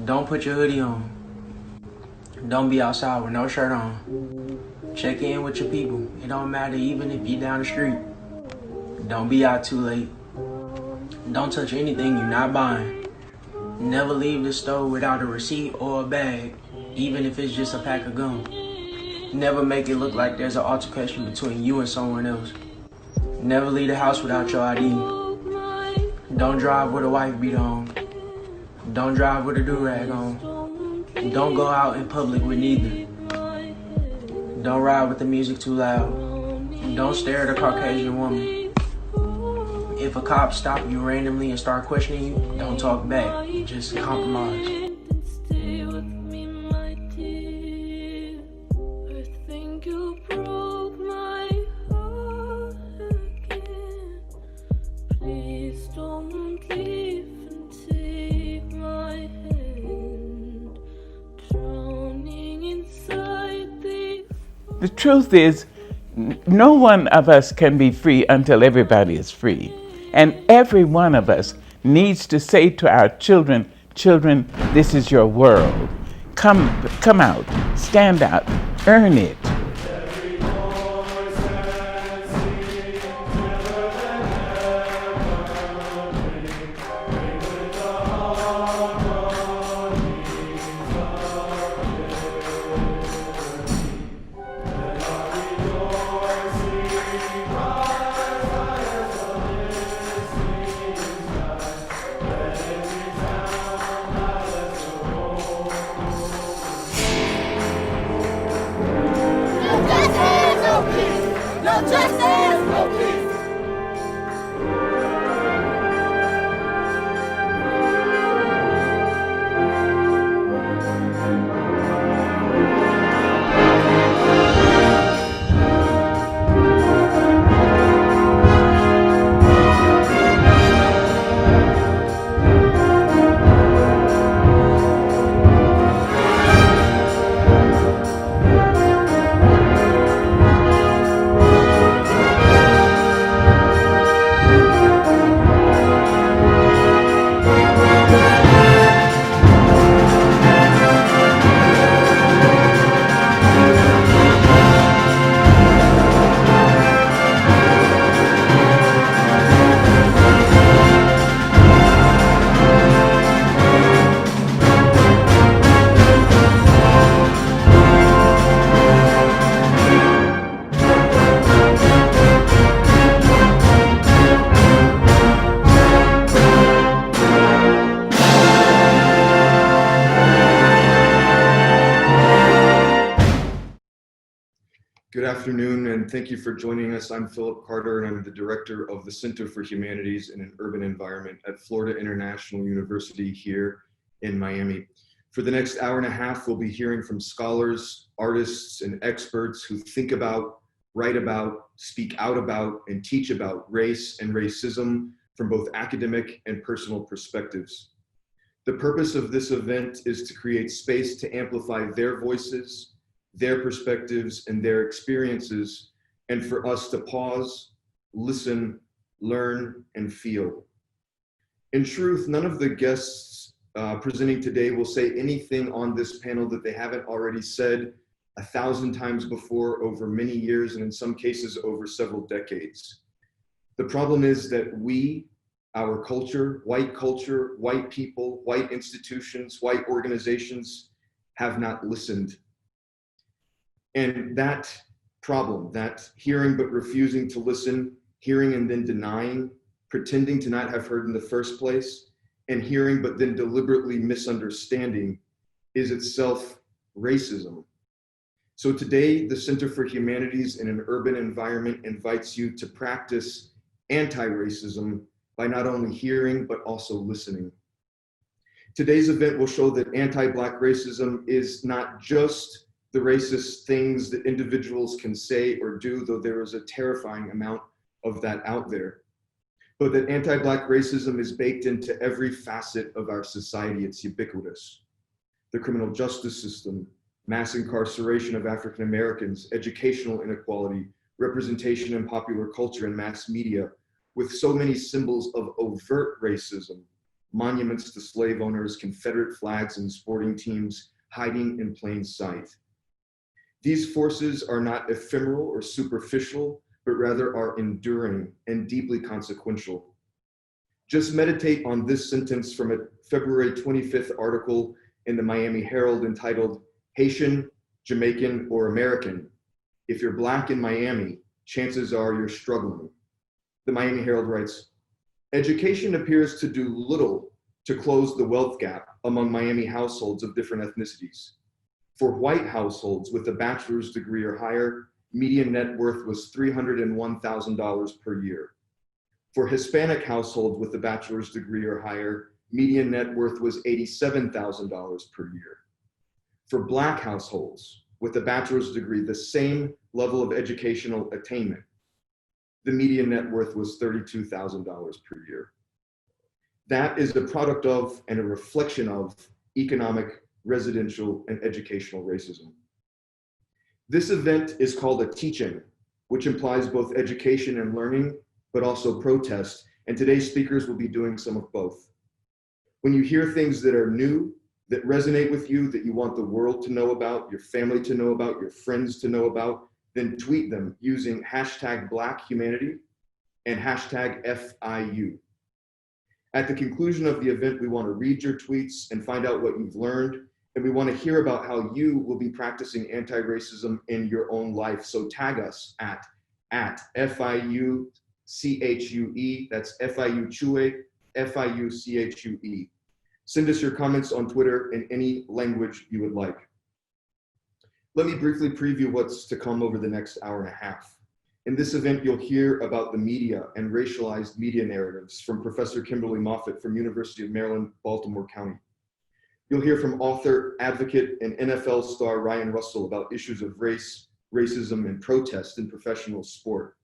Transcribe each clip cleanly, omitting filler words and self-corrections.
Don't put your hoodie on. Don't be outside with no shirt on. Check in with your people. It don't matter even if you're down the street. Don't be out too late. Don't touch anything you're not buying. Never leave the store without a receipt or a bag, even if it's just a pack of gum. Never make it look like there's an altercation between you and someone else. Never leave the house without your ID. Don't drive with a wife beater on. Don't drive with a do-rag on. Don't go out in public with neither. Don't ride with the music too loud. Don't stare at a Caucasian woman. If a cop stop you randomly and start questioning you, don't talk back. Just compromise. The truth is, no one of us can be free until everybody is free. And every one of us needs to say to our children, children, this is your world. Come out, stand out, earn it. Good afternoon, and thank you for joining us. I'm Philip Carter, and I'm the director of the Center for Humanities in an Urban Environment at Florida International University here in Miami. For the next hour and a half, we'll be hearing from scholars, artists, and experts who think about, write about, speak out about, and teach about race and racism from both academic and personal perspectives. The purpose of this event is to create space to amplify their voices, their perspectives, and their experiences, and for us to pause, listen, learn, and feel. In truth, none of the guests presenting today will say anything on this panel that they haven't already said 1,000 times before over many years, and in some cases over several decades. The problem is that we, our culture, white people, white institutions, white organizations have not listened. And that problem, that hearing but refusing to listen, hearing and then denying, pretending to not have heard in the first place, and hearing but then deliberately misunderstanding, is itself racism. So today, the Center for Humanities in an Urban Environment invites you to practice anti-racism by not only hearing but also listening. Today's event will show that anti-Black racism is not just the racist things that individuals can say or do, though there is a terrifying amount of that out there, but that anti-Black racism is baked into every facet of our society. It's ubiquitous. The criminal justice system, mass incarceration of African Americans, educational inequality, representation in popular culture and mass media, with so many symbols of overt racism, monuments to slave owners, Confederate flags, and sporting teams hiding in plain sight. These forces are not ephemeral or superficial, but rather are enduring and deeply consequential. Just meditate on this sentence from a February 25th article in the Miami Herald entitled, "Haitian, Jamaican, or American. If you're Black in Miami, chances are you're struggling." The Miami Herald writes, "Education appears to do little to close the wealth gap among Miami households of different ethnicities. For white households with a bachelor's degree or higher, median net worth was $301,000 per year. For Hispanic households with a bachelor's degree or higher, median net worth was $87,000 per year. For Black households with a bachelor's degree, the same level of educational attainment, the median net worth was $32,000 per year. That is the product of and a reflection of economic, residential, and educational racism. This event is called a teach-in, which implies both education and learning, but also protest, and today's speakers will be doing some of both. When you hear things that are new, that resonate with you, that you want the world to know about, your family to know about, your friends to know about, then tweet them using hashtag Black Humanity and hashtag FIU. At the conclusion of the event, we want to read your tweets and find out what you've learned, and we want to hear about how you will be practicing anti-racism in your own life. So tag us at FIU CHUE, that's FIU Chue, FIU CHUE. Send us your comments on Twitter in any language you would like. Let me briefly preview what's to come over the next hour and a half. In this event, you'll hear about the media and racialized media narratives from Professor Kimberly Moffitt from University of Maryland, Baltimore County. You'll hear from author, advocate, and NFL star Ryan Russell about issues of race, racism, and protest in professional sport.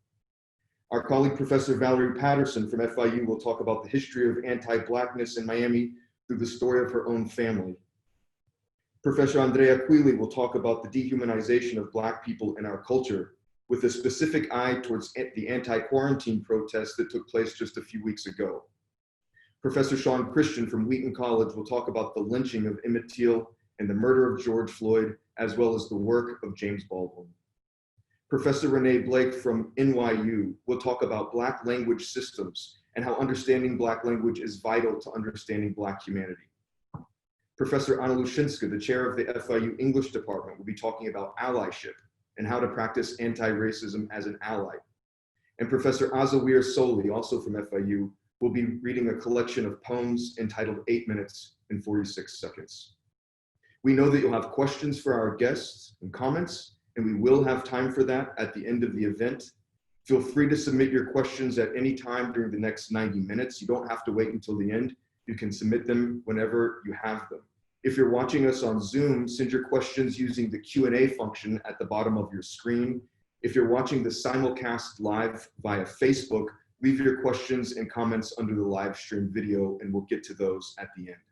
Our colleague, Professor Valerie Patterson from FIU, will talk about the history of anti-Blackness in Miami through the story of her own family. Professor Andrea Quili will talk about the dehumanization of Black people in our culture, with a specific eye towards the anti-quarantine protests that took place just a few weeks ago. Professor Sean Christian from Wheaton College will talk about the lynching of Emmett Till and the murder of George Floyd, as well as the work of James Baldwin. Professor Renee Blake from NYU will talk about Black language systems and how understanding Black language is vital to understanding Black humanity. Professor Anna Lushinska, the chair of the FIU English department, will be talking about allyship and how to practice anti-racism as an ally. And Professor Azawir Soli, also from FIU, will be reading a collection of poems entitled 8 minutes and 46 seconds. We know that you'll have questions for our guests and comments, and we will have time for that at the end of the event. Feel free to submit your questions at any time during the next 90 minutes. You don't have to wait until the end. You can submit them whenever you have them. If you're watching us on Zoom, send your questions using the Q&A function at the bottom of your screen. If you're watching the simulcast live via Facebook, leave your questions and comments under the live stream video, and we'll get to those at the end.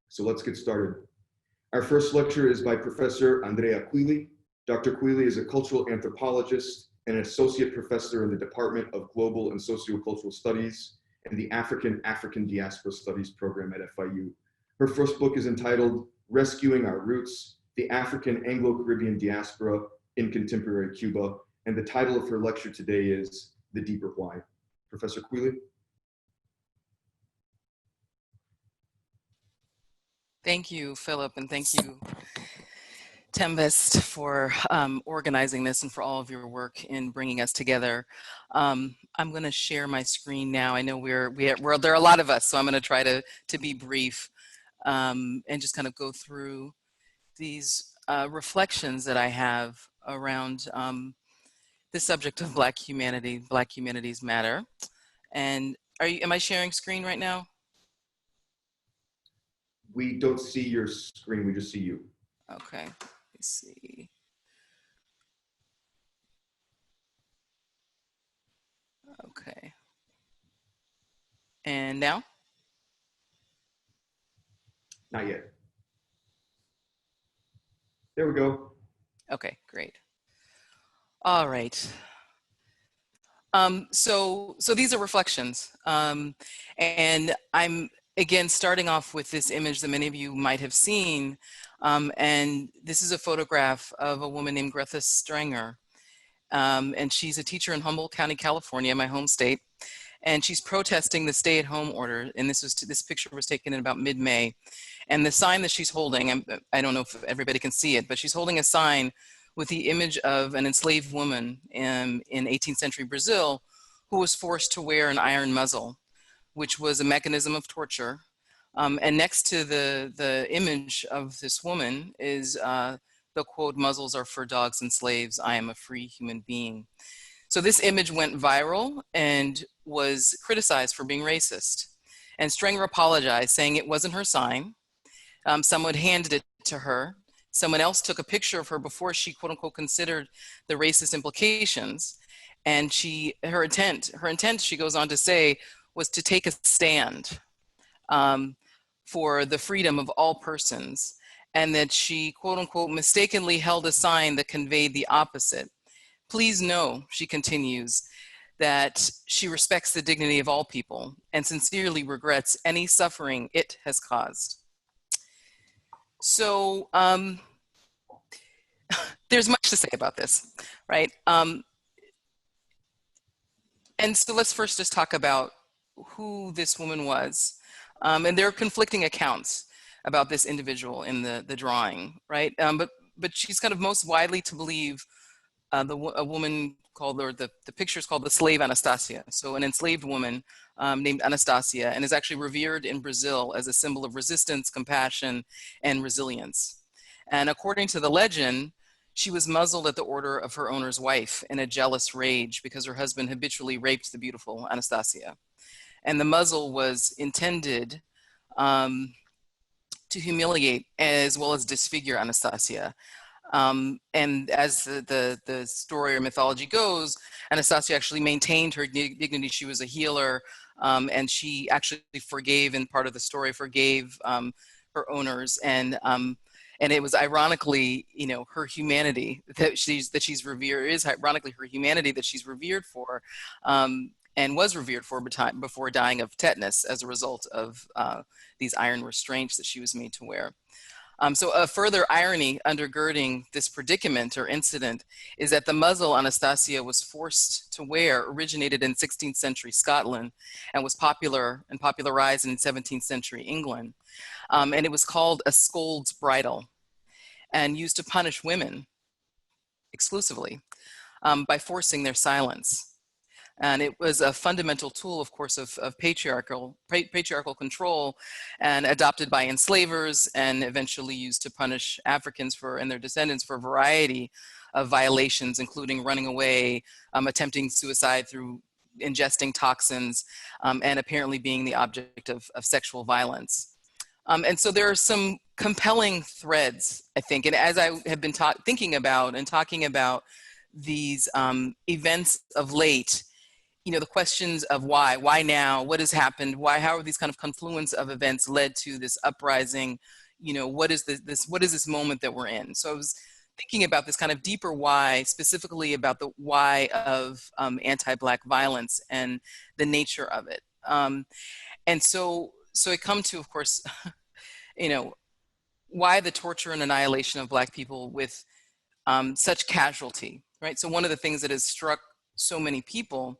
So let's get started. Our first lecture is by Professor Andrea Quili. Dr. Quili is a cultural anthropologist and an associate professor in the Department of Global and Sociocultural Studies and the African Diaspora Studies program at FIU. Her first book is entitled Rescuing Our Roots, the African Anglo-Caribbean Diaspora in Contemporary Cuba, and the title of her lecture today is The Deeper Why. Professor Quili. Thank you, Philip, and thank you, Tempest, for organizing this and for all of your work in bringing us together. I'm going to share my screen now. I know there are a lot of us, so I'm going to try to be brief and just kind of go through these reflections that I have around the subject of Black humanity. Black humanities matter. And am I sharing screen right now? We don't see your screen, we just see you. Okay, let's see. Okay. And now? Not yet. There we go. Okay, great. All right. So these are reflections, and I'm again, starting off with this image that many of you might have seen, and this is a photograph of a woman named Greta Strenger, and she's a teacher in Humboldt County, California, my home state, and she's protesting the stay-at-home order. And this picture was taken in about mid-May, and the sign that she's holding, I don't know if everybody can see it, but she's holding a sign with the image of an enslaved woman in 18th century Brazil who was forced to wear an iron muzzle, which was a mechanism of torture. And next to the image of this woman is the quote, "Muzzles are for dogs and slaves. I am a free human being." So this image went viral and was criticized for being racist. And Strenger apologized, saying it wasn't her sign. Someone handed it to her. Someone else took a picture of her before she, quote unquote, considered the racist implications. And her intent, she goes on to say, was to take a stand for the freedom of all persons, and that she, quote unquote, mistakenly held a sign that conveyed the opposite. Please know, she continues, that she respects the dignity of all people and sincerely regrets any suffering it has caused. So there's much to say about this, right? And so let's first just talk about who this woman was. And there are conflicting accounts about this individual in the drawing, right? But she's kind of most widely to believe a woman called, or the picture is called the slave Anastasia. So an enslaved woman named Anastasia, and is actually revered in Brazil as a symbol of resistance, compassion, and resilience. And according to the legend, she was muzzled at the order of her owner's wife in a jealous rage because her husband habitually raped the beautiful Anastasia. And the muzzle was intended to humiliate as well as disfigure Anastasia. And as the story or mythology goes, Anastasia actually maintained her dignity. She was a healer, and she actually forgave, in part of the story, forgave her owners. And it was ironically, her humanity that she's revered, is ironically her humanity that she's revered for, and was revered for before dying of tetanus as a result of these iron restraints that she was made to wear. So a further irony undergirding this predicament or incident is that the muzzle Anastasia was forced to wear originated in 16th century Scotland and was popularized in 17th century England. And it was called a scold's bridle and used to punish women exclusively by forcing their silence. And it was a fundamental tool, of course, of patriarchal control, and adopted by enslavers and eventually used to punish Africans and their descendants for a variety of violations, including running away, attempting suicide through ingesting toxins, and apparently being the object of sexual violence. And so there are some compelling threads, I think, and as I have been thinking about and talking about these events of late, the questions of why now, what has happened, how are these kind of confluence of events led to this uprising, what is this moment that we're in? So I was thinking about this kind of deeper why, specifically about the why of anti-Black violence and the nature of it. And so I come to, of course, why the torture and annihilation of Black people with such casualty, right? So one of the things that has struck so many people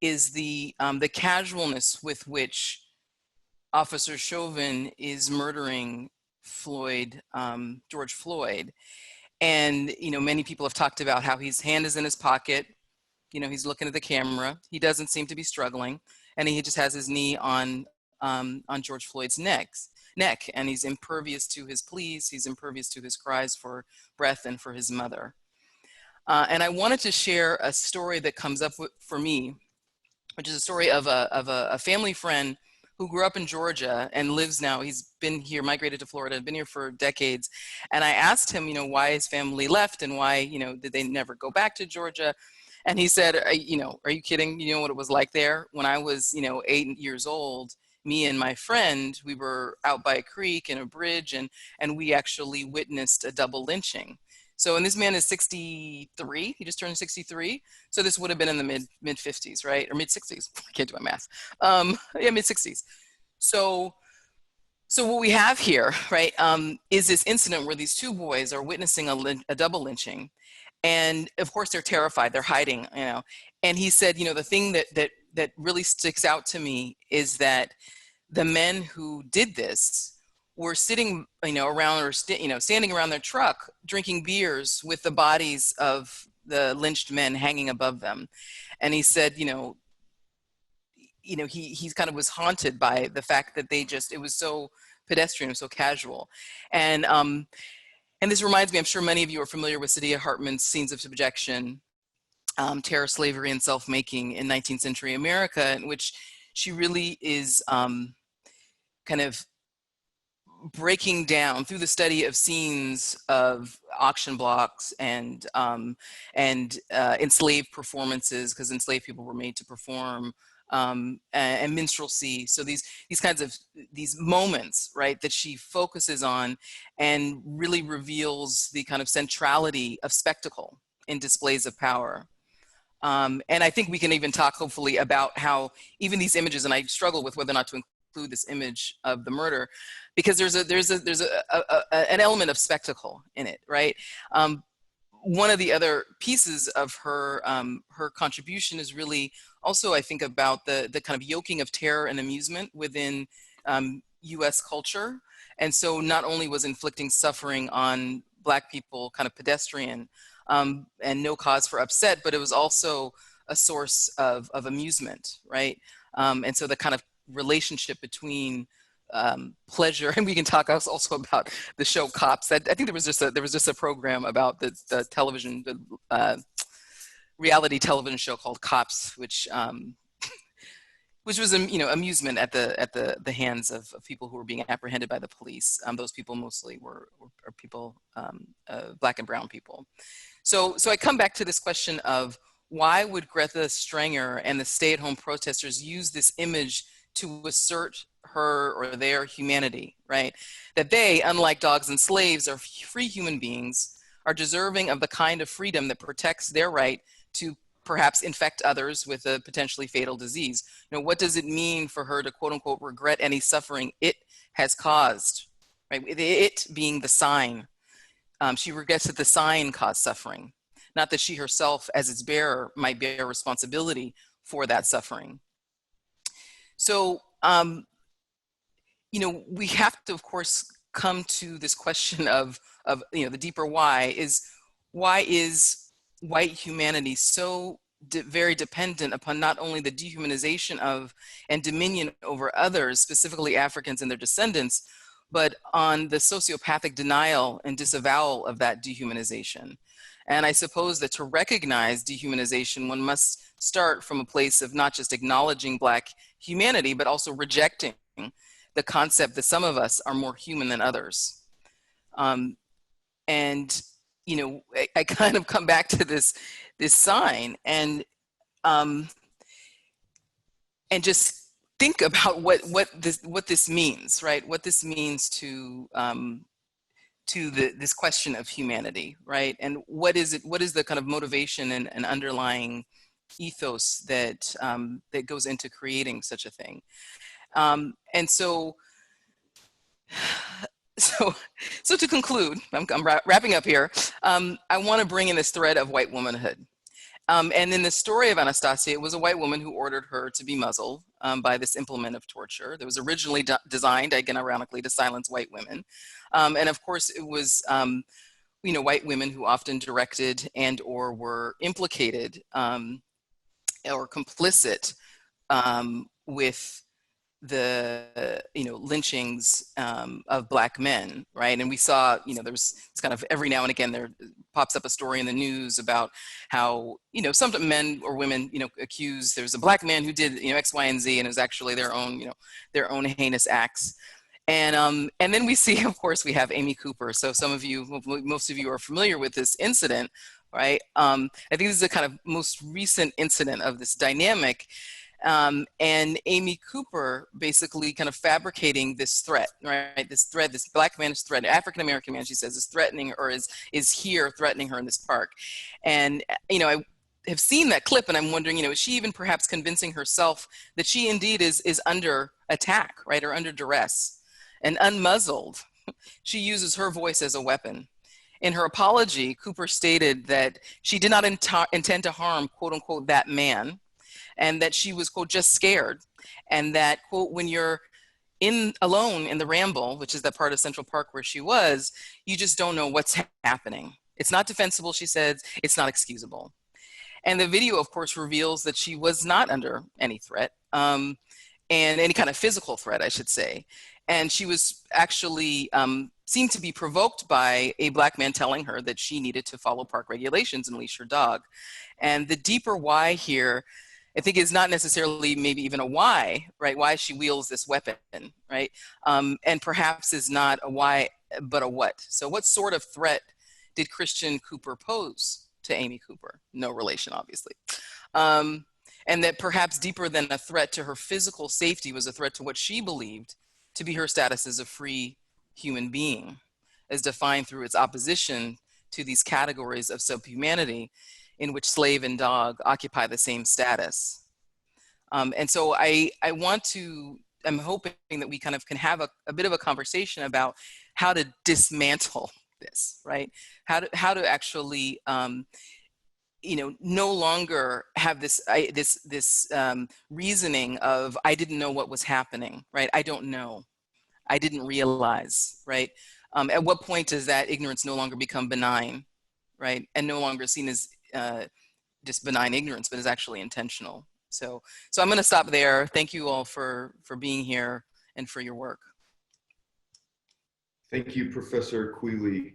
is the casualness with which Officer Chauvin is murdering George Floyd. And, many people have talked about how his hand is in his pocket. He's looking at the camera. He doesn't seem to be struggling. And he just has his knee on George Floyd's neck. And he's impervious to his pleas. He's impervious to his cries for breath and for his mother. And I wanted to share a story that comes up for me, which is a story of a family friend who grew up in Georgia and lives now. He's been here, migrated to Florida, been here for decades. And I asked him, why his family left and why, did they never go back to Georgia? And he said, are you kidding? You know what it was like there? When I was, 8 years old, me and my friend, we were out by a creek in a bridge, and we actually witnessed a double lynching. So, and this man is 63, he just turned 63. So this would have been in the mid 50s, right? Or mid 60s, I can't do my math. Yeah, mid 60s. So So what we have here, right, is this incident where these two boys are witnessing a double lynching. And of course they're terrified, they're hiding, you know. And he said, you know, the thing that really sticks out to me is that the men who did this were sitting, you know, around or standing around their truck drinking beers with the bodies of the lynched men hanging above them. And he said, he kind of was haunted by the fact that it was so pedestrian, it was so casual. And this reminds me, I'm sure many of you are familiar with Saidiya Hartman's Scenes of Subjection, Terror, Slavery, and Self-Making in 19th Century America, in which she really is kind of breaking down through the study of scenes of auction blocks and enslaved performances, because enslaved people were made to perform, and minstrelsy. So these kinds of these moments, right, that she focuses on and really reveals the kind of centrality of spectacle in displays of power. And I think we can even talk hopefully about how even these images, and I struggle with whether or not to include this image of the murder, because there's an element of spectacle in it, right? One of the other pieces of her contribution is really also, I think, about the kind of yoking of terror and amusement within U.S. culture. And so not only was inflicting suffering on Black people kind of pedestrian and no cause for upset, but it was also a source of amusement, right? And so the kind of relationship between pleasure, and we can talk also about the show Cops. I think there was just a program about the television, reality television show called Cops, which was amusement at the hands of people who were being apprehended by the police. Those people mostly were people, Black and brown people. So I come back to this question of why would Greta Strenger and the stay-at-home protesters use this image to assert her or their humanity, right? That they, unlike dogs and slaves, are free human beings, are deserving of the kind of freedom that protects their right to perhaps infect others with a potentially fatal disease. What does it mean for her to quote unquote regret any suffering it has caused, right? It being the sign. She regrets that the sign caused suffering, not that she herself as its bearer might bear responsibility for that suffering. So, we have to, of course, come to this question of the deeper why is white humanity so very dependent upon not only the dehumanization of and dominion over others, specifically Africans and their descendants, but on the sociopathic denial and disavowal of that dehumanization. And I suppose that to recognize dehumanization, one must start from a place of not just acknowledging Black humanity, but also rejecting the concept that some of us are more human than others. I kind of come back to this sign and just think about what this means, right? What this means to this question of humanity, right? And what is the kind of motivation and underlying ethos that goes into creating such a thing? And so to conclude, I'm wrapping up here. I want to bring in this thread of white womanhood. And in the story of Anastasia, it was a white woman who ordered her to be muzzled by this implement of torture that was originally designed, again, ironically, to silence white women. And of course, it was white women who often directed and or were implicated or complicit with the lynchings of Black men, right? And we saw there's it's kind of every now and again there pops up a story in the news about how some men or women accuse there's a Black man who did X, Y, and Z, and it was actually their own heinous acts. And then we see, of course, we have Amy Cooper. So most of you are familiar with this incident, right? I think this is a kind of most recent incident of this dynamic. And Amy Cooper basically kind of fabricating this threat, right? This Black man is threatening, African-American man, she says, is threatening or is here threatening her in this park. And, I have seen that clip and I'm wondering, is she even perhaps convincing herself that she indeed is under attack, right? Or under duress? and unmuzzled, she uses her voice as a weapon. In her apology, Cooper stated that she did not intend to harm, quote unquote, that man, and that she was, quote, just scared. And that, quote, when you're alone in the ramble, which is that part of Central Park where she was, you just don't know what's happening. It's not defensible, she said, it's not excusable. And the video, of course, reveals that she was not under any threat, and any kind of physical threat, I should say. And she was actually seemed to be provoked by a Black man telling her that she needed to follow park regulations and leash her dog. And the deeper why here, I think, is not necessarily maybe even a why, right? Why she wields this weapon, right? And perhaps is not a why, but a what. So what sort of threat did Christian Cooper pose to Amy Cooper? No relation, obviously. And that perhaps deeper than a threat to her physical safety was a threat to what she believed to be her status as a free human being, as defined through its opposition to these categories of subhumanity in which slave and dog occupy the same status. And so I'm hoping that we kind of can have a bit of a conversation about how to dismantle this, right? How to actually, no longer have this reasoning of, I didn't know what was happening, right? I don't know. I didn't realize, right? At what point does that ignorance no longer become benign, right? And no longer seen as just benign ignorance, but is actually intentional. So I'm going to stop there. Thank you all for being here and for your work. Thank you, Professor Quealy.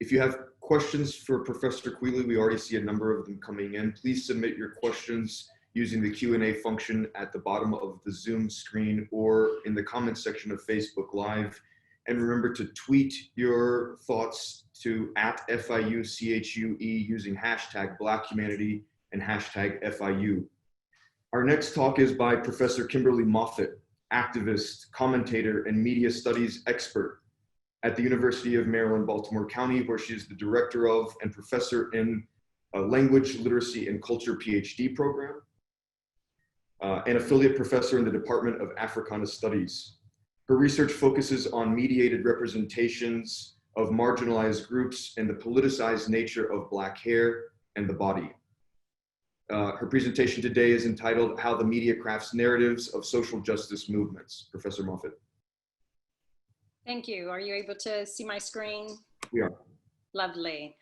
If you have questions for Professor Quealy, we already see a number of them coming in. Please submit your questions using the Q&A function at the bottom of the Zoom screen or in the comments section of Facebook Live. And remember to tweet your thoughts to @FIUCHUE using hashtag Black Humanity and hashtag FIU. Our next talk is by Professor Kimberly Moffitt, activist, commentator, and media studies expert at the University of Maryland, Baltimore County, where she is the director of and professor in a language, literacy, and culture PhD program, and affiliate professor in the Department of Africana Studies. Her research focuses on mediated representations of marginalized groups and the politicized nature of Black hair and the body. Her presentation today is entitled How the Media Crafts Narratives of Social Justice Movements. Professor Moffitt. Thank you. Are you able to see my screen? We are. Lovely.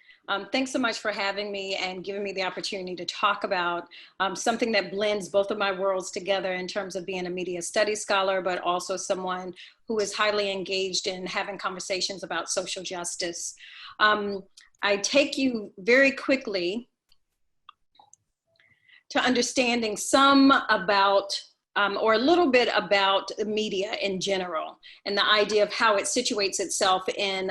Thanks so much for having me and giving me the opportunity to talk about something that blends both of my worlds together in terms of being a media studies scholar, but also someone who is highly engaged in having conversations about social justice. I take you very quickly to understanding some about or a little bit about the media in general and the idea of how it situates itself in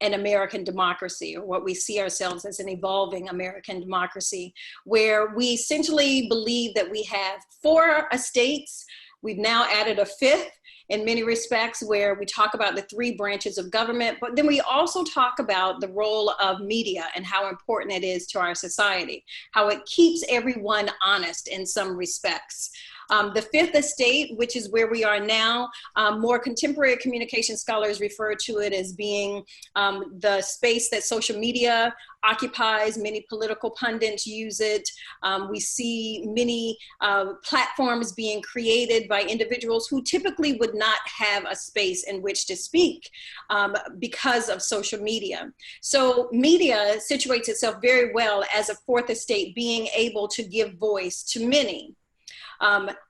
an American democracy, or what we see ourselves as an evolving American democracy, where we essentially believe that we have 4 estates. We've now added a 5th in many respects, where we talk about the 3 branches of government, but then we also talk about the role of media and how important it is to our society, how it keeps everyone honest in some respects. The 5th estate, which is where we are now, more contemporary communication scholars refer to it as being the space that social media occupies. Many political pundits use it. We see many platforms being created by individuals who typically would not have a space in which to speak because of social media. So media situates itself very well as a 4th estate, being able to give voice to many.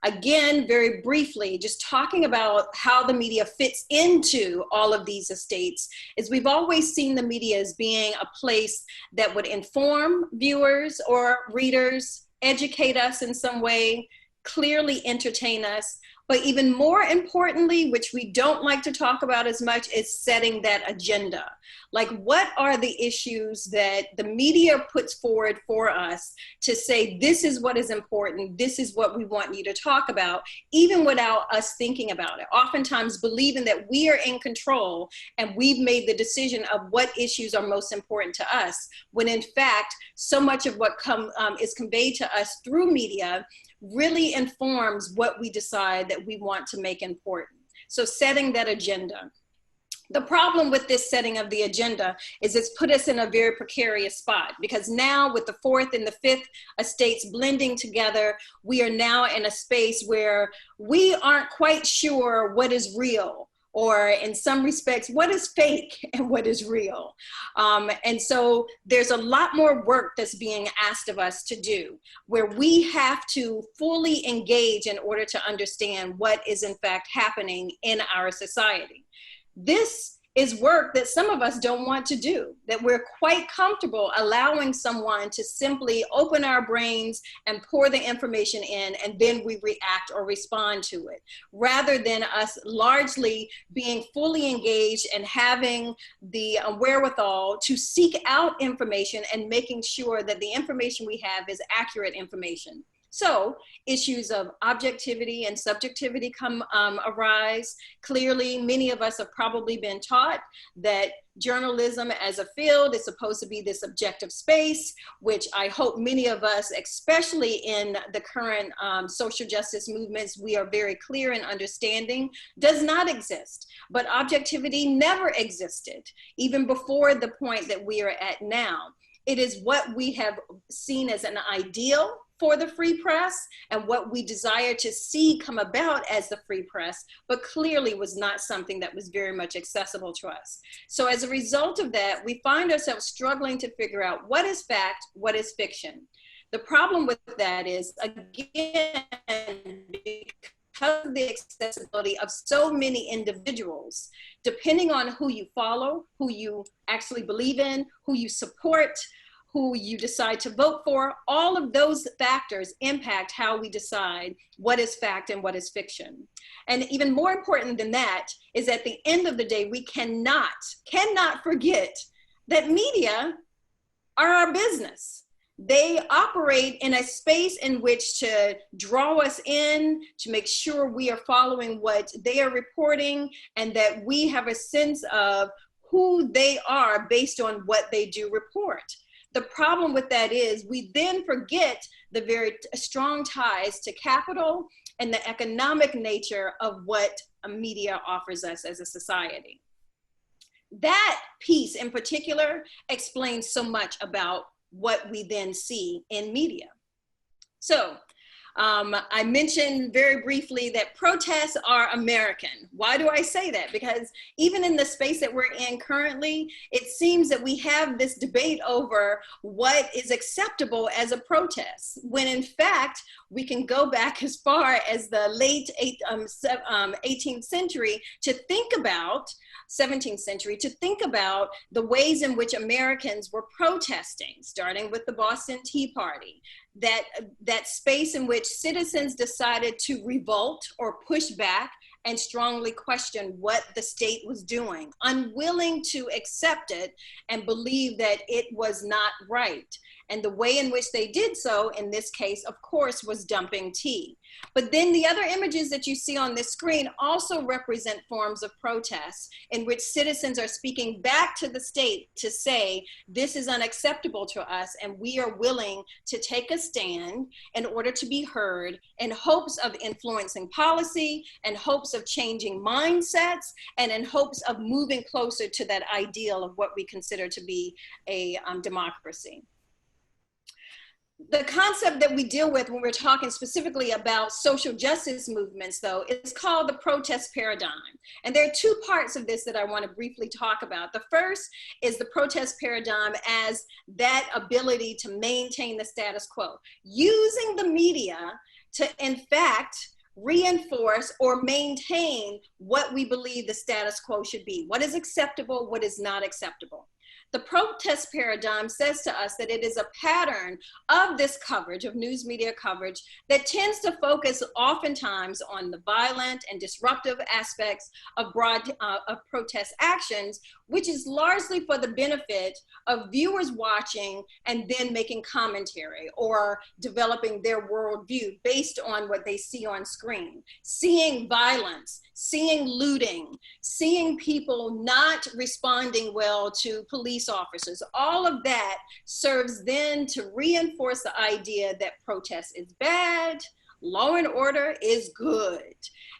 Again, very briefly, just talking about how the media fits into all of these estates, is we've always seen the media as being a place that would inform viewers or readers, educate us in some way, clearly entertain us, but even more importantly, which we don't like to talk about as much, is setting that agenda. Like, what are the issues that the media puts forward for us to say, this is what is important, this is what we want you to talk about, even without us thinking about it. Oftentimes believing that we are in control and we've made the decision of what issues are most important to us, when in fact, so much of what is conveyed to us through media really informs what we decide that we want to make important. So setting that agenda. The problem with this setting of the agenda is it's put us in a very precarious spot, because now with the fourth and the fifth estates blending together, we are now in a space where we aren't quite sure what is real, or in some respects, what is fake and what is real. And so there's a lot more work that's being asked of us to do, where we have to fully engage in order to understand what is in fact happening in our society. This is work that some of us don't want to do, that we're quite comfortable allowing someone to simply open our brains and pour the information in, and then we react or respond to it, rather than us largely being fully engaged and having the wherewithal to seek out information and making sure that the information we have is accurate information. So issues of objectivity and subjectivity arise. Clearly, many of us have probably been taught that journalism as a field is supposed to be this objective space, which I hope many of us, especially in the current social justice movements, we are very clear in understanding does not exist. But objectivity never existed, even before the point that we are at now. It is what we have seen as an ideal for the free press and what we desire to see come about as the free press, but clearly was not something that was very much accessible to us. So as a result of that, we find ourselves struggling to figure out what is fact, what is fiction. The problem with that is, again, because of the accessibility of so many individuals, depending on who you follow, who you actually believe in, who you support, who you decide to vote for, all of those factors impact how we decide what is fact and what is fiction. And even more important than that is, at the end of the day, we cannot forget that media are our business. They operate in a space in which to draw us in, to make sure we are following what they are reporting, and that we have a sense of who they are based on what they do report. The problem with that is we then forget the very strong ties to capital and the economic nature of what media offers us as a society. That piece in particular explains so much about what we then see in media. So I mentioned very briefly that protests are American. Why do I say that? Because even in the space that we're in currently, it seems that we have this debate over what is acceptable as a protest, when in fact, we can go back as far as the late 18th century to think about 17th century to think about the ways in which Americans were protesting, starting with the Boston Tea Party, that space in which citizens decided to revolt or push back and strongly question what the state was doing, unwilling to accept it and believe that it was not right. And the way in which they did so, in this case, of course, was dumping tea. But then the other images that you see on this screen also represent forms of protest in which citizens are speaking back to the state to say, this is unacceptable to us, and we are willing to take a stand in order to be heard, in hopes of influencing policy, in hopes of changing mindsets, and in hopes of moving closer to that ideal of what we consider to be a democracy. The concept that we deal with when we're talking specifically about social justice movements, though, is called the protest paradigm. And there are two parts of this that I want to briefly talk about. The first is the protest paradigm as that ability to maintain the status quo, using the media to, in fact, reinforce or maintain what we believe the status quo should be. What is acceptable, what is not acceptable. The protest paradigm says to us that it is a pattern of this coverage, of news media coverage, that tends to focus oftentimes on the violent and disruptive aspects of protest actions, which is largely for the benefit of viewers watching and then making commentary or developing their worldview based on what they see on screen. Seeing violence, seeing looting, seeing people not responding well to police officers, all of that serves then to reinforce the idea that protest is bad, Law and order is good.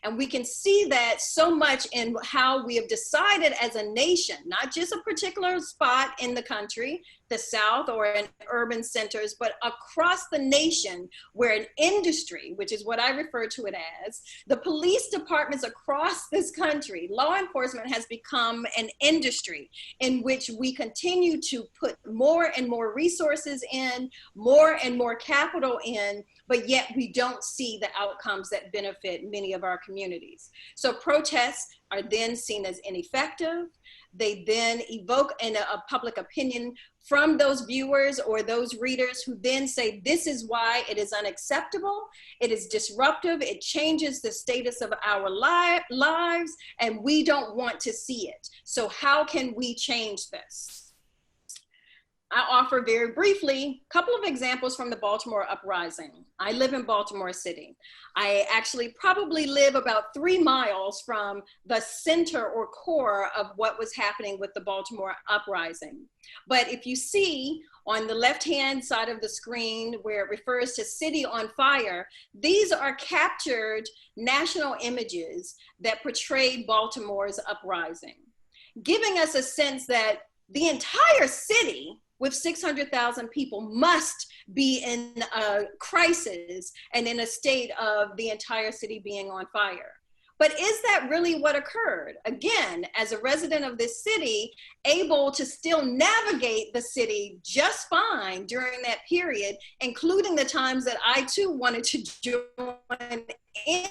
And we can see that so much in how we have decided as a nation, not just a particular spot in the country, the South or in urban centers, but across the nation, where an industry, which is what I refer to it as, the police departments across this country, law enforcement has become an industry in which we continue to put more and more resources in, more and more capital in, but yet we don't see the outcomes that benefit many of our communities. So protests are then seen as ineffective. They then evoke a public opinion from those viewers or those readers who then say, this is why it is unacceptable, it is disruptive, it changes the status of our lives, and we don't want to see it. So how can we change this? I offer very briefly a couple of examples from the Baltimore uprising. I live in Baltimore City. I actually probably live about 3 miles from the center or core of what was happening with the Baltimore uprising. But if you see on the left-hand side of the screen where it refers to City on Fire, these are captured national images that portrayed Baltimore's uprising, giving us a sense that the entire city with 600,000 people must be in a crisis and in a state of the entire city being on fire. But is that really what occurred? Again, as a resident of this city, able to still navigate the city just fine during that period, including the times that I too wanted to join in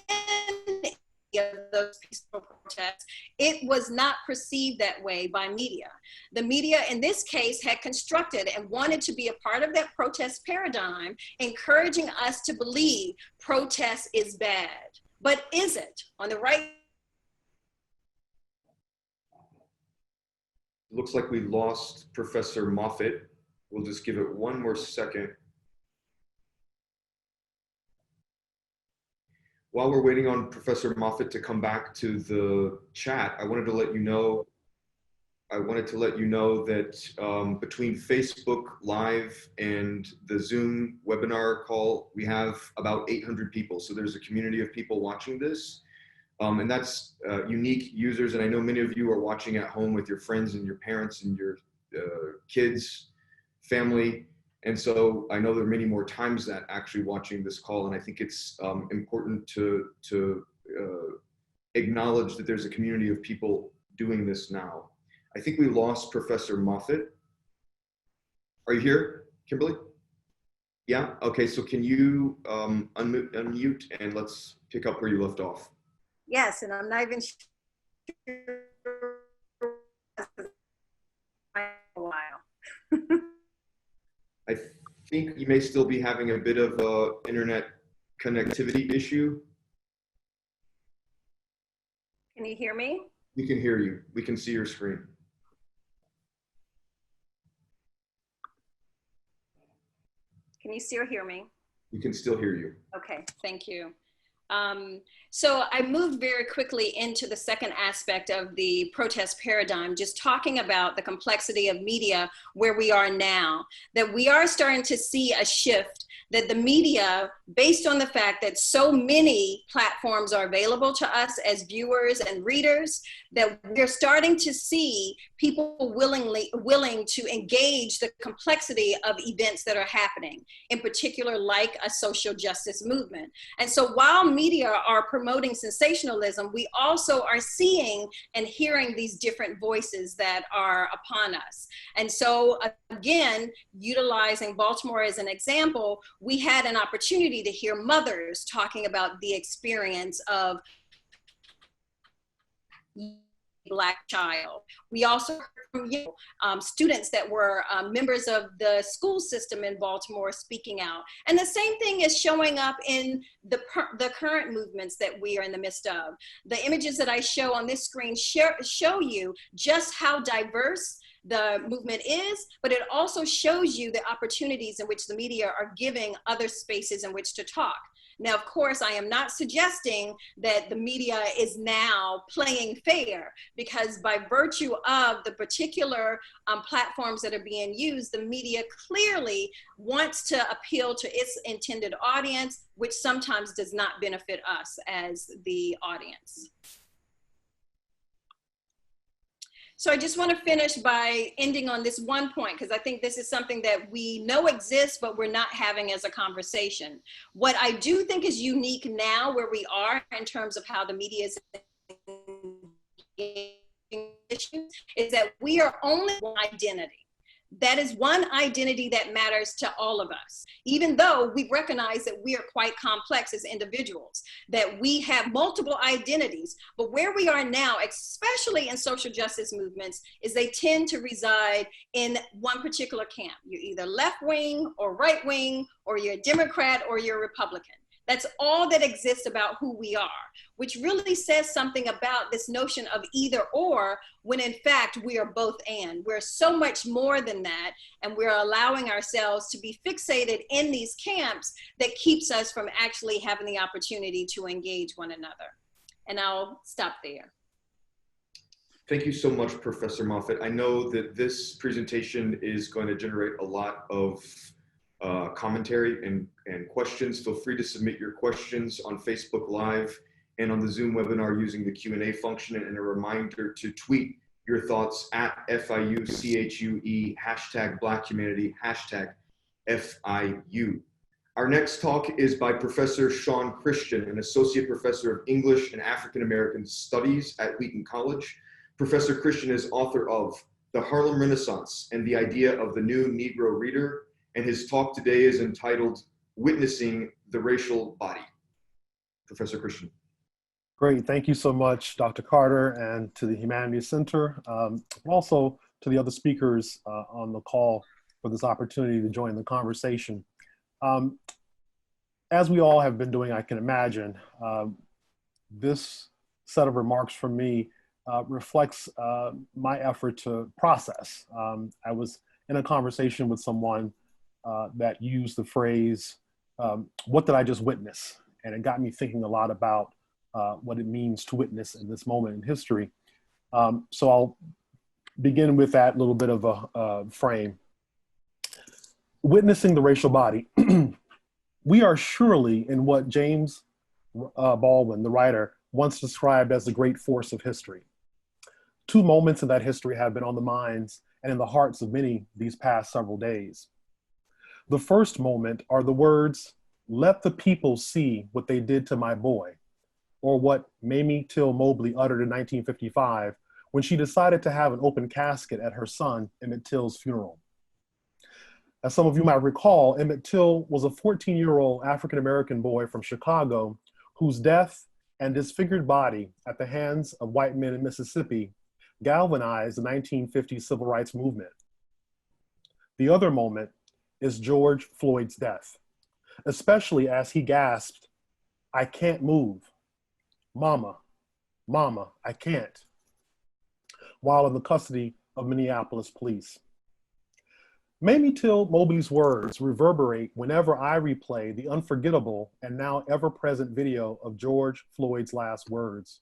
of those peaceful protests, it was not perceived that way by media. The media in this case had constructed and wanted to be a part of that protest paradigm, encouraging us to believe protest is bad. But is it? On the right. Looks like we lost Professor Moffitt. We'll just give it one more second. While we're waiting on Professor Moffitt to come back to the chat, I wanted to let you know that between Facebook Live and the Zoom webinar call, we have about 800 people. So there's a community of people watching this. And that's unique users. And I know many of you are watching at home with your friends and your parents and your kids, family. And so I know there are many more times that actually watching this call, and I think it's important to acknowledge that there's a community of people doing this now. I think we lost Professor Moffitt. Are you here, Kimberly? Yeah, okay, so can you unmute and let's pick up where you left off. Yes, and I'm not even sure a while. I think you may still be having a bit of a internet connectivity issue. Can you hear me? We can hear you. We can see your screen. Can you still hear me? We can still hear you. Okay, thank you. So I moved very quickly into the second aspect of the protest paradigm, just talking about the complexity of media where we are now, that we are starting to see a shift, that the media, based on the fact that so many platforms are available to us as viewers and readers, that we're starting to see people willing to engage the complexity of events that are happening, in particular like a social justice movement. And so while media are promoting sensationalism, we also are seeing and hearing these different voices that are upon us. And so again, utilizing Baltimore as an example, we had an opportunity to hear mothers talking about the experience of Black child. We also heard from students that were members of the school system in Baltimore speaking out. And the same thing is showing up in the current movements that we are in the midst of. The images that I show on this screen show you just how diverse the movement is, but it also shows you the opportunities in which the media are giving other spaces in which to talk. Now, of course, I am not suggesting that the media is now playing fair, because by virtue of the particular platforms that are being used, the media clearly wants to appeal to its intended audience, which sometimes does not benefit us as the audience. So I just want to finish by ending on this one point, because I think this is something that we know exists, but we're not having as a conversation. What I do think is unique now where we are in terms of how the media is issues is that we are only one identity. That is one identity that matters to all of us, even though we recognize that we are quite complex as individuals, that we have multiple identities. But where we are now, especially in social justice movements, is they tend to reside in one particular camp. You're either left wing or right wing, or you're a Democrat or you're a Republican. That's all that exists about who we are, which really says something about this notion of either or, when in fact we are both and. We're so much more than that, and we're allowing ourselves to be fixated in these camps that keeps us from actually having the opportunity to engage one another. And I'll stop there. Thank you so much, Professor Moffett. I know that this presentation is going to generate a lot of commentary and questions. Feel free to submit your questions on Facebook Live and on the Zoom webinar using the Q&A function, and a reminder to tweet your thoughts at FIUCHUE, hashtag Black Humanity, hashtag FIU. Our next talk is by Professor Sean Christian, an Associate Professor of English and African American Studies at Wheaton College. Professor Christian is author of The Harlem Renaissance and the Idea of the New Negro Reader, and his talk today is entitled Witnessing the Racial Body. Professor Christian. Great, thank you so much, Dr. Carter, and to the Humanities Center, and also to the other speakers on the call for this opportunity to join the conversation. As we all have been doing, I can imagine, this set of remarks from me reflects my effort to process. I was in a conversation with someone that used the phrase, what did I just witness? And it got me thinking a lot about what it means to witness in this moment in history. So I'll begin with that little bit of a frame. Witnessing the racial body. We are surely in what James Baldwin, the writer, once described as the great force of history. Two moments in that history have been on the minds and in the hearts of many these past several days. The first moment are the words, "Let the people see what they did to my boy," or what Mamie Till Mobley uttered in 1955 when she decided to have an open casket at her son Emmett Till's funeral. As some of you might recall, Emmett Till was a 14-year-old African-American boy from Chicago whose death and disfigured body at the hands of white men in Mississippi galvanized the 1950 civil rights movement. The other moment is George Floyd's death, especially as he gasped, "I can't move. Mama, mama, I can't," while in the custody of Minneapolis police. Mamie Till Mobley's words reverberate whenever I replay the unforgettable and now ever-present video of George Floyd's last words.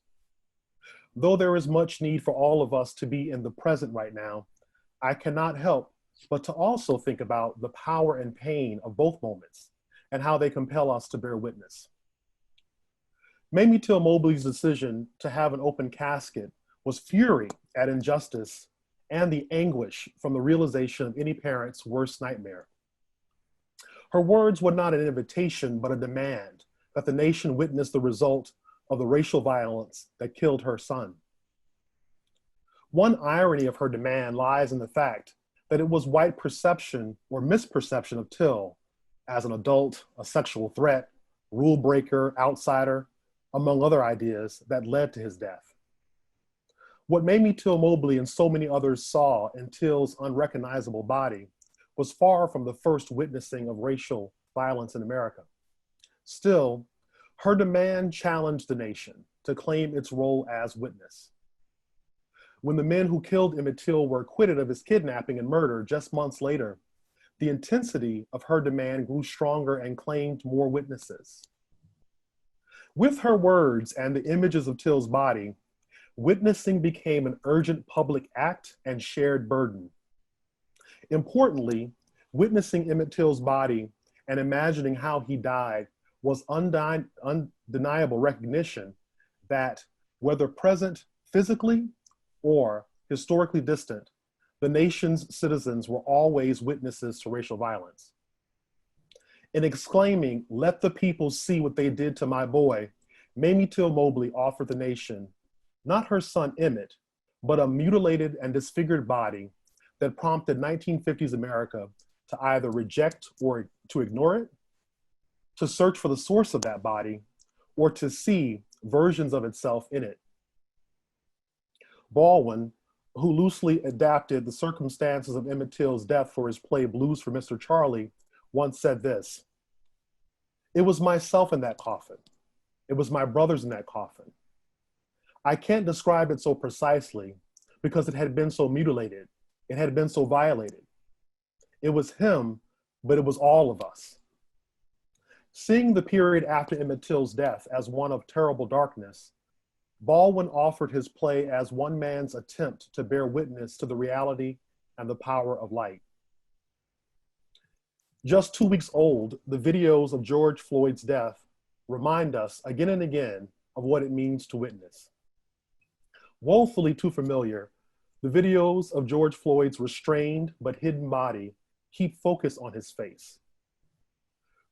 Though there is much need for all of us to be in the present right now, I cannot help but to also think about the power and pain of both moments and how they compel us to bear witness. Mamie Till Mobley's decision to have an open casket was fury at injustice and the anguish from the realization of any parent's worst nightmare. Her words were not an invitation, but a demand that the nation witness the result of the racial violence that killed her son. One irony of her demand lies in the fact that it was white perception or misperception of Till as an adult, a sexual threat, rule breaker, outsider, among other ideas that led to his death. What Mamie Till Mobley and so many others saw in Till's unrecognizable body was far from the first witnessing of racial violence in America. Still, her demand challenged the nation to claim its role as witness. When the men who killed Emmett Till were acquitted of his kidnapping and murder just months later, the intensity of her demand grew stronger and claimed more witnesses. With her words and the images of Till's body, witnessing became an urgent public act and shared burden. Importantly, witnessing Emmett Till's body and imagining how he died was undeniable recognition that, whether present physically or historically distant, the nation's citizens were always witnesses to racial violence. In exclaiming, "Let the people see what they did to my boy," Mamie Till Mobley offered the nation not her son Emmett, but a mutilated and disfigured body that prompted 1950s America to either reject or to ignore it, to search for the source of that body, or to see versions of itself in it. Baldwin, who loosely adapted the circumstances of Emmett Till's death for his play Blues for Mr. Charlie, once said this: "It was myself in that coffin. It was my brothers in that coffin. I can't describe it so precisely because it had been so mutilated. It had been so violated. It was him, but it was all of us." Seeing the period after Emmett Till's death as one of terrible darkness, Baldwin offered his play as one man's attempt to bear witness to the reality and the power of light. Just 2 weeks old, the videos of George Floyd's death remind us again and again of what it means to witness. Woefully too familiar, the videos of George Floyd's restrained but hidden body keep focus on his face.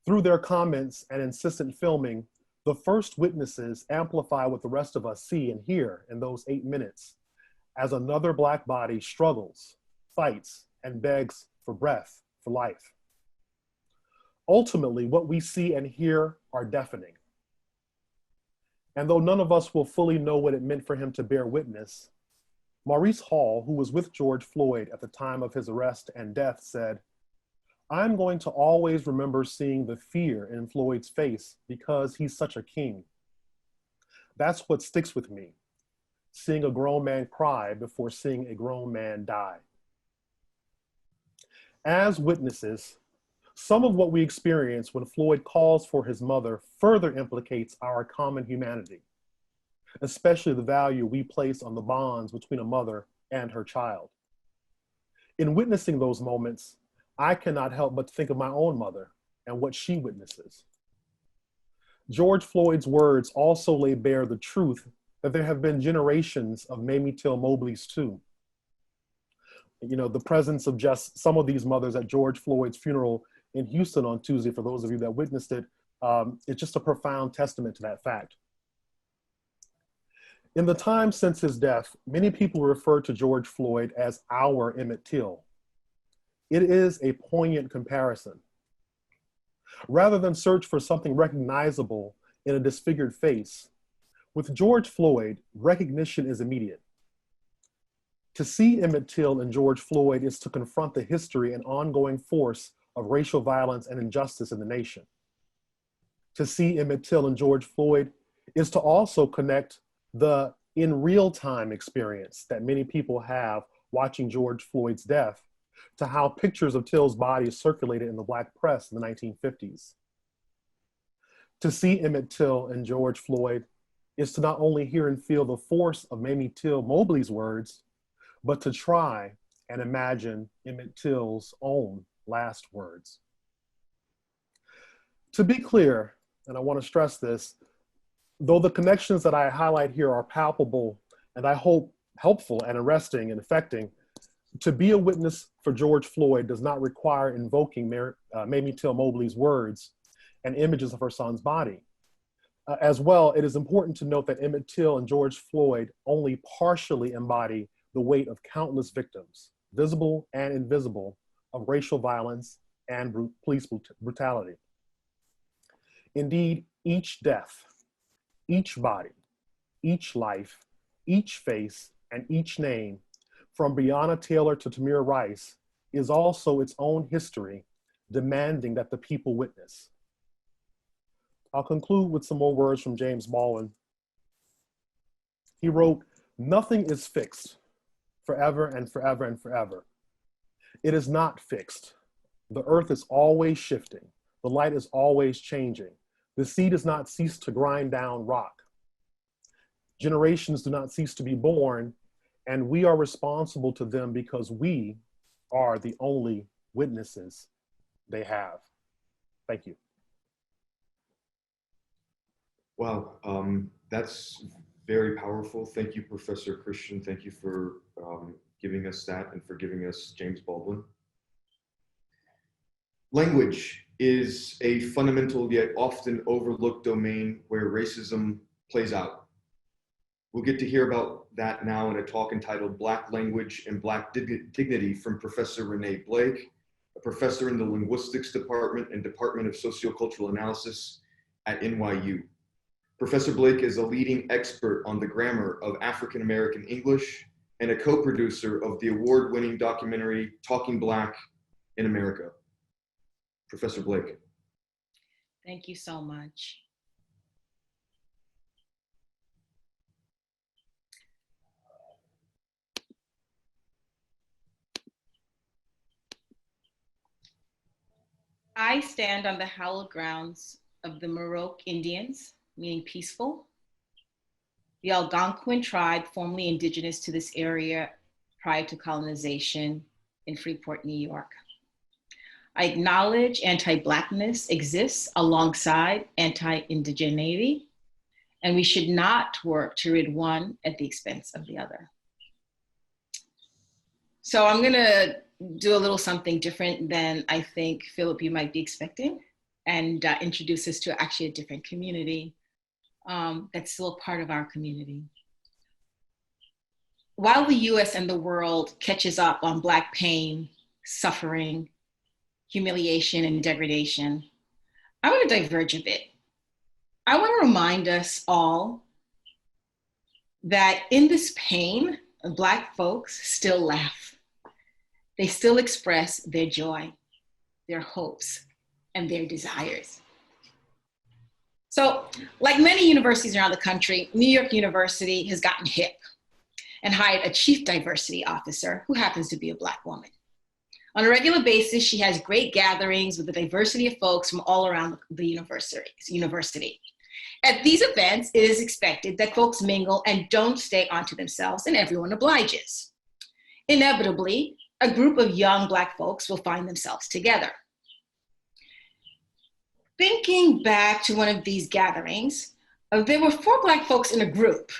Through their comments and insistent filming, the first witnesses amplify what the rest of us see and hear in those 8 minutes as another Black body struggles, fights, and begs for breath, for life. Ultimately, what we see and hear are deafening. And though none of us will fully know what it meant for him to bear witness, Maurice Hall, who was with George Floyd at the time of his arrest and death, said, "I'm going to always remember seeing the fear in Floyd's face because he's such a king. That's what sticks with me, seeing a grown man cry before seeing a grown man die." As witnesses, some of what we experience when Floyd calls for his mother further implicates our common humanity, especially the value we place on the bonds between a mother and her child. In witnessing those moments, I cannot help but think of my own mother and what she witnesses. George Floyd's words also lay bare the truth that there have been generations of Mamie Till Mobleys too. You know, the presence of just some of these mothers at George Floyd's funeral in Houston on Tuesday, for those of you that witnessed it, it's just a profound testament to that fact. In the time since his death, many people refer to George Floyd as our Emmett Till. It is a poignant comparison. Rather than search for something recognizable in a disfigured face, with George Floyd, recognition is immediate. To see Emmett Till and George Floyd is to confront the history and ongoing force of racial violence and injustice in the nation. To see Emmett Till and George Floyd is to also connect the in real time experience that many people have watching George Floyd's death to how pictures of Till's body circulated in the Black press in the 1950s. To see Emmett Till and George Floyd is to not only hear and feel the force of Mamie Till Mobley's words, but to try and imagine Emmett Till's own last words. To be clear, and I want to stress this, though the connections that I highlight here are palpable and I hope helpful and arresting and affecting, to be a witness for George Floyd does not require invoking Mamie Till Mobley's words and images of her son's body. As well, it is important to note that Emmett Till and George Floyd only partially embody the weight of countless victims, visible and invisible, of racial violence and police brutality. Indeed, each death, each body, each life, each face, and each name, from Breonna Taylor to Tamir Rice, is also its own history, demanding that the people witness. I'll conclude with some more words from James Baldwin. He wrote, "Nothing is fixed forever and forever and forever. It is not fixed. The earth is always shifting. The light is always changing. The sea does not cease to grind down rock. Generations do not cease to be born, and we are responsible to them because we are the only witnesses they have. Thank you. Wow, that's very powerful. Thank you, Professor Christian. Thank you for giving us that and for giving us James Baldwin. Language is a fundamental yet often overlooked domain where racism plays out. We'll get to hear about that now in a talk entitled Black Language and Black Dignity from Professor Renee Blake, a professor in the Linguistics Department and Department of Sociocultural Analysis at NYU. Professor Blake is a leading expert on the grammar of African American English and a co-producer of the award-winning documentary Talking Black in America. Professor Blake. Thank you so much. I stand on the hallowed grounds of the Maroc Indians, meaning peaceful, the Algonquin tribe, formerly indigenous to this area prior to colonization in Freeport, New York. I acknowledge anti-Blackness exists alongside anti-indigeneity, and we should not work to rid one at the expense of the other. So I'm gonna do a little something different than I think, Philip, you might be expecting, and introduce us to actually a different community that's still a part of our community. While the US and the world catches up on Black pain, suffering, humiliation, and degradation, I want to diverge a bit. I want to remind us all that in this pain, Black folks still laugh. They still express their joy, their hopes, and their desires. So, like many universities around the country, New York University has gotten hip and hired a chief diversity officer who happens to be a Black woman. On a regular basis, she has great gatherings with a diversity of folks from all around the university. At these events, it is expected that folks mingle and don't stay onto themselves, and everyone obliges. Inevitably, a group of young Black folks will find themselves together. Thinking back to one of these gatherings, there were 4 Black folks in a group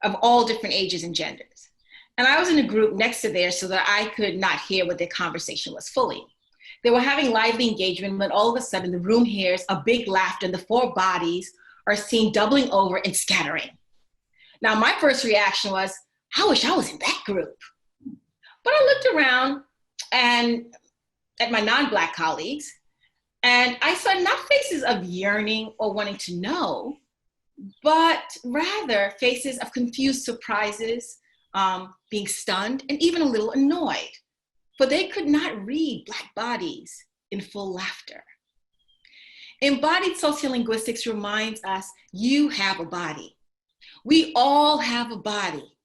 of all different ages and genders. And I was in a group next to theirs so that I could not hear what their conversation was fully. They were having lively engagement when all of a sudden the room hears a big laughter and the 4 bodies are seen doubling over and scattering. Now, my first reaction was, I wish I was in that group. But I looked around and at my non-Black colleagues, and I saw not faces of yearning or wanting to know, but rather faces of confused surprises, being stunned, and even a little annoyed, for they could not read Black bodies in full laughter. Embodied sociolinguistics reminds us, you have a body. We all have a body.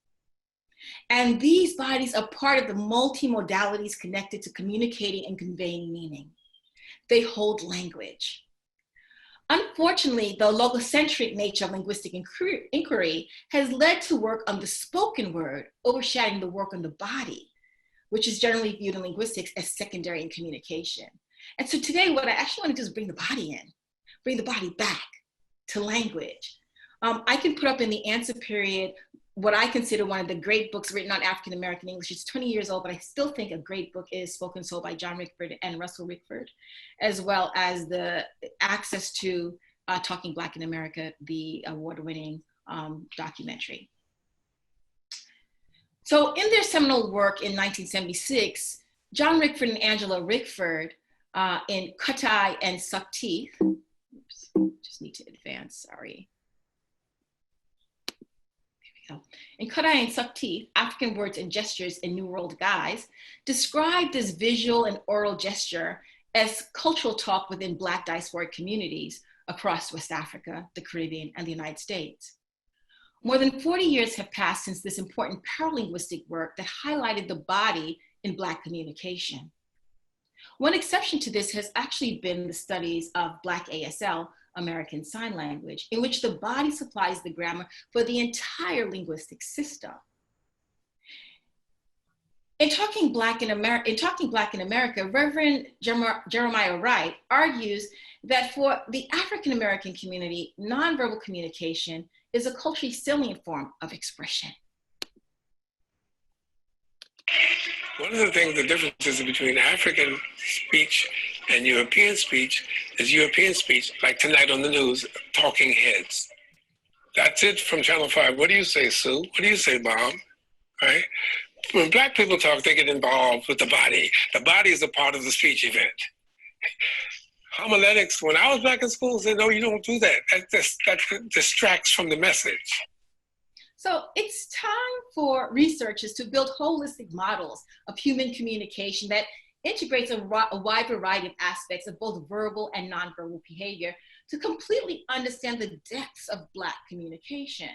And these bodies are part of the multimodalities connected to communicating and conveying meaning. They hold language. Unfortunately, the logocentric nature of linguistic inquiry has led to work on the spoken word overshadowing the work on the body, which is generally viewed in linguistics as secondary in communication. And so today, what I actually want to do is bring the body in, bring the body back to language. I can put up in the answer period what I consider one of the great books written on African American English. It's 20 years old, but I still think a great book is Spoken Soul by John Rickford and Russell Rickford, as well as the access to Talking Black in America, the award-winning documentary. So in their seminal work in 1976, John Rickford and Angela Rickford in Kutai and Suck Teeth, oops, just need to advance, sorry. In Kutai and Suck Teeth, African Words and Gestures in New World Guise describe this visual and oral gesture as cultural talk within Black diasporic communities across West Africa, the Caribbean, and the United States. More than 40 years have passed since this important paralinguistic work that highlighted the body in Black communication. One exception to this has actually been the studies of Black ASL, American Sign Language, in which the body supplies the grammar for the entire linguistic system. In Talking Black in America, Reverend Jeremiah Wright argues that for the African American community, nonverbal communication is a culturally salient form of expression. One of the things, the differences between African speech and European speech is European speech, like tonight on the news, talking heads. That's it from Channel 5. What do you say, Sue? What do you say, Bob? Right? When Black people talk, they get involved with the body. The body is a part of the speech event. Homiletics, when I was back in school, said, no, you don't do that. That distracts from the message. So it's time for researchers to build holistic models of human communication that integrates a wide variety of aspects of both verbal and nonverbal behavior to completely understand the depths of Black communication.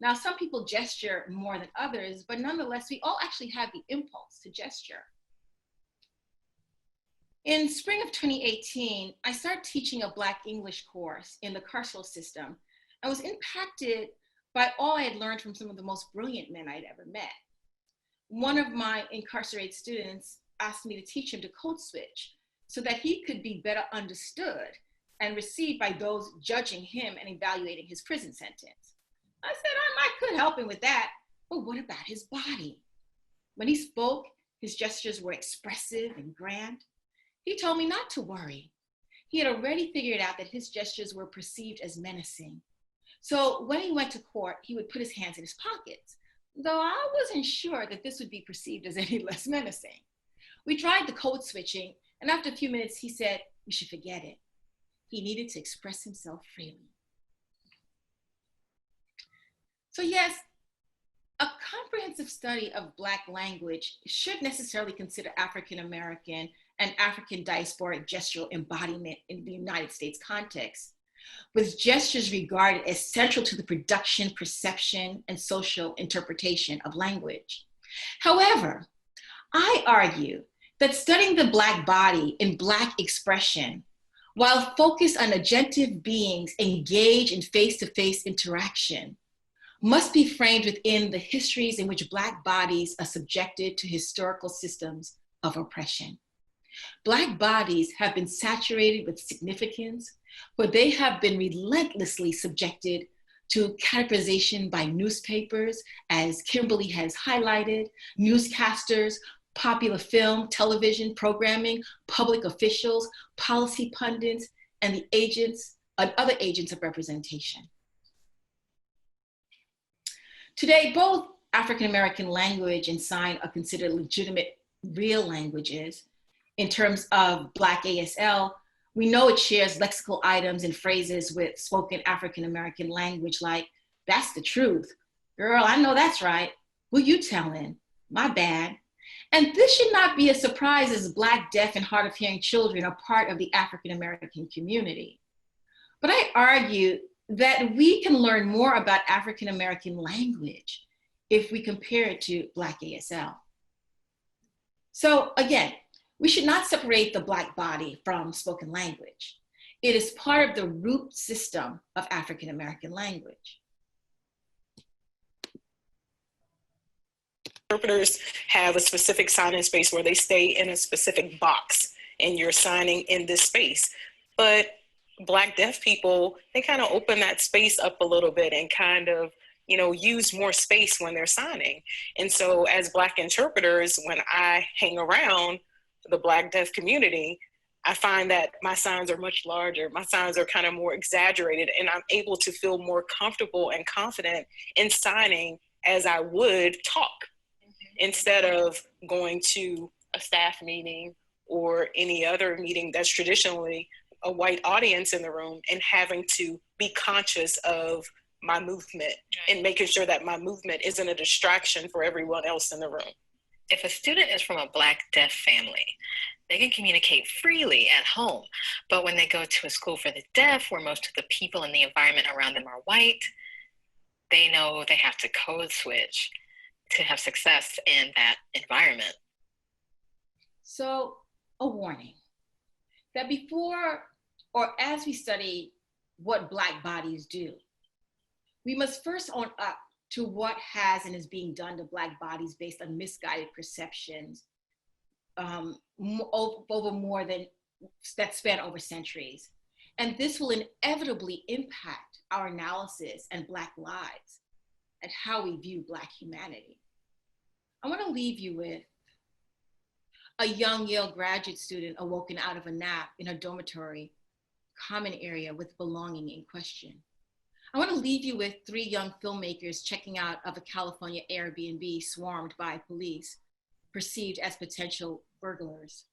Now, some people gesture more than others, but nonetheless, we all actually have the impulse to gesture. In spring of 2018, I started teaching a Black English course in the carceral system. I was impacted by all I had learned from some of the most brilliant men I'd ever met. One of my incarcerated students asked me to teach him to code switch so that he could be better understood and received by those judging him and evaluating his prison sentence. I said I could help him with that, but what about his body? When he spoke, his gestures were expressive and grand. He told me not to worry. He had already figured out that his gestures were perceived as menacing. So when he went to court, he would put his hands in his pockets, though I wasn't sure that this would be perceived as any less menacing. We tried the code switching, and after a few minutes, he said we should forget it. He needed to express himself freely. So yes, a comprehensive study of Black language should necessarily consider African American and African diasporic gestural embodiment in the United States context, with gestures regarded as central to the production, perception, and social interpretation of language. However, I argue that studying the Black body in Black expression, while focused on agentive beings engaged in face-to-face interaction, must be framed within the histories in which Black bodies are subjected to historical systems of oppression. Black bodies have been saturated with significance, where they have been relentlessly subjected to categorization by newspapers, as Kimberly has highlighted, newscasters, popular film, television programming, public officials, policy pundits, and the agents and other agents of representation. Today, both African American language and sign are considered legitimate real languages. In terms of Black ASL, we know it shares lexical items and phrases with spoken African American language like, that's the truth. Girl, I know that's right. Who you telling? My bad. And this should not be a surprise as Black, deaf, and hard of hearing children are part of the African American community. But I argue that we can learn more about African American language if we compare it to Black ASL. So again, we should not separate the Black body from spoken language. It is part of the root system of African American language. Interpreters have a specific sign-in space where they stay in a specific box and you're signing in this space. But Black deaf people, they kind of open that space up a little bit and kind of, you know, use more space when they're signing. And so as Black interpreters, when I hang around the Black deaf community, I find that my signs are much larger. My signs are kind of more exaggerated, and I'm able to feel more comfortable and confident in signing as I would talk, instead of going to a staff meeting or any other meeting that's traditionally a white audience in the room and having to be conscious of my movement and making sure that my movement isn't a distraction for everyone else in the room. If a student is from a Black deaf family, they can communicate freely at home. But when they go to a school for the deaf, where most of the people in the environment around them are white, they know they have to code switch to have success in that environment. So, a warning that before or as we study what Black bodies do. We must first own up to what has and is being done to Black bodies based on misguided perceptions over more than that span over centuries. And this will inevitably impact our analysis and Black lives and how we view Black humanity. I want to leave you with a young Yale graduate student awoken out of a nap in a dormitory common area with belonging in question. I want to leave you with 3 young filmmakers checking out of a California Airbnb swarmed by police, perceived as potential burglars.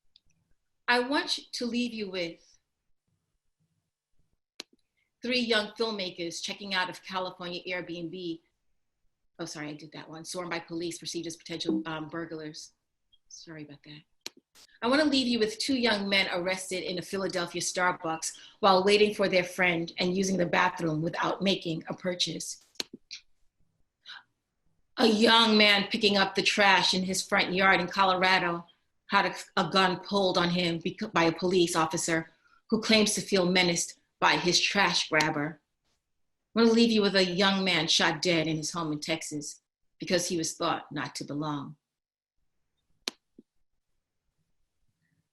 I want to leave you with 3 young filmmakers checking out of California Airbnb. Oh, sorry, I did that one. Swarmed by police, perceived as potential burglars. Sorry about that. I want to leave you with 2 young men arrested in a Philadelphia Starbucks while waiting for their friend and using the bathroom without making a purchase. A young man picking up the trash in his front yard in Colorado had a gun pulled on him by a police officer who claims to feel menaced by his trash grabber. I want to leave you with a young man shot dead in his home in Texas because he was thought not to belong.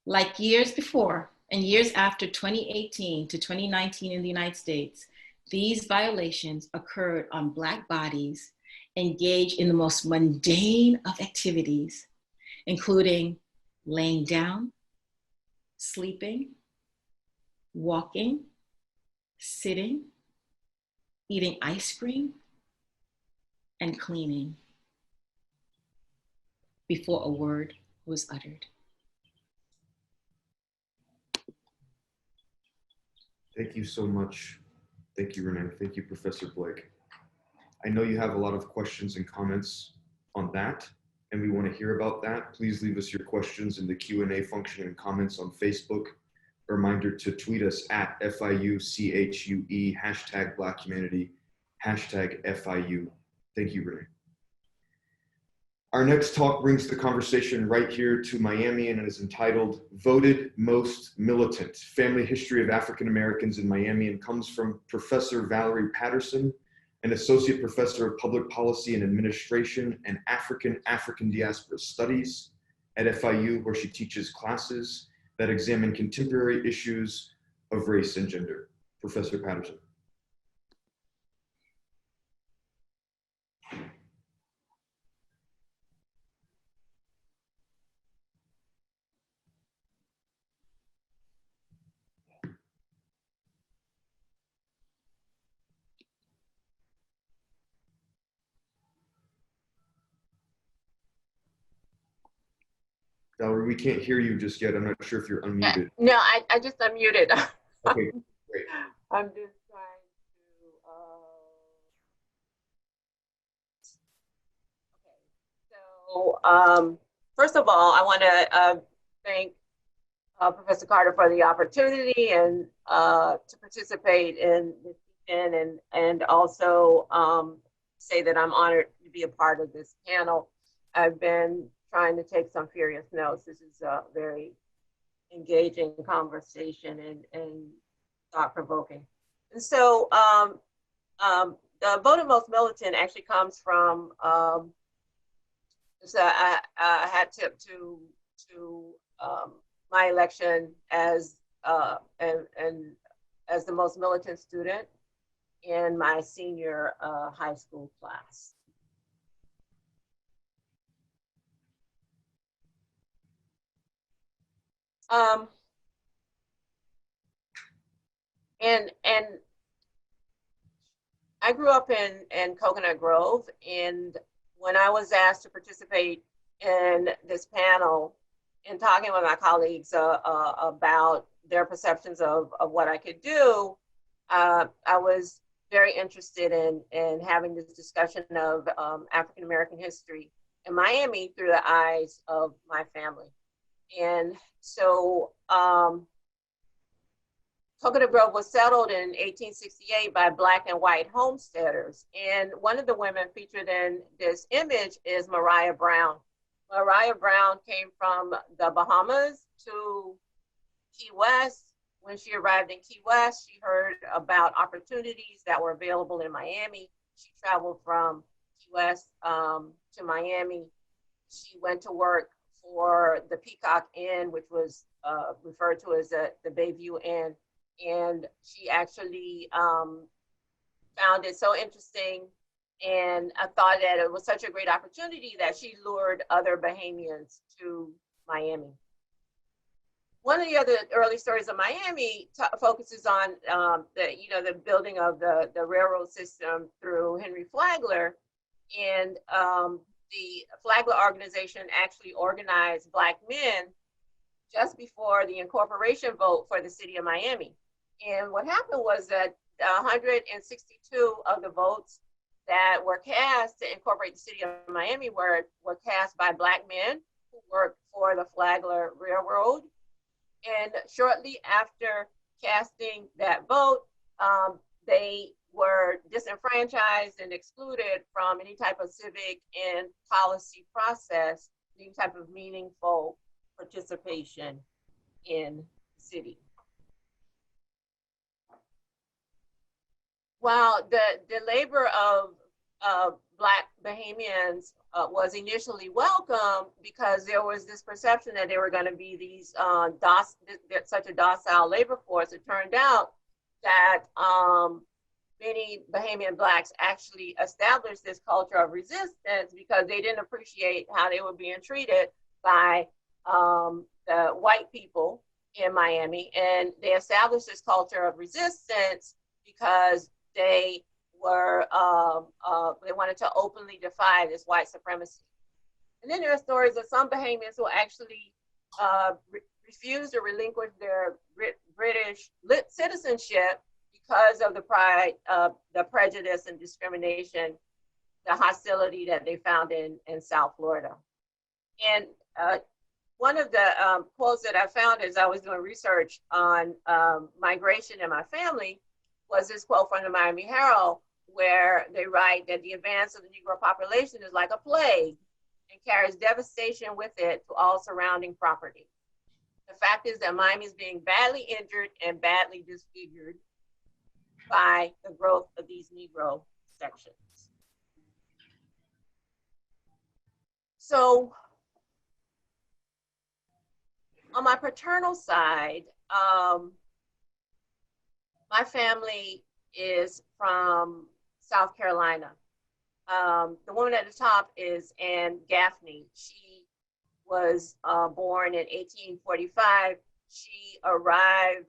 Like years before and years after 2018 to 2019 in the United States, these violations occurred on Black bodies engaged in the most mundane of activities, including laying down, sleeping, walking, sitting, eating ice cream, and cleaning before a word was uttered. Thank you so much. Thank you, Renee. Thank you, Professor Blake. I know you have a lot of questions and comments on that, and we want to hear about that. Please leave us your questions in the Q&A function and comments on Facebook. A reminder to tweet us at FIUCHUE, hashtag Black Humanity, hashtag FIU. Thank you, Renee. Our next talk brings the conversation right here to Miami and is entitled Voted Most Militant, Family History of African Americans in Miami, and comes from Professor Valerie Patterson, an Associate Professor of Public Policy and Administration and African Diaspora Studies at FIU, where she teaches classes that examine contemporary issues of race and gender. Professor Patterson. Valerie, we can't hear you just yet. I'm not sure if you're unmuted. No, I just unmuted. Okay, great. I'm just trying to, okay. So, first of all, I want to thank Professor Carter for the opportunity and to participate in this weekend, and also say that I'm honored to be a part of this panel. I've been trying to take some furious notes. This is a very engaging conversation and thought-provoking. And so the Voted Most Militant actually comes from, so I had to my election as and as the most militant student in my senior high school class. And I grew up in Coconut Grove, and when I was asked to participate in this panel and talking with my colleagues about their perceptions of what I could do, I was very interested in having this discussion of African American history in Miami through the eyes of my family. And so Coconut Grove was settled in 1868 by Black and white homesteaders. And one of the women featured in this image is Mariah Brown. Mariah Brown came from the Bahamas to Key West, when she arrived in Key West, she heard about opportunities that were available in Miami. She traveled from Key West to Miami. She went to work for the Peacock Inn, which was referred to as the Bayview Inn. And she actually found it so interesting and I thought that it was such a great opportunity that she lured other Bahamians to Miami. One of the other early stories of Miami focuses on the building of the railroad system through Henry Flagler. And the Flagler organization actually organized Black men just before the incorporation vote for the city of Miami. And what happened was that 162 of the votes that were cast to incorporate the city of Miami were cast by Black men who worked for the Flagler Railroad. And shortly after casting that vote, they were disenfranchised and excluded from any type of civic and policy process, any type of meaningful participation in the city. While the labor of Black Bahamians was initially welcome because there was this perception that they were going to be these such a docile labor force, it turned out that many Bahamian Blacks actually established this culture of resistance because they didn't appreciate how they were being treated by the white people in Miami. And they established this culture of resistance because they wanted to openly defy this white supremacy. And then there are stories of some Bahamians who actually refused to relinquish their British citizenship because of the prejudice and discrimination, the hostility that they found in South Florida. And one of the quotes that I found as I was doing research on migration in my family was this quote from the Miami Herald, where they write that the advance of the Negro population is like a plague and carries devastation with it to all surrounding property. The fact is that Miami is being badly injured and badly disfigured by the growth of these Negro sections. So on my paternal side, my family is from South Carolina. The woman at the top is Anne Gaffney. She was born in 1845. She arrived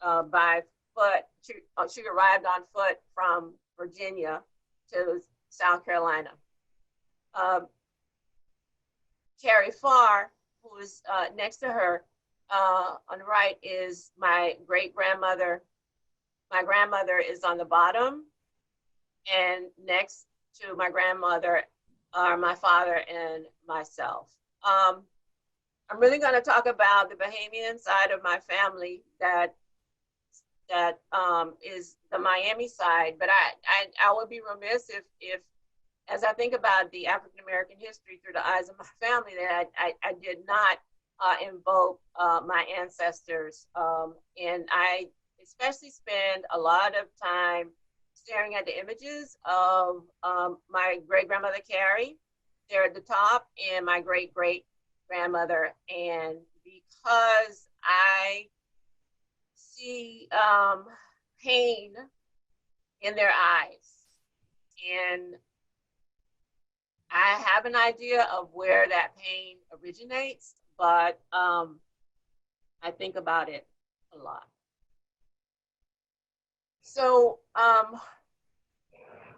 by foot. She arrived on foot from Virginia to South Carolina. Carrie Farr, who is next to her on the right, is my great-grandmother. My grandmother is on the bottom, and next to my grandmother are my father and myself. I'm really going to talk about the Bahamian side of my family that is the Miami side, but I would be remiss if as I think about the African American history through the eyes of my family, that I did not invoke my ancestors, and I especially spend a lot of time staring at the images of my great-grandmother Carrie there at the top and my great-great-grandmother. And because I see pain in their eyes, and I have an idea of where that pain originates, but I think about it a lot. So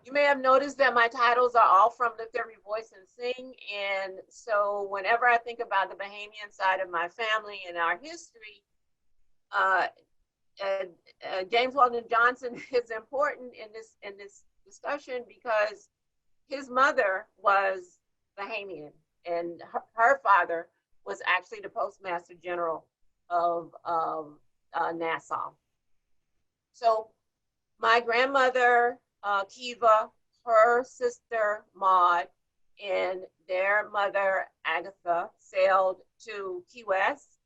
you may have noticed that my titles are all from Lift Every Voice and Sing. And so whenever I think about the Bahamian side of my family and our history, James Weldon Johnson is important in this discussion because his mother was Bahamian and her father was actually the Postmaster General of Nassau. So my grandmother, Kiva, her sister, Maud, and their mother, Agatha, sailed to Key West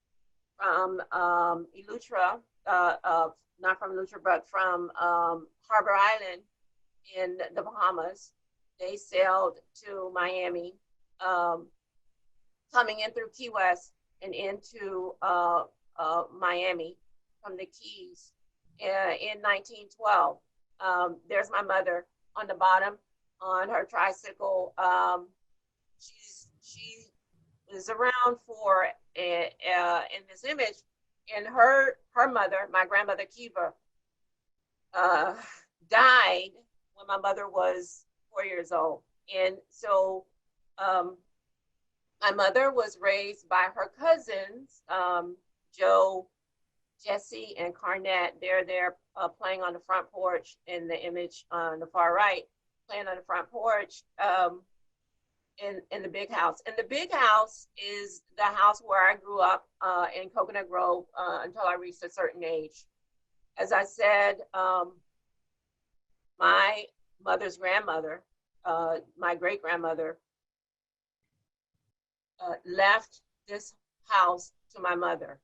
from Eleuthera, not from Lutra, but from Harbor Island in the Bahamas. They sailed to Miami, coming in through Key West and into Miami from the Keys in 1912. There's my mother on the bottom on her tricycle. She is around for in this image, and her mother, my grandmother Kiva, died when my mother was 4 years old. And so my mother was raised by her cousins, Joe, Jesse, and Carnett. They're there playing on the front porch in the image on the far right, playing on the front porch in the big house. And the big house is the house where I grew up in Coconut Grove until I reached a certain age. As I said, my mother's grandmother, my great grandmother, left this house to my mother.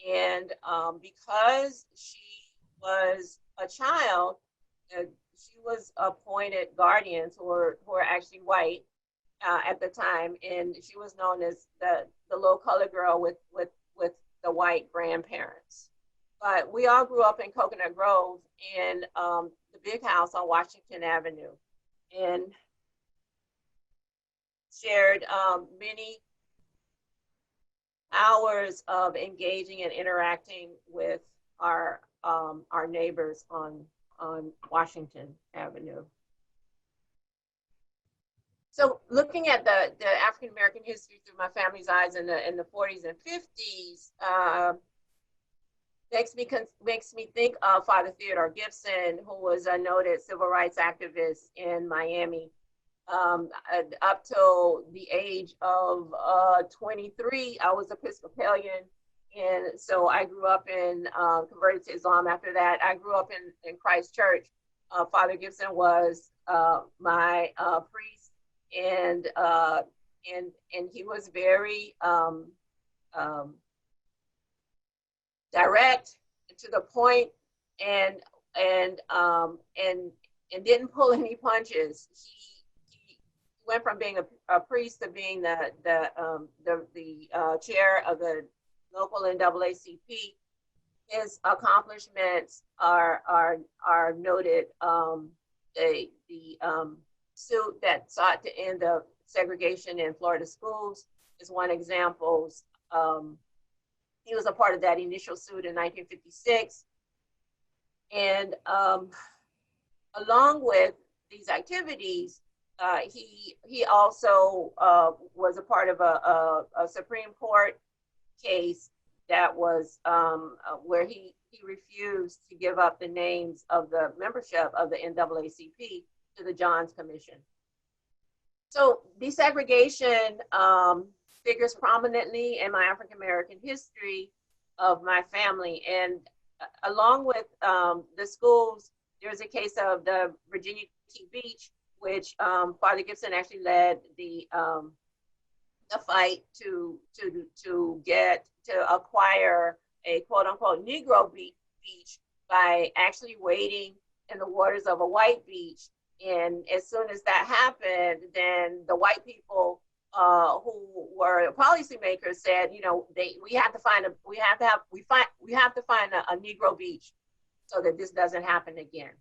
And because she was a child, she was appointed guardians who were actually white at the time, and she was known as the little colored girl with the white grandparents. But we all grew up in Coconut Grove in the big house on Washington Avenue, and shared many hours of engaging and interacting with our neighbors on Washington Avenue. So looking at the African American history through my family's eyes in the 40s and 50s makes me think of Father Theodore Gibson, who was a noted civil rights activist in Miami. Up till the age of 23, I was Episcopalian, and so I grew up in converted to Islam. After that, I grew up in Christ Church. Father Gibson was my priest, and he was very direct, to the point, and didn't pull any punches. He went from being a priest to being the chair of the local NAACP. His accomplishments are noted. The suit that sought to end the segregation in Florida schools is one example. He was a part of that initial suit in 1956. And along with these activities, he also was a part of a Supreme Court case that was where he refused to give up the names of the membership of the NAACP to the Johns Commission. So desegregation figures prominently in my African American history of my family. And along with the schools, there's a case of the Virginia Key Beach, which Father Gibson actually led the fight to acquire a quote unquote Negro beach by actually wading in the waters of a white beach. And as soon as that happened, then the white people who were policymakers said, you know, we have to find a Negro beach so that this doesn't happen again.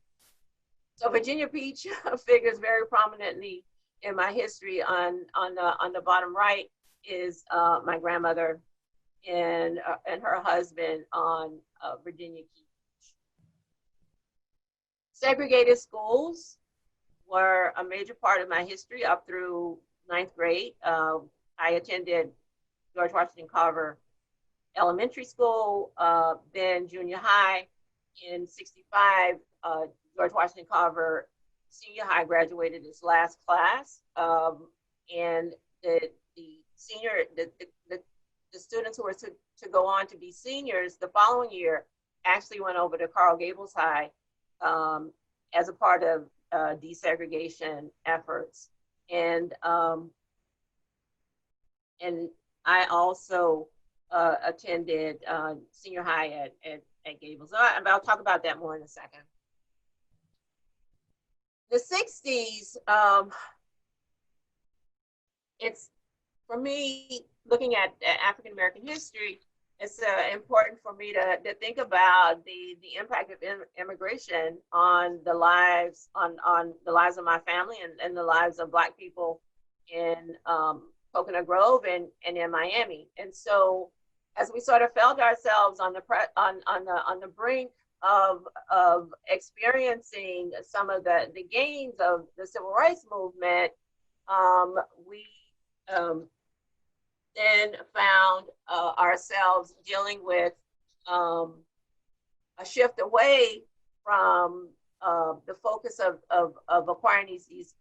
So Virginia Beach figures very prominently in my history. On the bottom right is my grandmother and her husband on Virginia Beach. Segregated schools were a major part of my history up through 9th grade. I attended George Washington Carver Elementary School, then junior high. In 65, George Washington Carver Senior High graduated its last class, and the students who were to go on to be seniors the following year actually went over to Coral Gables High as a part of desegregation efforts. And I also attended senior high at Gable. So I'll talk about that more in a second. The 60s, it's, for me, looking at African American history, it's important for me to think about the impact of immigration on the lives the lives of my family and the lives of Black people in Coconut Grove and in Miami. And so, as we sort of felt ourselves on the brink of experiencing some of the gains of the civil rights movement, we then found ourselves dealing with a shift away from the focus of acquiring these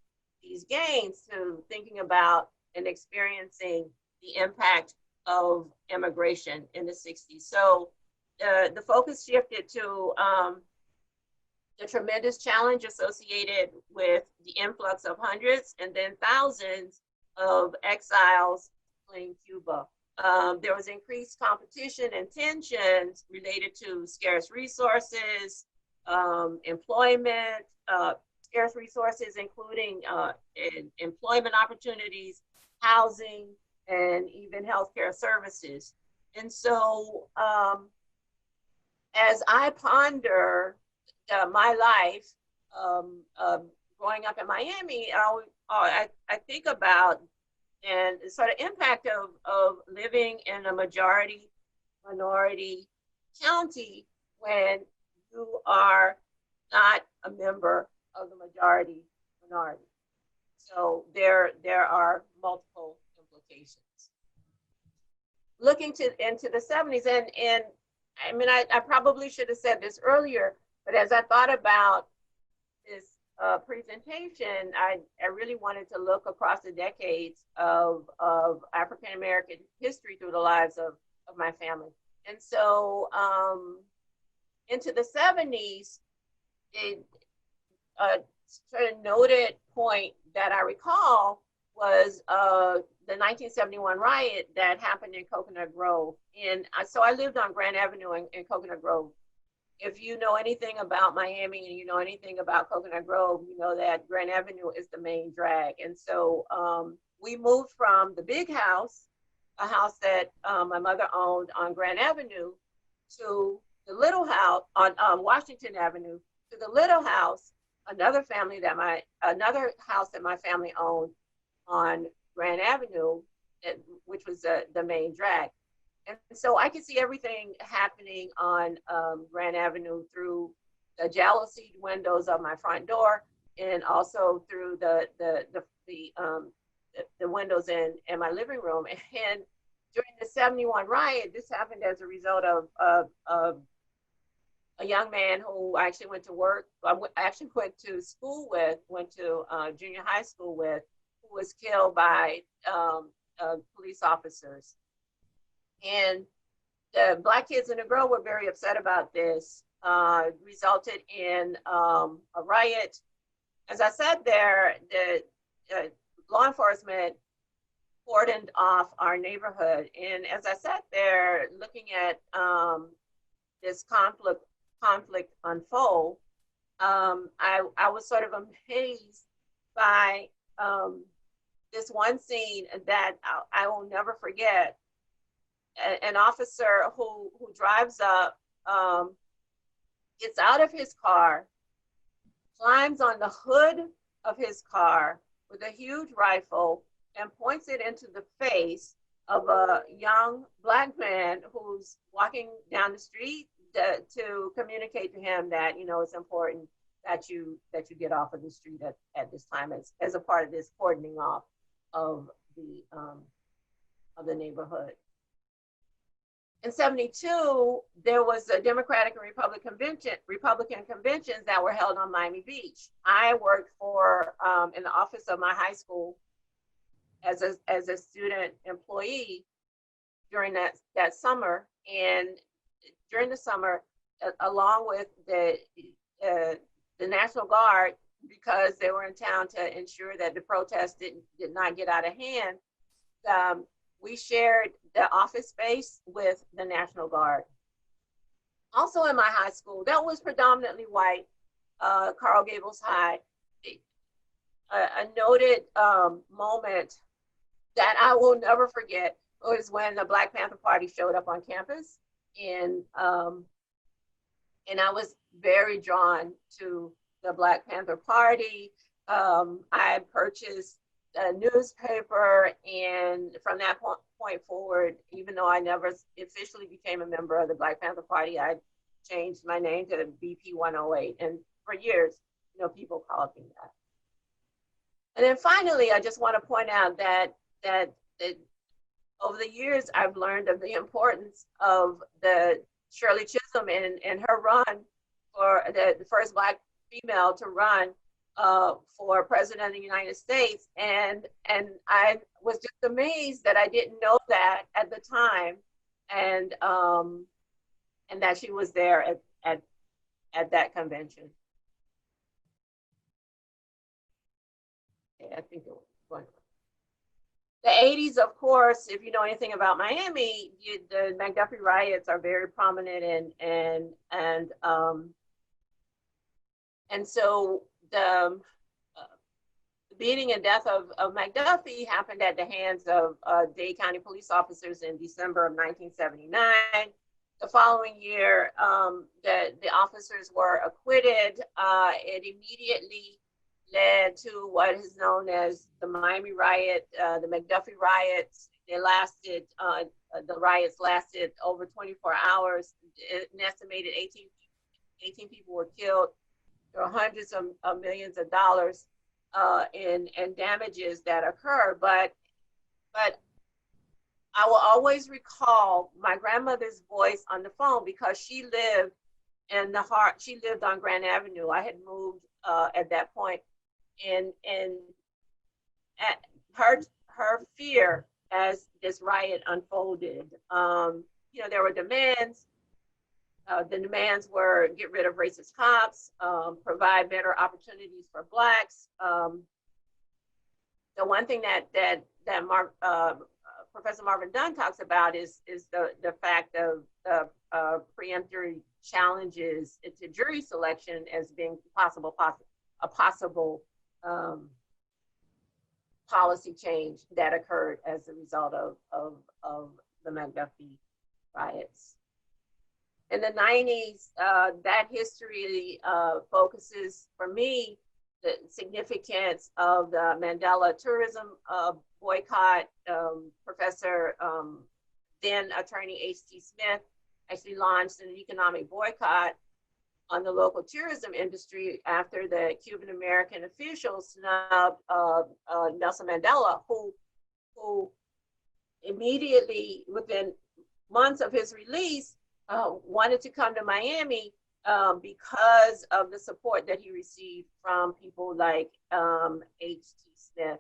gains to thinking about and experiencing the impact of immigration in the 60s. So the focus shifted to the tremendous challenge associated with the influx of hundreds and then thousands of exiles fleeing Cuba. There was increased competition and tensions related to scarce resources, employment, scarce resources including employment opportunities, housing, and even healthcare services. And so as I ponder my life growing up in Miami, I think about and the sort of impact of living in a majority minority county when you are not a member of the majority minority. So there are multiple implications. Looking into the 70s, and I mean, I probably should have said this earlier, but as I thought about this presentation, I really wanted to look across the decades of African American history through the lives of my family. And so into the 70s, a sort of noted point that I recall was the 1971 riot that happened in Coconut Grove. And so I lived on Grand Avenue in Coconut Grove. If you know anything about Miami and you know anything about Coconut Grove, you know that Grand Avenue is the main drag. And so we moved from the big house, a house that my mother owned on Grand Avenue, to the little house on Washington Avenue, to the little house, another house that my family owned on Grand Avenue, which was the main drag. And so I could see everything happening on Grand Avenue through the jalousied windows of my front door, and also through the windows in my living room. And during the 71 riot, this happened as a result of a young man who I actually went to work, I actually went to school with, went to junior high school with, who was killed by police officers. And the Black kids in the Grove were very upset about this. Resulted in a riot. As I said there, the law enforcement cordoned off our neighborhood. And as I sat there looking at this conflict unfold, I was sort of amazed by this one scene that I will never forget. An officer who drives up, gets out of his car, climbs on the hood of his car with a huge rifle and points it into the face of a young Black man who's walking down the street to communicate to him that, you know, it's important that you get off of the street at this time as a part of this cordoning off of the neighborhood. In 72, there was a Democratic and Republican conventions that were held on Miami Beach. I worked in the office of my high school as a student employee during that summer. And during the summer, along with the National Guard, because they were in town to ensure that the protest did not get out of hand, we shared the office space with the National Guard. also in my high school that was predominantly white, Carl Gables High, a noted moment that I will never forget was when the Black Panther Party showed up on campus, and I was very drawn to the Black Panther Party. I purchased a newspaper, and from that point forward, even though I never officially became a member of the Black Panther Party, I changed my name to BP 108, and for years, people called me that. And then finally, I just want to point out that over the years, I've learned of the importance of the Shirley Chisholm and her run for the first Black female to run for president of the United States. And I was just amazed that I didn't know that at the time, and that she was there at that convention. I think it was one. The 80s, of course, if you know anything about Miami, the McDuffie riots are very prominent, and so the beating and death of McDuffie happened at the hands of Dade County police officers in December of 1979. The following year, the officers were acquitted. It immediately led to what is known as the Miami riot, the McDuffie riots. They lasted, the riots lasted over 24 hours. An estimated 18 people were killed. There were hundreds of millions of dollars in damages that occurred. But I will always recall my grandmother's voice on the phone, because she lived she lived on Grand Avenue. I had moved at that point. And at her fear as this riot unfolded, there were demands. The demands were get rid of racist cops, provide better opportunities for Blacks. The one thing that Professor Marvin Dunn talks about is the fact of preemptory challenges to jury selection as being a possible policy change that occurred as a result of the McDuffie riots. In the 90s, that history focuses, for me, the significance of the Mandela tourism boycott. Professor, then attorney H.T. Smith, actually launched an economic boycott on the local tourism industry after the Cuban American officials snubbed Nelson Mandela, who immediately, within months of his release, wanted to come to Miami because of the support that he received from people like H.T. Smith.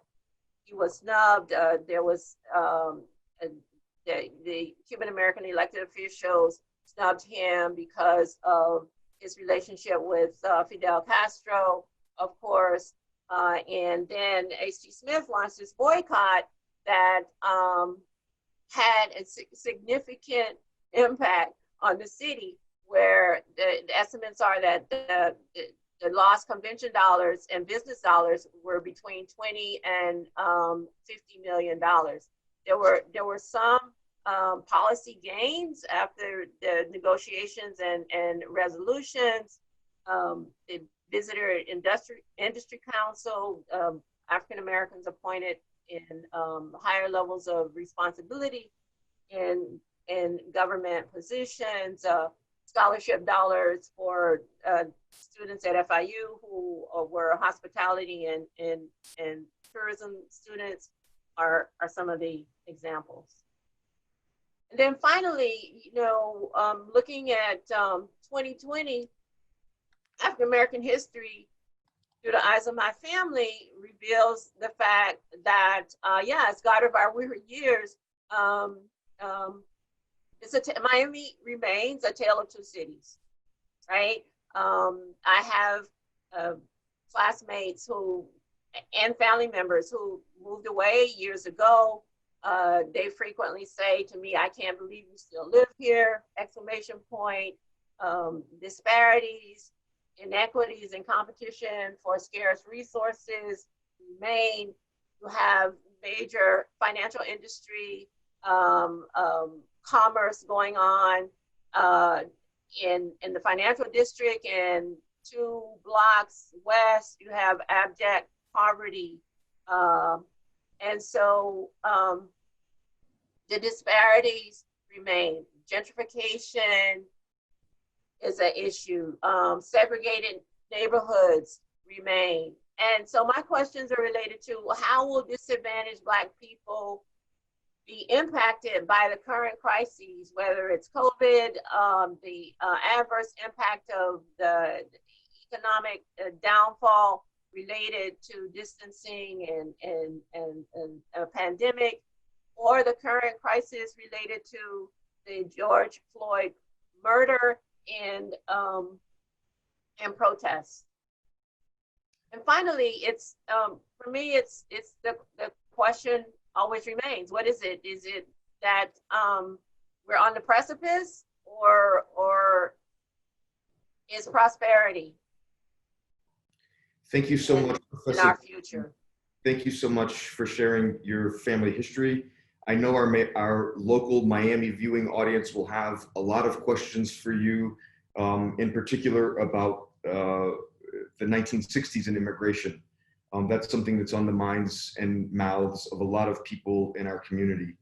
He was snubbed. There was the Cuban American elected officials snubbed him because of his relationship with Fidel Castro, of course. And then H.T. Smith launched this boycott that had a significant impact on the city, where the estimates are that the lost convention dollars and business dollars were between $20 and $50 million. There were some policy gains after the negotiations and resolutions. The Visitor Industry Council, African Americans appointed in higher levels of responsibility in government positions, scholarship dollars for students at FIU who were hospitality and tourism students are some of the examples. And then finally, looking at 2020, African American history through the eyes of my family reveals the fact that, as God of our weary years, Miami remains a tale of two cities, right? I have classmates and family members who moved away years ago. They frequently say to me, "I can't believe you still live here!" ! disparities, inequities, and competition for scarce resources remain. You have major financial industry, commerce going on in the financial district, and 2 blocks west, you have abject poverty. And so the disparities remain. Gentrification is an issue. Segregated neighborhoods remain. And so my questions are related to how will disadvantaged Black people be impacted by the current crises, whether it's COVID, the adverse impact of the economic downfall related to distancing and a pandemic, or the current crisis related to the George Floyd murder and protests. And finally, it's for me, it's the question always remains: what is it? Is it that we're on the precipice, or is prosperity? Thank you so much, Professor. In our future. Thank you so much for sharing your family history. I know our local Miami viewing audience will have a lot of questions for you, in particular about the 1960s and immigration. That's something that's on the minds and mouths of a lot of people in our community.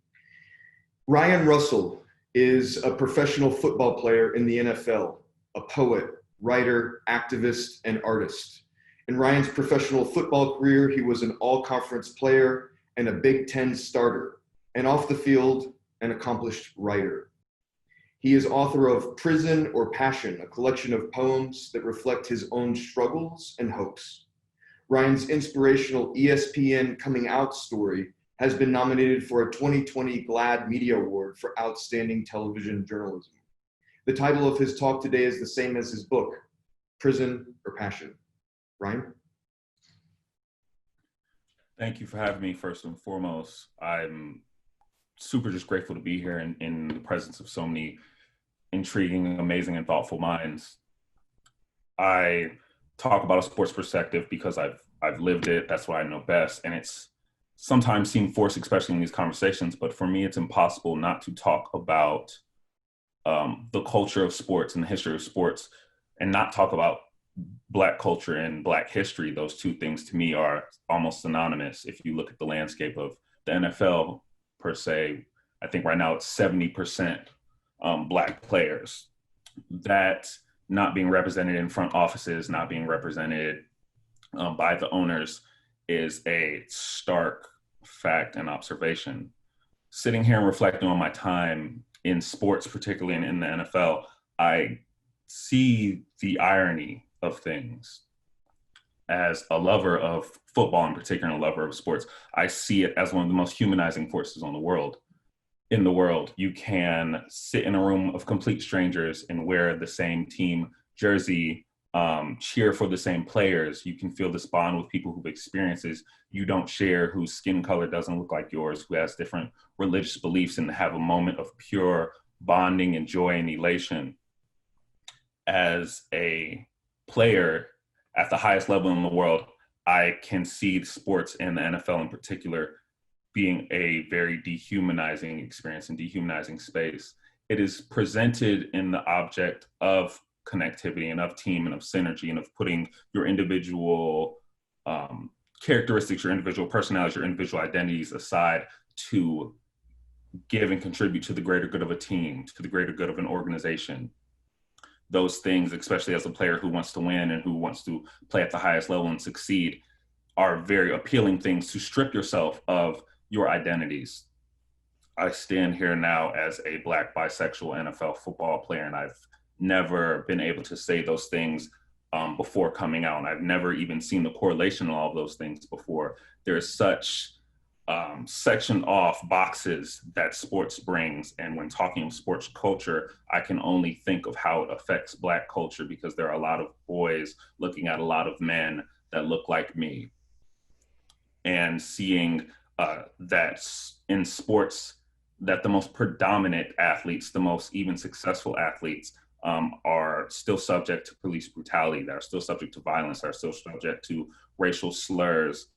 Ryan Russell is a professional football player in the NFL, a poet, writer, activist, and artist. In Ryan's professional football career, he was an all-conference player and a Big Ten starter, and off the field, an accomplished writer. He is author of Prison or Passion, a collection of poems that reflect his own struggles and hopes. Ryan's inspirational ESPN coming out story has been nominated for a 2020 GLAAD Media Award for Outstanding Television Journalism. The title of his talk today is the same as his book, Prison or Passion. Ryan? Thank you for having me, first and foremost. I'm super just grateful to be here in the presence of so many intriguing, amazing, and thoughtful minds. I talk about a sports perspective because I've lived it. That's what I know best. And it's sometimes seemed forced, especially in these conversations, but for me, it's impossible not to talk about the culture of sports and the history of sports and not talk about Black culture and Black history. Those two things to me are almost synonymous. If you look at the landscape of the NFL per se, I think right now it's 70% Black players. That not being represented in front offices, not being represented by the owners is a stark fact and observation. Sitting here and reflecting on my time in sports, particularly in the NFL, I see the irony of things. As a lover of football in particular, and a lover of sports, I see it as one of the most humanizing forces in the world. You can sit in a room of complete strangers and wear the same team jersey, cheer for the same players. You can feel this bond with people who've experiences you don't share, whose skin color doesn't look like yours, who has different religious beliefs, and have a moment of pure bonding and joy and elation. As a player at the highest level in the world, I can see sports and the NFL in particular being a very dehumanizing experience and dehumanizing space. It is presented in the object of connectivity and of team and of synergy and of putting your individual characteristics, your individual personalities, your individual identities aside to give and contribute to the greater good of a team, to the greater good of an organization. Those things, especially as a player who wants to win and who wants to play at the highest level and succeed, are very appealing things to strip yourself of your identities. I stand here now as a Black bisexual NFL football player, and I've never been able to say those things before coming out. And I've never even seen the correlation in all of those things before. There's such sectioned off boxes that sports brings. And when talking of sports culture, I can only think of how it affects Black culture, because there are a lot of boys looking at a lot of men that look like me, and seeing that in sports, that the most predominant athletes, the most even successful athletes, are still subject to police brutality, that are still subject to violence, that are still subject to racial slurs.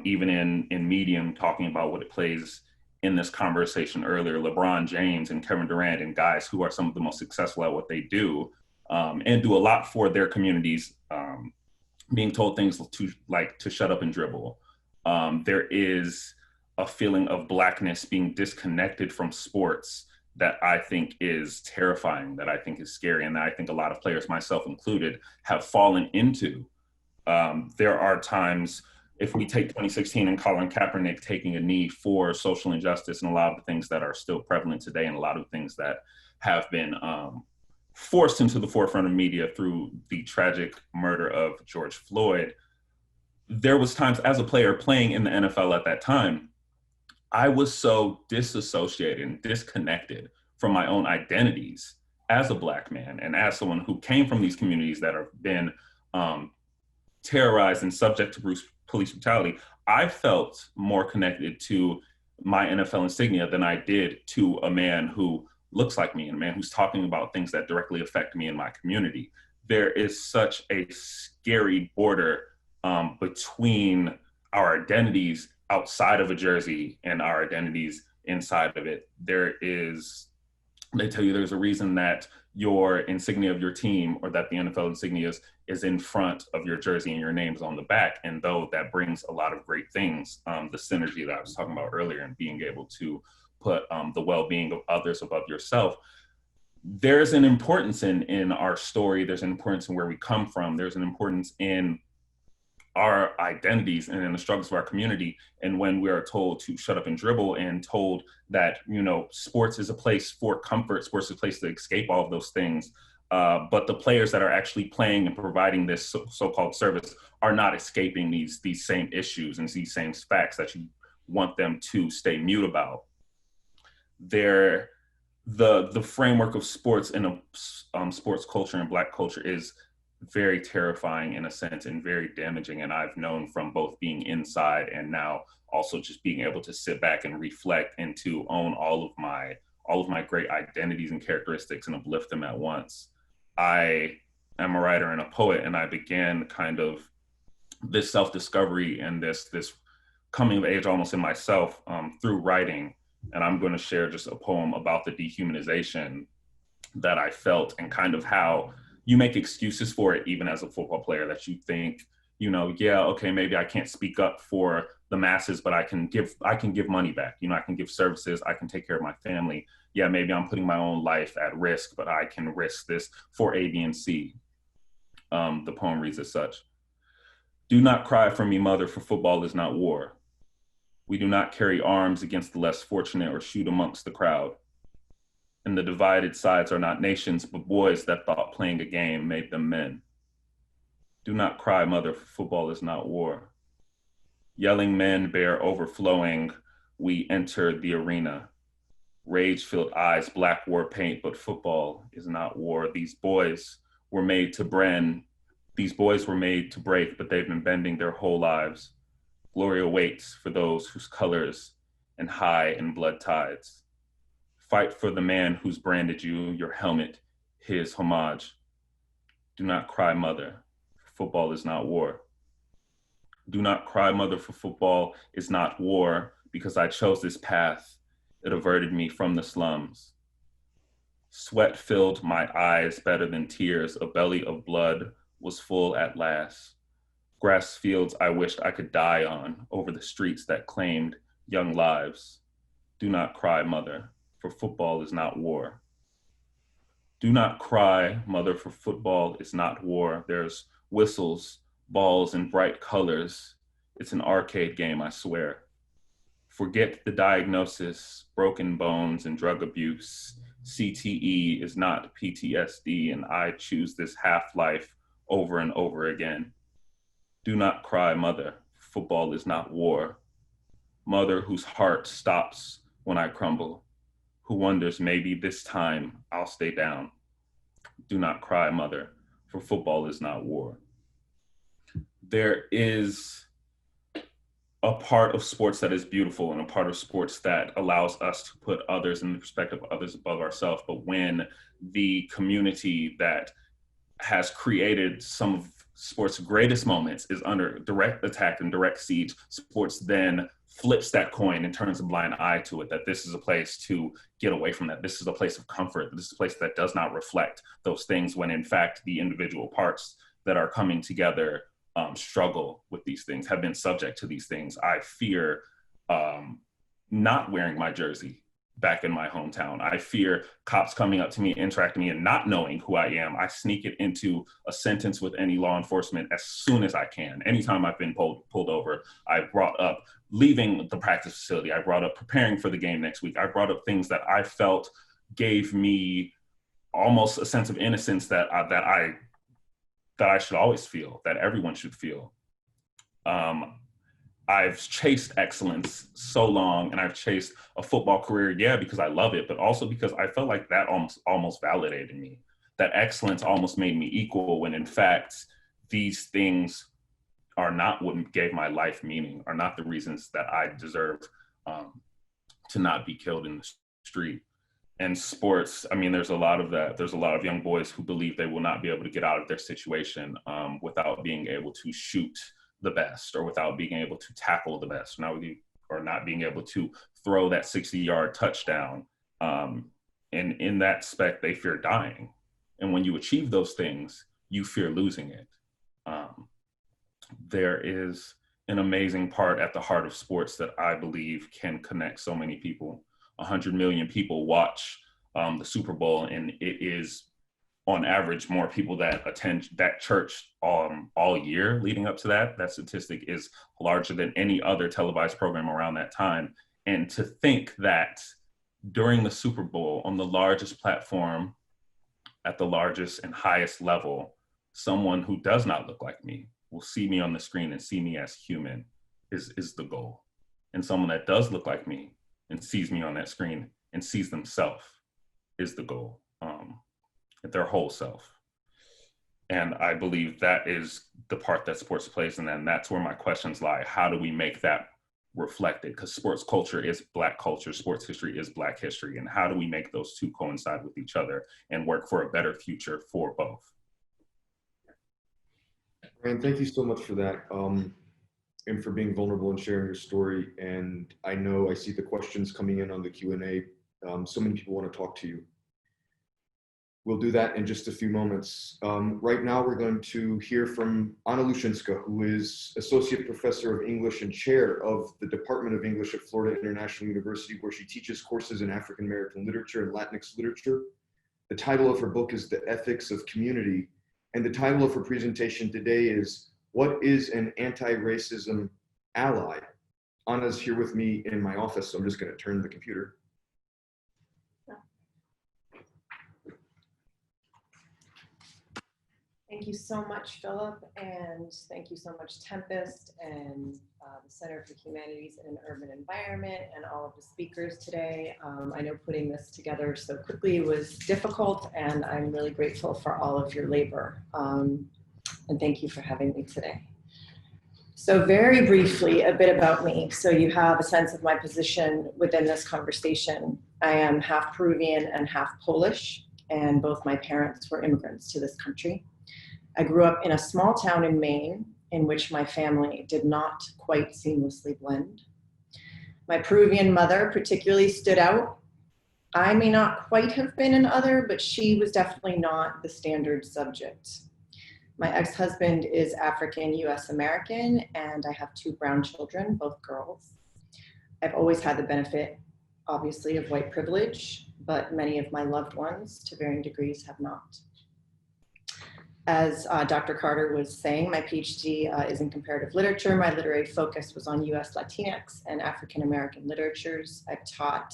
Even in Medium, talking about what it plays in this conversation earlier, LeBron James and Kevin Durant and guys who are some of the most successful at what they do, and do a lot for their communities, being told things to shut up and dribble. There is a feeling of Blackness being disconnected from sports that I think is terrifying, that I think is scary, and that I think a lot of players, myself included, have fallen into. There are times, if we take 2016 and Colin Kaepernick taking a knee for social injustice and a lot of the things that are still prevalent today, and a lot of things that have been forced into the forefront of media through the tragic murder of George Floyd, there was times as a player playing in the NFL at that time, I was so disassociated and disconnected from my own identities as a Black man and as someone who came from these communities that have been terrorized and subject to police brutality. I felt more connected to my NFL insignia than I did to a man who looks like me and a man who's talking about things that directly affect me and my community. There is such a scary border between our identities outside of a jersey and our identities inside of it. They tell you there's a reason that your insignia of your team, or that the NFL insignia is in front of your jersey and your name is on the back. And though that brings a lot of great things, the synergy that I was talking about earlier and being able to put the well-being of others above yourself, there's an importance in our story. There's an importance in where we come from. There's an importance in our identities and in the struggles of our community. And when we are told to shut up and dribble, and told that, sports is a place for comfort, sports is a place to escape all of those things, but the players that are actually playing and providing this so-called service are not escaping these same issues and these same facts that you want them to stay mute about. The framework of sports and sports culture and Black culture is very terrifying in a sense, and very damaging. And I've known from both being inside and now also just being able to sit back and reflect and to own all of my great identities and characteristics and uplift them at once. I am a writer and a poet, and I began kind of this self-discovery and this coming of age almost in myself through writing. And I'm going to share just a poem about the dehumanization that I felt, and kind of how you make excuses for it, even as a football player, that you think, yeah, okay, maybe I can't speak up for the masses, but I can give money back. I can give services. I can take care of my family. Yeah, maybe I'm putting my own life at risk, but I can risk this for A, B, and C. The poem reads as such. Do not cry for me, mother, for football is not war. We do not carry arms against the less fortunate or shoot amongst the crowd. And the divided sides are not nations, but boys that thought playing a game made them men. Do not cry, mother, for football is not war. Yelling men bear overflowing, we enter the arena. Rage-filled eyes, black war paint, but football is not war. These boys were made to break, but they've been bending their whole lives. Glory awaits for those whose colors and high in blood tides. Fight for the man who's branded you, your helmet, his homage. Do not cry, mother, for football is not war. Do not cry, mother, for football is not war, because I chose this path. It averted me from the slums. Sweat filled my eyes better than tears. A belly of blood was full at last. Grass fields I wished I could die on, over the streets that claimed young lives. Do not cry, mother, for football is not war. Do not cry, mother, for football is not war. There's whistles, balls, and bright colors. It's an arcade game, I swear. Forget the diagnosis, broken bones, and drug abuse. CTE is not PTSD, and I choose this half-life over and over again. Do not cry, mother, football is not war. Mother whose heart stops when I crumble, who wonders maybe this time I'll stay down. Do not cry, mother, for football is not war. There is a part of sports that is beautiful and a part of sports that allows us to put others in the perspective of others above ourselves. But when the community that has created some of sports' greatest moments is under direct attack and direct siege, sports then flips that coin and turns a blind eye to it, that this is a place to get away from that. This is a place of comfort. This is a place that does not reflect those things, when in fact the individual parts that are coming together struggle with these things, have been subject to these things. I fear not wearing my jersey back in my hometown. I fear cops coming up to me, interacting me, and not knowing who I am. I sneak it into a sentence with any law enforcement as soon as I can. Anytime I've been pulled over, I brought up leaving the practice facility. I brought up preparing for the game next week. I brought up things that I felt gave me almost a sense of innocence that I should always feel, that everyone should feel. I've chased excellence so long, and I've chased a football career, yeah, because I love it, but also because I felt like that almost validated me. That excellence almost made me equal, when in fact, these things are not what gave my life meaning, are not the reasons that I deserve to not be killed in the street. And sports, I mean, there's a lot of that. There's a lot of young boys who believe they will not be able to get out of their situation without being able to shoot the best, or without being able to tackle the best, or not being able to throw that 60-yard touchdown. And in that respect, they fear dying. And when you achieve those things, you fear losing it. There is an amazing part at the heart of sports that I believe can connect so many people. 100 million people watch the Super Bowl, and it is on average more people that attend that church all year leading up to that. That statistic is larger than any other televised program around that time. And to think that during the Super Bowl, on the largest platform, at the largest and highest level, someone who does not look like me will see me on the screen and see me as human is the goal. And someone that does look like me and sees me on that screen and sees themselves is the goal, their whole self. And I believe that is the part that sports plays in, and that's where my questions lie. How do we make that reflected? Because sports culture is Black culture, sports history is Black history, and how do we make those two coincide with each other and work for a better future for both? Ryan, thank you so much for that, and for being vulnerable and sharing your story. And I know I see the questions coming in on the Q&A. So many people want to talk to you. We'll do that in just a few moments. Right now, we're going to hear from Anna Lushinska, who is Associate Professor of English and Chair of the Department of English at Florida International University, where she teaches courses in African American literature and Latinx literature. The title of her book is The Ethics of Community, and the title of her presentation today is What is an Anti-Racism Ally? Anna's here with me in my office, so I'm just going to turn the computer. Thank you so much, Philip, and thank you so much, Tempest, and the Center for Humanities in an Urban Environment, and all of the speakers today. I know putting this together so quickly was difficult, and I'm really grateful for all of your labor. And thank you for having me today. So very briefly, a bit about me, so you have a sense of my position within this conversation. I am half Peruvian and half Polish, and both my parents were immigrants to this country. I grew up in a small town in Maine in which my family did not quite seamlessly blend. My Peruvian mother particularly stood out. I may not quite have been an other, but she was definitely not the standard subject. My ex-husband is African US American, and I have 2 brown children, both girls. I've always had the benefit, obviously, of white privilege, but many of my loved ones, to varying degrees, have not. As Dr. Carter was saying, my PhD is in comparative literature. My literary focus was on US Latinx and African American literatures. I've taught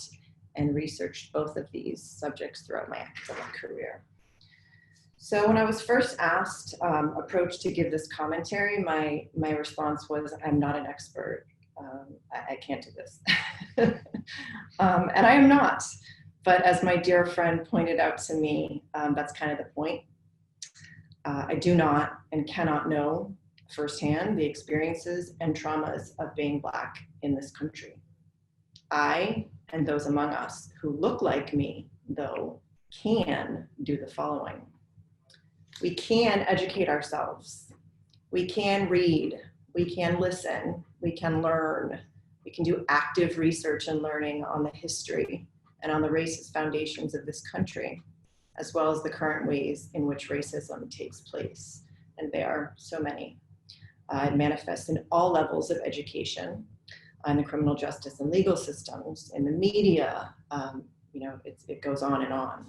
and researched both of these subjects throughout my academic career. So when I was first approached to give this commentary, my response was, I'm not an expert. I can't do this. And I am not. But as my dear friend pointed out to me, that's kind of the point. I do not and cannot know firsthand the experiences and traumas of being Black in this country. I and those among us who look like me, though, can do the following. We can educate ourselves. We can read. We can listen. We can learn. We can do active research and learning on the history and on the racist foundations of this country, as well as the current ways in which racism takes place. And there are so many. It manifests in all levels of education, in the criminal justice and legal systems, in the media, it goes on and on.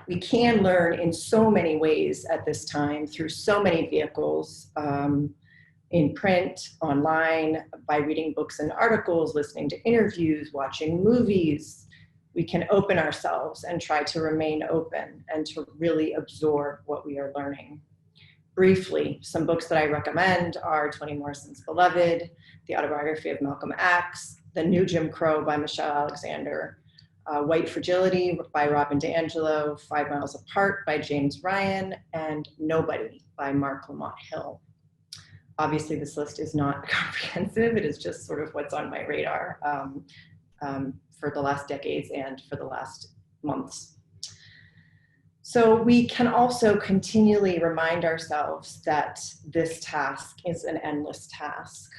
We can learn in so many ways at this time through so many vehicles, in print, online, by reading books and articles, listening to interviews, watching movies. We can open ourselves and try to remain open and to really absorb what we are learning. Briefly, some books that I recommend are Toni Morrison's Beloved, The Autobiography of Malcolm X, The New Jim Crow by Michelle Alexander, White Fragility by Robin DiAngelo, 5 Miles Apart by James Ryan, and Nobody by Mark Lamont Hill. Obviously, this list is not comprehensive. It is just sort of what's on my radar for the last decades and for the last months. So we can also continually remind ourselves that this task is an endless task.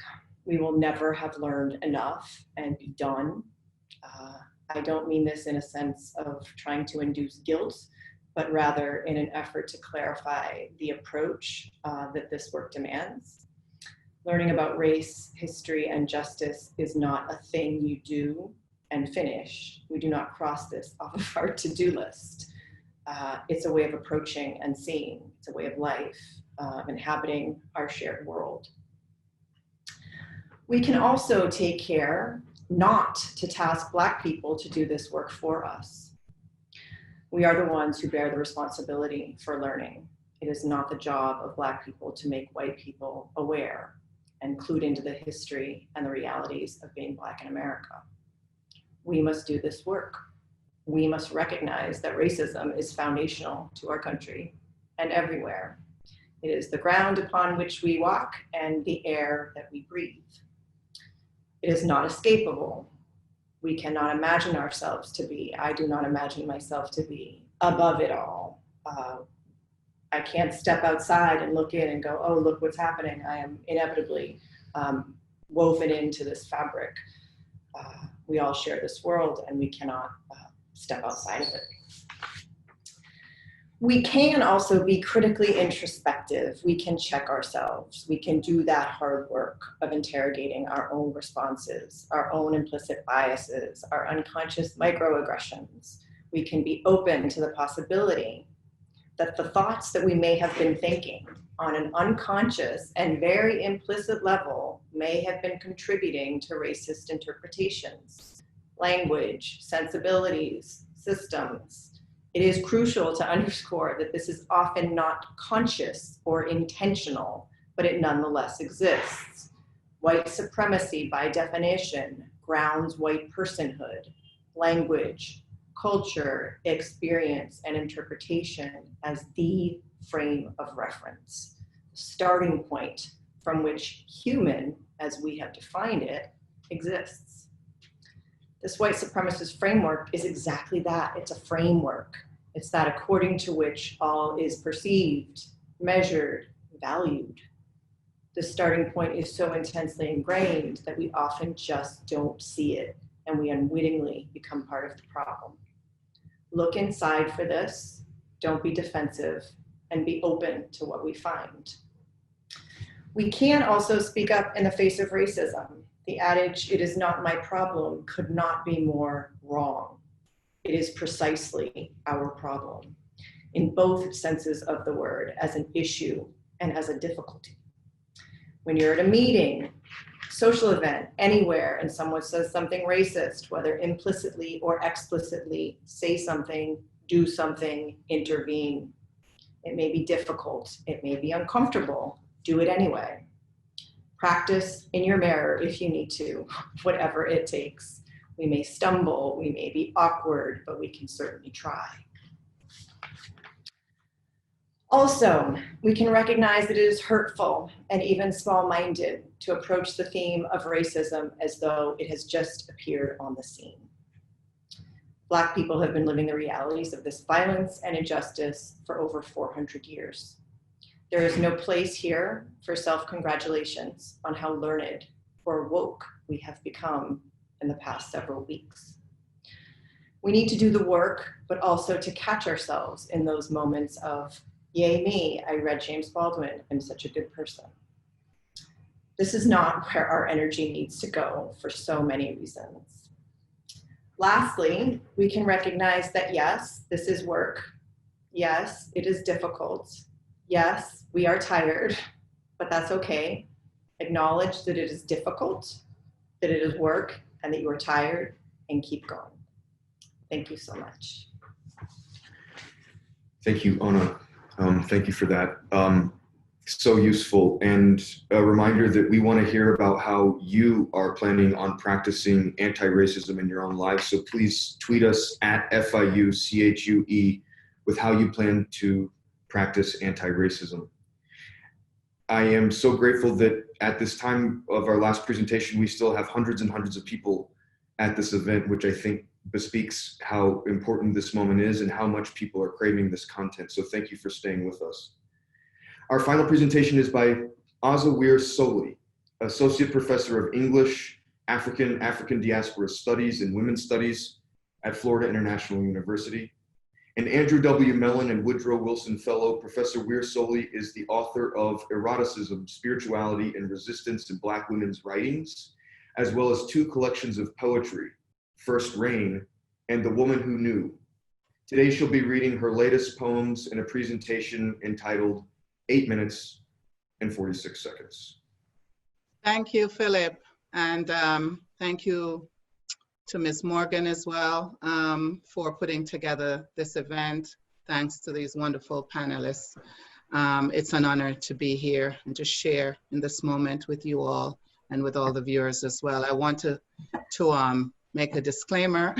We will never have learned enough and be done. I don't mean this in a sense of trying to induce guilt, but rather in an effort to clarify the approach that this work demands. Learning about race, history, and justice is not a thing you do and finish. We do not cross this off of our to-do list. It's a way of approaching and seeing. It's a way of life, inhabiting our shared world. We can also take care not to task Black people to do this work for us. We are the ones who bear the responsibility for learning. It is not the job of Black people to make white people aware and clued into the history and the realities of being Black in America. We must do this work. We must recognize that racism is foundational to our country and everywhere. It is the ground upon which we walk and the air that we breathe. It is not escapable. We cannot imagine ourselves to be, I do not imagine myself to be, above it all. I can't step outside and look in and go, oh, look what's happening. I am inevitably woven into this fabric. We all share this world and we cannot step outside of it. We can also be critically introspective. We can check ourselves. We can do that hard work of interrogating our own responses, our own implicit biases, our unconscious microaggressions. We can be open to the possibility that the thoughts that we may have been thinking on an unconscious and very implicit level may have been contributing to racist interpretations, language, sensibilities, systems. It is crucial to underscore that this is often not conscious or intentional, but it nonetheless exists. White supremacy, by definition, grounds white personhood, language, culture, experience, and interpretation as the frame of reference, starting point from which human, as we have defined it, exists. This white supremacist framework is exactly that. It's a framework. It's that according to which all is perceived, measured, valued. The starting point is so intensely ingrained that we often just don't see it, and we unwittingly become part of the problem. Look inside for this, don't be defensive, and be open to what we find. We can also speak up in the face of racism. The adage, "it is not my problem," could not be more wrong. It is precisely our problem, in both senses of the word, as an issue and as a difficulty. When you're at a meeting, social event, anywhere, and someone says something racist, whether implicitly or explicitly, say something, do something, intervene. It may be difficult, it may be uncomfortable, do it anyway. Practice in your mirror if you need to, whatever it takes. We may stumble, we may be awkward, but we can certainly try. Also, we can recognize that it is hurtful and even small-minded to approach the theme of racism as though it has just appeared on the scene. Black people have been living the realities of this violence and injustice for over 400 years. There is no place here for self-congratulations on how learned or woke we have become in the past several weeks. We need to do the work, but also to catch ourselves in those moments of, yay me, I read James Baldwin, I'm such a good person. This is not where our energy needs to go for so many reasons. Lastly, we can recognize that yes, this is work. Yes, it is difficult. Yes, we are tired, but that's okay. Acknowledge that it is difficult, that it is work, and that you are tired, and keep going. Thank you so much. Thank you, Anna. Thank you for that. So useful, and a reminder that we want to hear about how you are planning on practicing anti-racism in your own lives. So please tweet us at FIUCHUE with how you plan to practice anti-racism. I am so grateful that at this time of our last presentation, we still have hundreds and hundreds of people at this event, which I think bespeaks how important this moment is and how much people are craving this content. So thank you for staying with us. Our final presentation is by Azawir Soli, Associate Professor of English, African Diaspora Studies and Women's Studies at Florida International University. And Andrew W. Mellon and Woodrow Wilson Fellow, Professor Weir Soli is the author of Eroticism, Spirituality, and Resistance in Black Women's Writings, as well as 2 collections of poetry, First Rain and The Woman Who Knew. Today she'll be reading her latest poems in a presentation entitled 8 minutes and 46 seconds. Thank you, Philip, and thank you to Ms. Morgan as well for putting together this event. Thanks to these wonderful panelists. It's an honor to be here and to share in this moment with you all and with all the viewers as well. I want to make a disclaimer.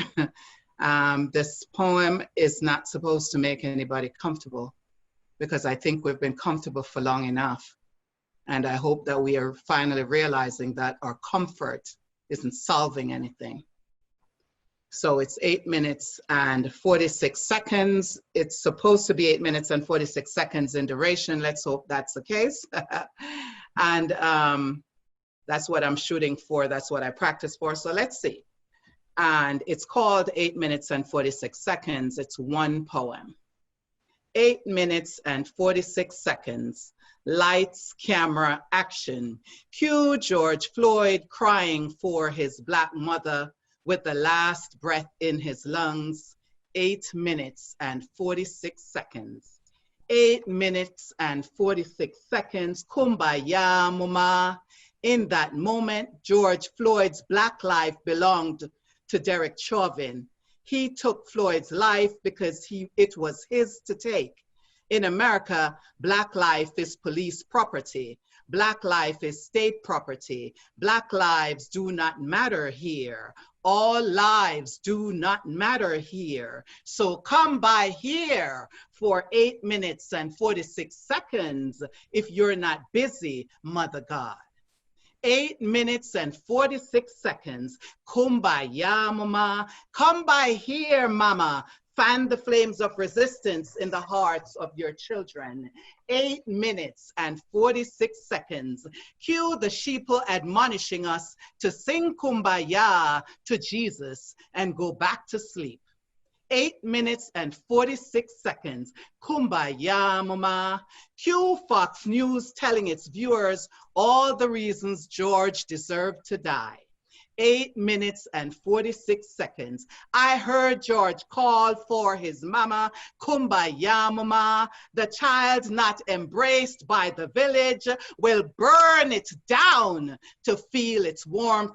This poem is not supposed to make anybody comfortable, because I think we've been comfortable for long enough. And I hope that we are finally realizing that our comfort isn't solving anything. So it's 8 minutes and 46 seconds. It's supposed to be 8 minutes and 46 seconds in duration. Let's hope that's the case. And that's what I'm shooting for. That's what I practice for. So let's see. And it's called 8 minutes and 46 seconds. It's one poem. 8 minutes and 46 seconds. Lights, camera, action. Cue George Floyd crying for his Black mother with the last breath in his lungs. 8 minutes and 46 seconds. 8 minutes and 46 seconds. Kumbaya, mama. In that moment, George Floyd's Black life belonged to Derek Chauvin. He took Floyd's life because it was his to take. In America, Black life is police property. Black life is state property. Black lives do not matter here. All lives do not matter here. So come by here for 8 minutes and 46 seconds if you're not busy, Mother God. 8 minutes and 46 seconds. Kumbaya, mama. Come by here, mama. Fan the flames of resistance in the hearts of your children. 8 minutes and 46 seconds. Cue the sheeple admonishing us to sing Kumbaya to Jesus and go back to sleep. 8 minutes and 46 seconds. Kumbaya, mama. Cue Fox News telling its viewers all the reasons George deserved to die. 8 minutes and 46 seconds. I heard George call for his mama, Kumbaya, mama. The child not embraced by the village will burn it down to feel its warmth.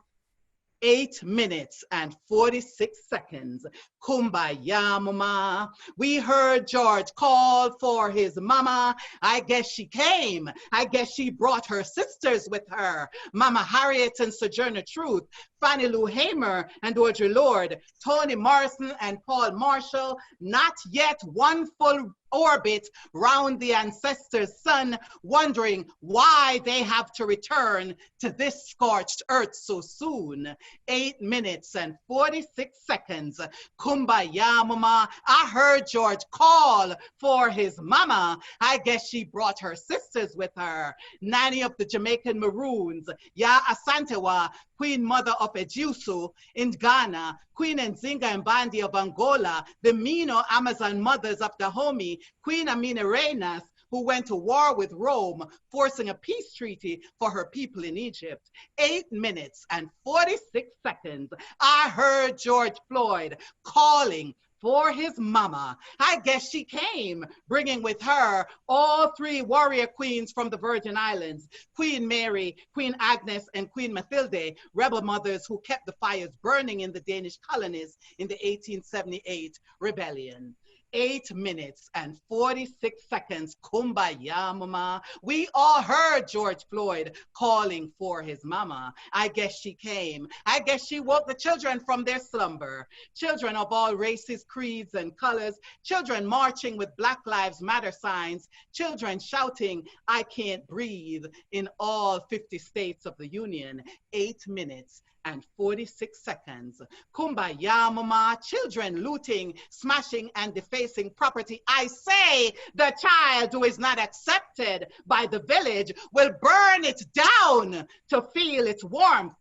8 minutes and 46 seconds. Kumbaya, mama. We heard George call for his mama. I guess she came. I guess she brought her sisters with her. Mama Harriet and Sojourner Truth, Fannie Lou Hamer and Audre Lorde, Toni Morrison and Paul Marshall. Not yet one full orbit round the ancestors' sun, wondering why they have to return to this scorched earth so soon. 8 minutes and 46 seconds. Kumbaya, mama. I heard George call for his mama. I guess she brought her sisters with her. Nanny of the Jamaican Maroons, Ya Asantewa, Queen Mother of Ejusu in Ghana, Queen Nzinga and Bandi of Angola, the Mino Amazon mothers of Dahomey, Queen Amina Reinas, who went to war with Rome, forcing a peace treaty for her people in Egypt. 8 minutes and 46 seconds. I heard George Floyd calling for his mama. I guess she came, bringing with her all 3 warrior queens from the Virgin Islands, Queen Mary, Queen Agnes, and Queen Mathilde, rebel mothers who kept the fires burning in the Danish colonies in the 1878 rebellion. 8 minutes and 46 seconds. Kumbaya, mama. We all heard George Floyd calling for his mama. I guess she came. I guess she woke the children from their slumber. Children of all races, creeds, and colors. Children marching with Black Lives Matter signs. Children shouting, I can't breathe, in all 50 states of the Union. 8 minutes and 46 seconds. Kumbaya, mama. Children looting, smashing, and defacing property. I say the child who is not accepted by the village will burn it down to feel its warmth.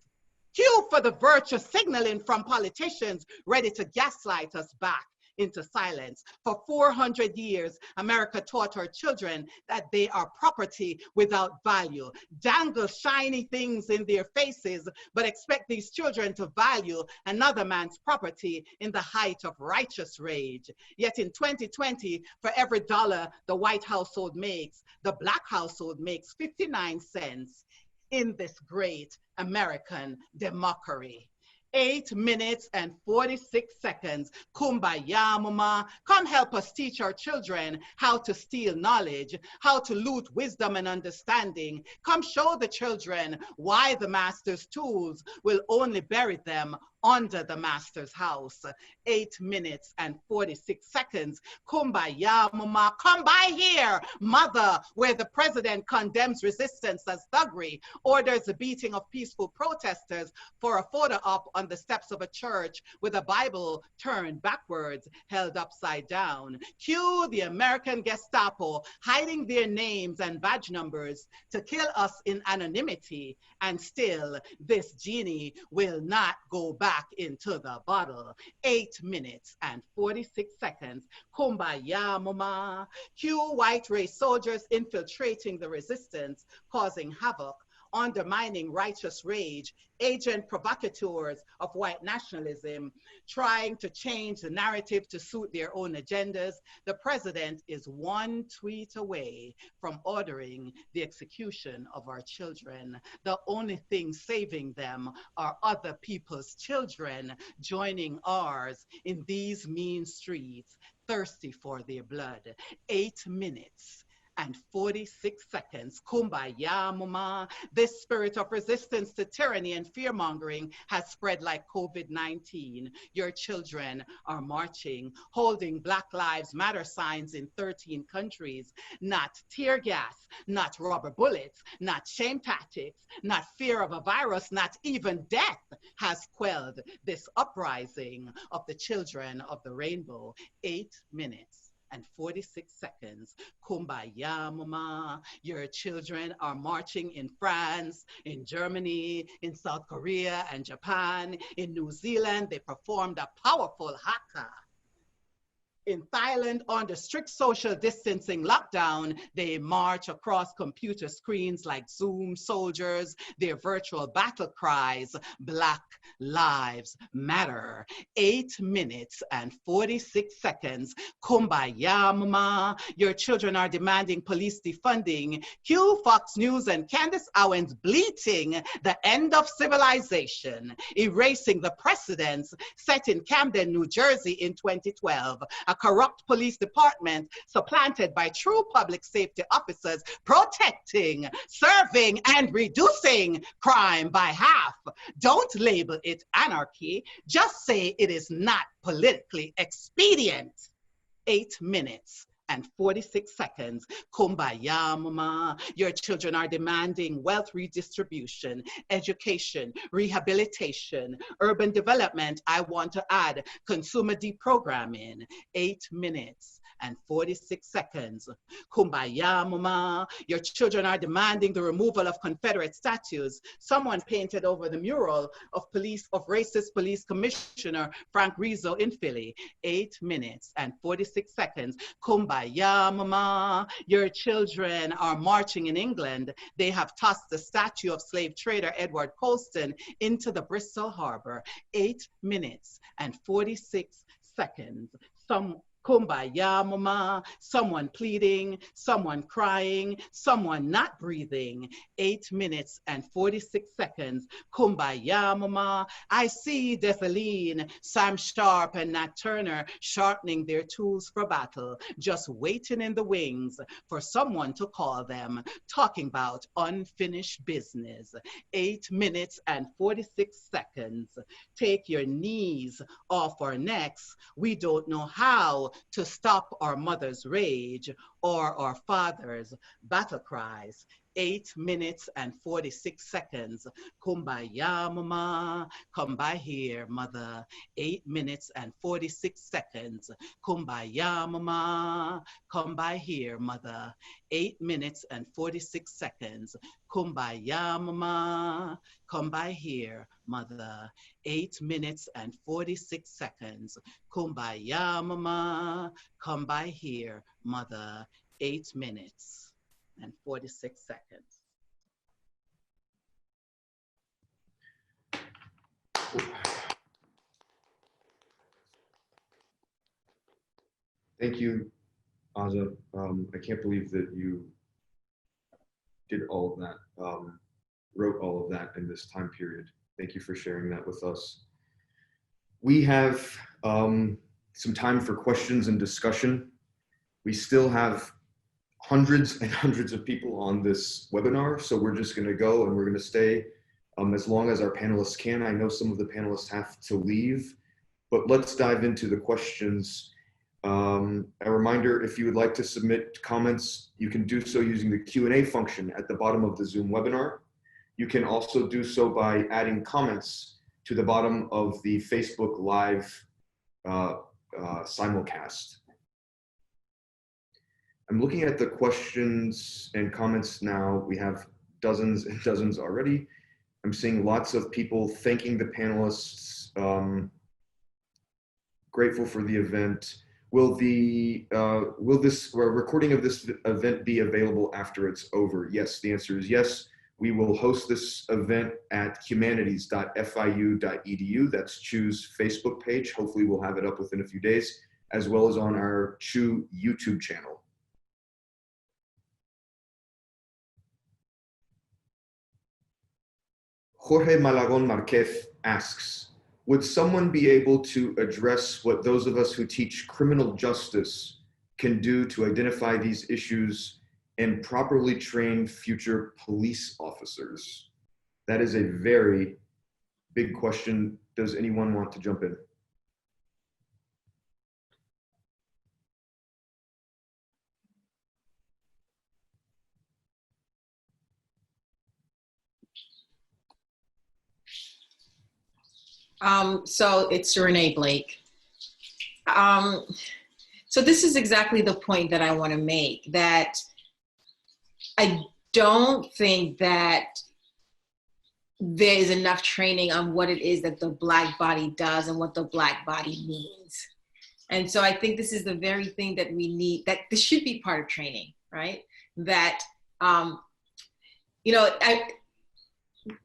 Cue for the virtue signaling from politicians ready to gaslight us back into silence. For 400 years, America taught her children that they are property without value. Dangle shiny things in their faces, but expect these children to value another man's property in the height of righteous rage. Yet in 2020, for every dollar the white household makes, the Black household makes 59 cents in this great American democracy. 8 minutes and 46 seconds. Kumbaya, mama. Come help us teach our children how to steal knowledge, how to loot wisdom and understanding. Come show the children why the master's tools will only bury them under the master's house. 8 minutes and 46 seconds. Kumbaya, mama. Come by here, mother, where the president condemns resistance as thuggery, orders the beating of peaceful protesters for a photo op on the steps of a church with a Bible turned backwards, held upside down. Cue the American Gestapo hiding their names and badge numbers to kill us in anonymity, and still this genie will not go back into the bottle. 8 minutes and 46 seconds. Kumbaya, mama. Cue white race soldiers infiltrating the resistance, causing havoc, undermining righteous rage, agent provocateurs of white nationalism, trying to change the narrative to suit their own agendas. The president is 1 tweet away from ordering the execution of our children. The only thing saving them are other people's children joining ours in these mean streets, thirsty for their blood. 8 minutes and 46 seconds. Kumbaya, mama. This spirit of resistance to tyranny and fear-mongering has spread like COVID-19. Your children are marching, holding Black Lives Matter signs in 13 countries. Not tear gas, not rubber bullets, not shame tactics, not fear of a virus, not even death has quelled this uprising of the children of the rainbow. 8 minutes and 46 seconds. Kumbaya, mama. Your children are marching in France, in Germany, in South Korea and Japan. In New Zealand, they performed a powerful haka. In Thailand, under strict social distancing lockdown, they march across computer screens like Zoom soldiers, their virtual battle cries, Black Lives Matter. 8 minutes and 46 seconds. Kumbaya, mama. Your children are demanding police defunding. Cue Fox News and Candace Owens bleating the end of civilization, erasing the precedents set in Camden, New Jersey in 2012. A corrupt police department supplanted by true public safety officers protecting, serving, and reducing crime by half. Don't label it anarchy. Just say it is not politically expedient. 8 minutes and 46 seconds. Kumbaya, mama. Your children are demanding wealth redistribution, education, rehabilitation, urban development. I want to add consumer deprogramming. 8 minutes and 46 seconds. Kumbaya, mama. Your children are demanding the removal of Confederate statues. Someone painted over the mural of racist police commissioner Frank Rizzo in Philly. 8 minutes and 46 seconds. Kumbaya, mama. Your children are marching in England. They have tossed the statue of slave trader Edward Colston into the Bristol Harbor. 8 minutes and 46 seconds. Kumbaya, mama. Someone pleading, someone crying, someone not breathing. 8 minutes and 46 seconds. Kumbaya, mama. I see Desaline, Sam Sharp, and Nat Turner sharpening their tools for battle, just waiting in the wings for someone to call them, talking about unfinished business. 8 minutes and 46 seconds. Take your knees off our necks. We don't know how to stop our mother's rage or our father's battle cries. 8 minutes and 46 seconds. Kumbaya, mama. Come by here, mother. 8 minutes and 46 seconds. Kumbaya, mama. Come by here, mother. 8 minutes and 46 seconds. Kumbaya, mama. Come by here, mother. 8 minutes and 46 seconds. Kumbaya, mama. Come by here, mother. 8 minutes and 46 seconds. Thank you, Aza. I can't believe that you did all of that, wrote all of that in this time period. Thank you for sharing that with us. We have some time for questions and discussion. We still have hundreds and hundreds of people on this webinar, so we're just going to go and we're going to stay as long as our panelists can. I know some of the panelists have to leave, but let's dive into the questions. A reminder, if you would like to submit comments, you can do so using the Q&A function at the bottom of the Zoom webinar. You can also do so by adding comments to the bottom of the Facebook Live simulcast. I'm looking at the questions and comments now. We have dozens and dozens already. I'm seeing lots of people thanking the panelists, grateful for the event. Will this recording of this event be available after it's over? Yes, the answer is yes. We will host this event at humanities.fiu.edu. That's CHU's Facebook page. Hopefully we'll have it up within a few days, as well as on our CHU YouTube channel. Jorge Malagon Marquez asks, would someone be able to address what those of us who teach criminal justice can do to identify these issues and properly train future police officers? That is a very big question. Does anyone want to jump in? So it's Renee Blake. So this is exactly the point that I want to make, that I don't think that there is enough training on what it is that the Black body does and what the Black body means. And so I think this is the very thing that we need, that this should be part of training, right? That, you know,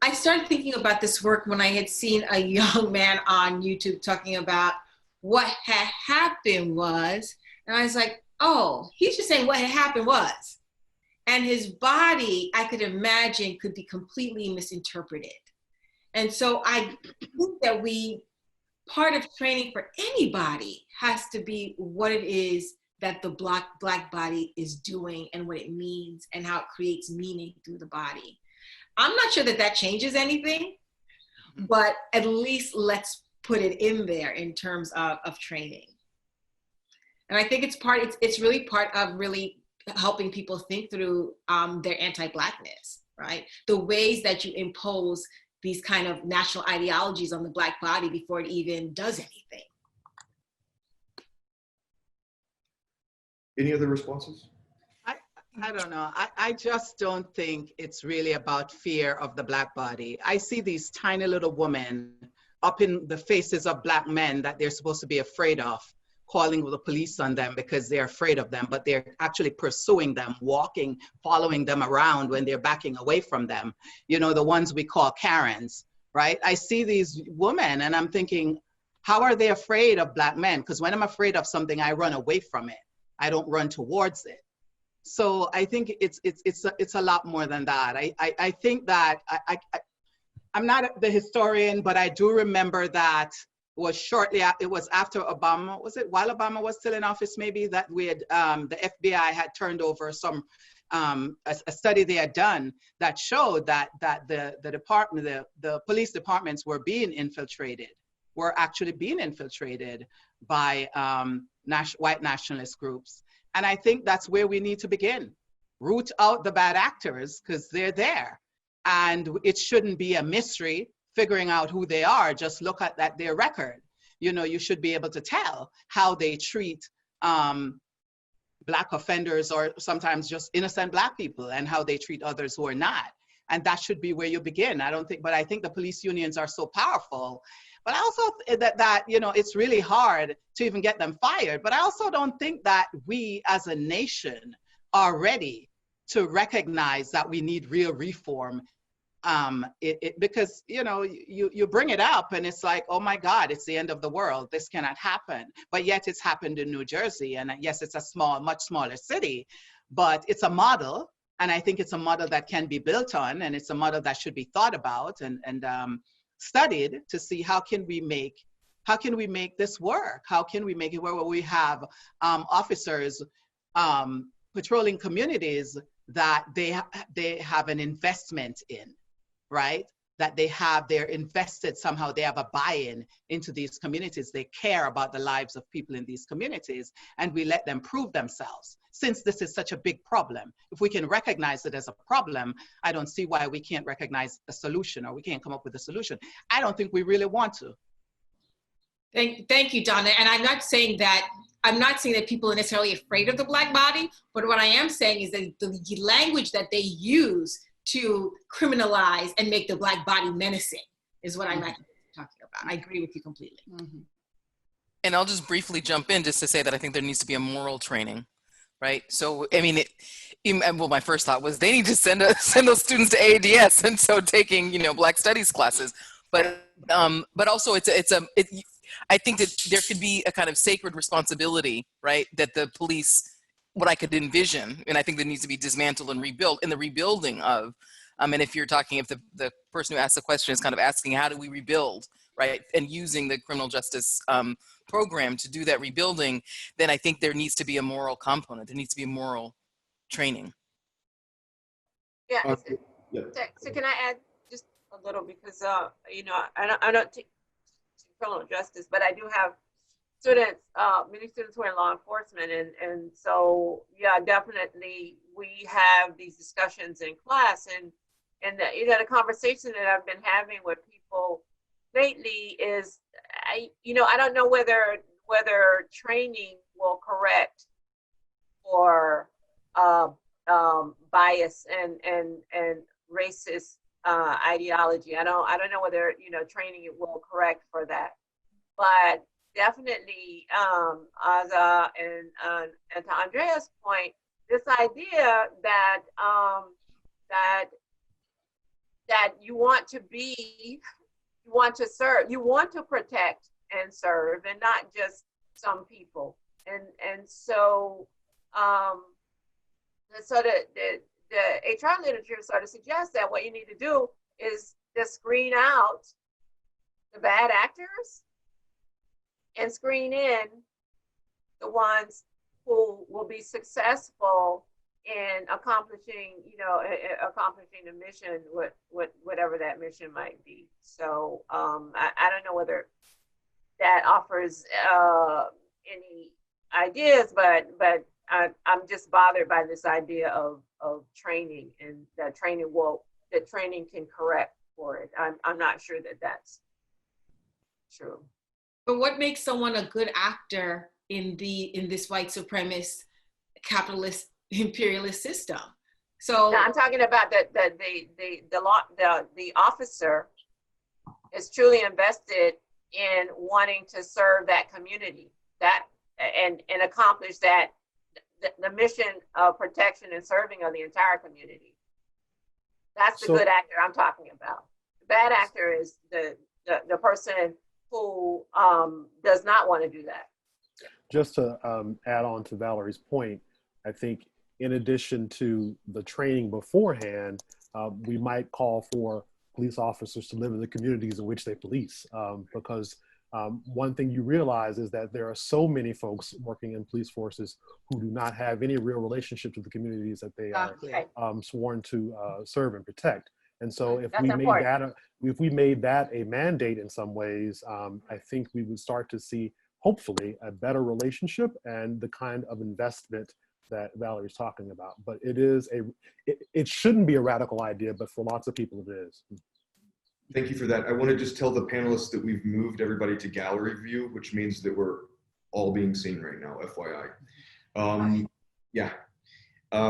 I started thinking about this work when I had seen a young man on YouTube talking about what had happened was, and I was like, oh, he's just saying what had happened was. And his body, I could imagine, could be completely misinterpreted. And so I think that part of training for anybody has to be what it is that the Black body is doing and what it means and how it creates meaning through the body. I'm not sure that that changes anything, but at least let's put it in there in terms of training. And I think it's really part of really helping people think through their anti-Blackness, right? The ways that you impose these kind of national ideologies on the Black body before it even does anything. Any other responses? I don't know. I just don't think it's really about fear of the Black body. I see these tiny little women up in the faces of Black men that they're supposed to be afraid of, calling the police on them because they're afraid of them, but they're actually pursuing them, walking, following them around when they're backing away from them. You know, the ones we call Karens, right? I see these women and I'm thinking, how are they afraid of Black men? Because when I'm afraid of something, I run away from it. I don't run towards it. So I think it's a lot more than that. I think that I'm not the historian, but I do remember that it was after Obama, was it while Obama was still in office maybe, that we had, the FBI had turned over some, a study they had done that showed that the police departments were actually being infiltrated by white nationalist groups. And I think that's where we need to begin. Root out the bad actors because they're there. And it shouldn't be a mystery figuring out who they are. Just look at their record. You know, you should be able to tell how they treat Black offenders or sometimes just innocent Black people and how they treat others who are not. And that should be where you begin. But I think the police unions are so powerful. But I also that you know, it's really hard to even get them fired. But I also don't think that we as a nation are ready to recognize that we need real reform. Because you know, you bring it up and it's like, oh my God, it's the end of the world. This cannot happen. But yet it's happened in New Jersey, and yes, it's a much smaller city, but it's a model, and I think it's a model that can be built on, and it's a model that should be thought about and studied to see how can we make this work? How can we make it where we have officers patrolling communities that they have an investment in, right? That they're invested somehow, they have a buy-in into these communities. They care about the lives of people in these communities, and we let them prove themselves. Since this is such a big problem, if we can recognize it as a problem, I don't see why we can't recognize a solution, or we can't come up with a solution. I don't think we really want to. Thank you, Donna. And I'm not saying that people are necessarily afraid of the Black body, but what I am saying is that the language that they use to criminalize and make the Black body menacing is what I'm actually talking about. I agree with you completely. Mm-hmm. And I'll just briefly jump in just to say that I think there needs to be a moral training, right? So, I mean, well, my first thought was they need to send those students to AADS, and so taking, you know, Black Studies classes. But also I think that there could be a kind of sacred responsibility, right? That the police, what I could envision, and I think that needs to be dismantled and rebuilt in the rebuilding of, and if the person who asked the question is kind of asking, how do we rebuild, right? And using the criminal justice program to do that rebuilding, then I think there needs to be a moral component. There needs to be a moral training. Yeah. So can I add just a little, because you know, I don't take criminal justice, but I do have students, many students who are in law enforcement, and so yeah, definitely we have these discussions in class, and you know, the conversation that I've been having with people lately is, I don't know whether training will correct for bias and racist ideology. I don't know whether, you know, training will correct for that, but definitely, Aza and to Andrea's point, this idea that that you want to serve, you want to protect and serve, and not just some people, and so the HR literature sort of suggests that what you need to do is to screen out the bad actors and screen in the ones who will be successful in accomplishing the mission, whatever that mission might be. So I don't know whether that offers any ideas, but I'm just bothered by this idea of training, and that training can correct for it. I'm not sure that that's true. But what makes someone a good actor in this white supremacist, capitalist, imperialist system? So now, I'm talking about the officer is truly invested in wanting to serve that community, and accomplish that the mission of protection and serving of the entire community. That's the good actor I'm talking about. The bad actor is the person who does not want to do that. Just to add on to Valerie's point, I think in addition to the training beforehand, we might call for police officers to live in the communities in which they police, because one thing you realize is that there are so many folks working in police forces who do not have any real relationship to the communities that they are sworn to serve and protect. And so if we made that a mandate in some ways, I think we would start to see, hopefully, a better relationship and the kind of investment that Valerie's talking about. But it shouldn't be a radical idea, but for lots of people it is. Thank you for that. I want to just tell the panelists that we've moved everybody to gallery view, which means that we're all being seen right now, FYI.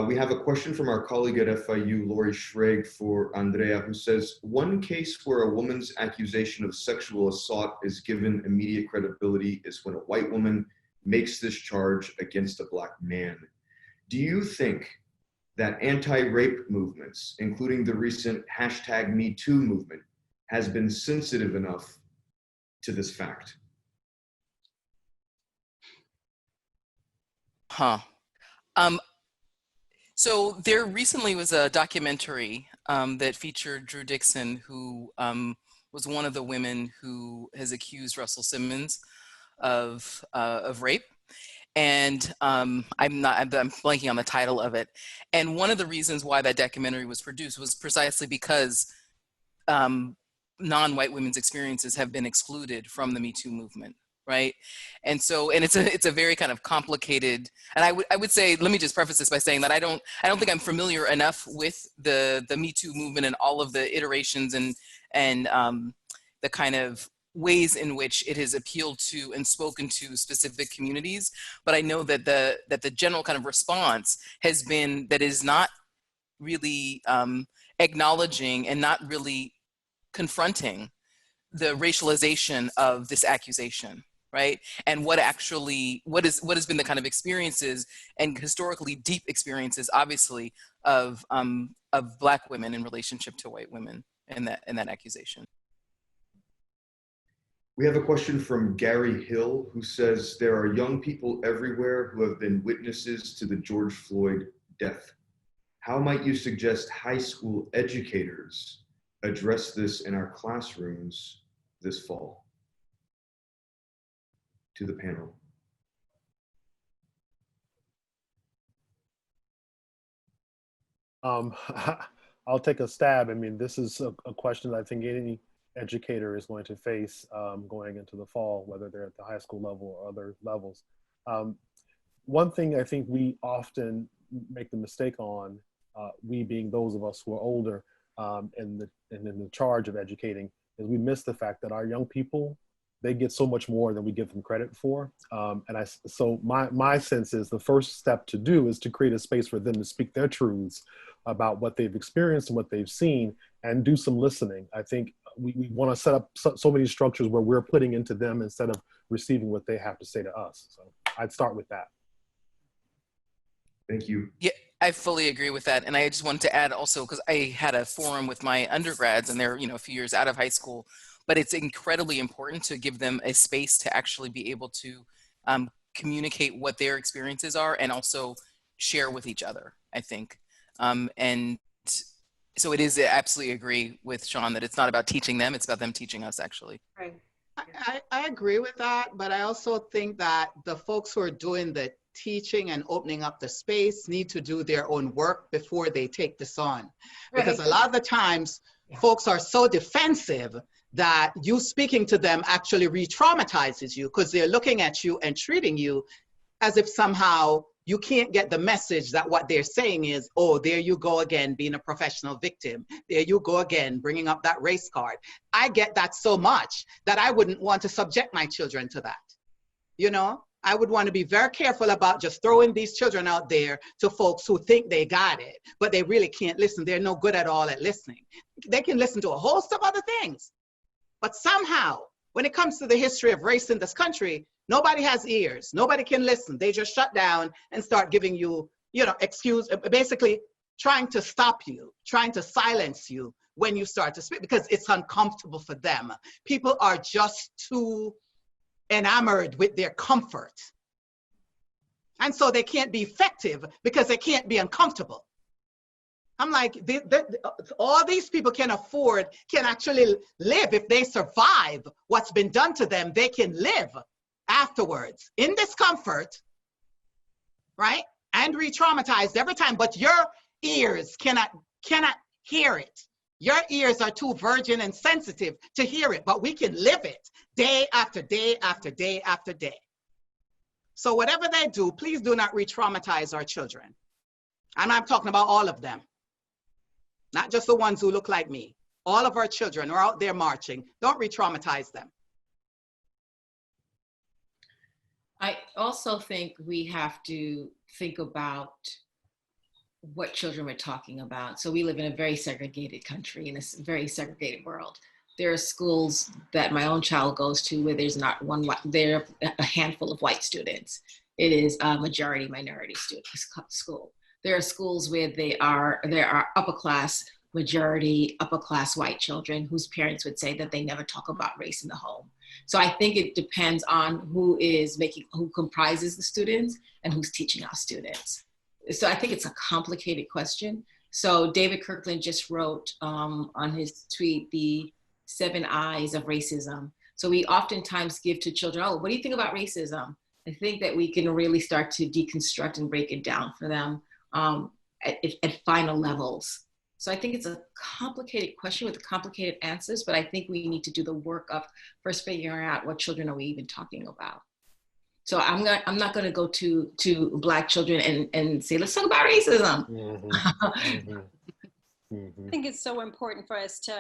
We have a question from our colleague at FIU, Lori Schrag, for Andrea, who says, one case where a woman's accusation of sexual assault is given immediate credibility is when a white woman makes this charge against a Black man. Do you think that anti-rape movements, including the recent #MeToo movement, has been sensitive enough to this fact? So there recently was a documentary that featured Drew Dixon, who was one of the women who has accused Russell Simmons of rape. And I'm blanking on the title of it. And one of the reasons why that documentary was produced was precisely because non-white women's experiences have been excluded from the Me Too movement, right? And so, and it's a very kind of complicated, and I would say, let me just preface this by saying that I don't think I'm familiar enough with the Me Too movement and all of the iterations and the kind of ways in which it has appealed to and spoken to specific communities. But I know that the general kind of response has been that it is not really acknowledging and not really confronting the racialization of this accusation, right? And what has been the kind of experiences and historically deep experiences, obviously, of Black women in relationship to white women in that accusation. We have a question from Gary Hill, who says, there are young people everywhere who have been witnesses to the George Floyd death. How might you suggest high school educators address this in our classrooms this fall? To the panel. I'll take a stab. I mean, this is a question I think any educator is going to face going into the fall, whether they're at the high school level or other levels. One thing I think we often make the mistake on, we being those of us who are older and in the charge of educating, is we miss the fact that our young people, they get so much more than we give them credit for. So my sense is the first step to do is to create a space for them to speak their truths about what they've experienced and what they've seen, and do some listening. I think we want to set up so many structures where we're putting into them instead of receiving what they have to say to us. So I'd start with that. Thank you. Yeah, I fully agree with that. And I just wanted to add also, because I had a forum with my undergrads and they're, a few years out of high school, but it's incredibly important to give them a space to actually be able to communicate what their experiences are and also share with each other, I think. And so it is, I absolutely agree with Sean that it's not about teaching them, it's about them teaching us, actually. Right. I agree with that, but I also think that the folks who are doing the teaching and opening up the space need to do their own work before they take this on. Because a lot of the times, folks are so defensive that you speaking to them actually re-traumatizes you, because they're looking at you and treating you as if somehow you can't get the message that what they're saying is, oh, there you go again, being a professional victim. There you go again, bringing up that race card. I get that so much that I wouldn't want to subject my children to that. You know, I would want to be very careful about just throwing these children out there to folks who think they got it, but they really can't listen. They're no good at all at listening. They can listen to a host of other things, but somehow, when it comes to the history of race in this country, nobody has ears. Nobody can listen. They just shut down and start giving you, you know, basically trying to stop you, trying to silence you when you start to speak, because it's uncomfortable for them. People are just too enamored with their comfort. And so they can't be effective because they can't be uncomfortable. I'm like, all these people can actually live. If they survive what's been done to them, they can live afterwards in discomfort, right? And re-traumatized every time, but your ears cannot hear it. Your ears are too virgin and sensitive to hear it, but we can live it day after day after day after day. So whatever they do, please do not re-traumatize our children. And I'm talking about all of them, not just the ones who look like me. All of our children are out there marching. Don't re-traumatize them. I also think we have to think about what children we're talking about. So we live in a very segregated country, in a very segregated world. There are schools that my own child goes to where there's not one white, there are a handful of white students. It is a majority minority school. There are schools where there are upper class white children whose parents would say that they never talk about race in the home. So I think it depends on who comprises the students and who's teaching our students. So I think it's a complicated question. So David Kirkland just wrote on his tweet, the 7 Eyes of Racism. So we oftentimes give to children, oh, what do you think about racism? I think that we can really start to deconstruct and break it down for them at final levels. So I think it's a complicated question with complicated answers, but I think we need to do the work of first figuring out what children are we even talking about. So I'm not going to go to Black children and say, let's talk about racism. Mm-hmm. I think it's so important for us to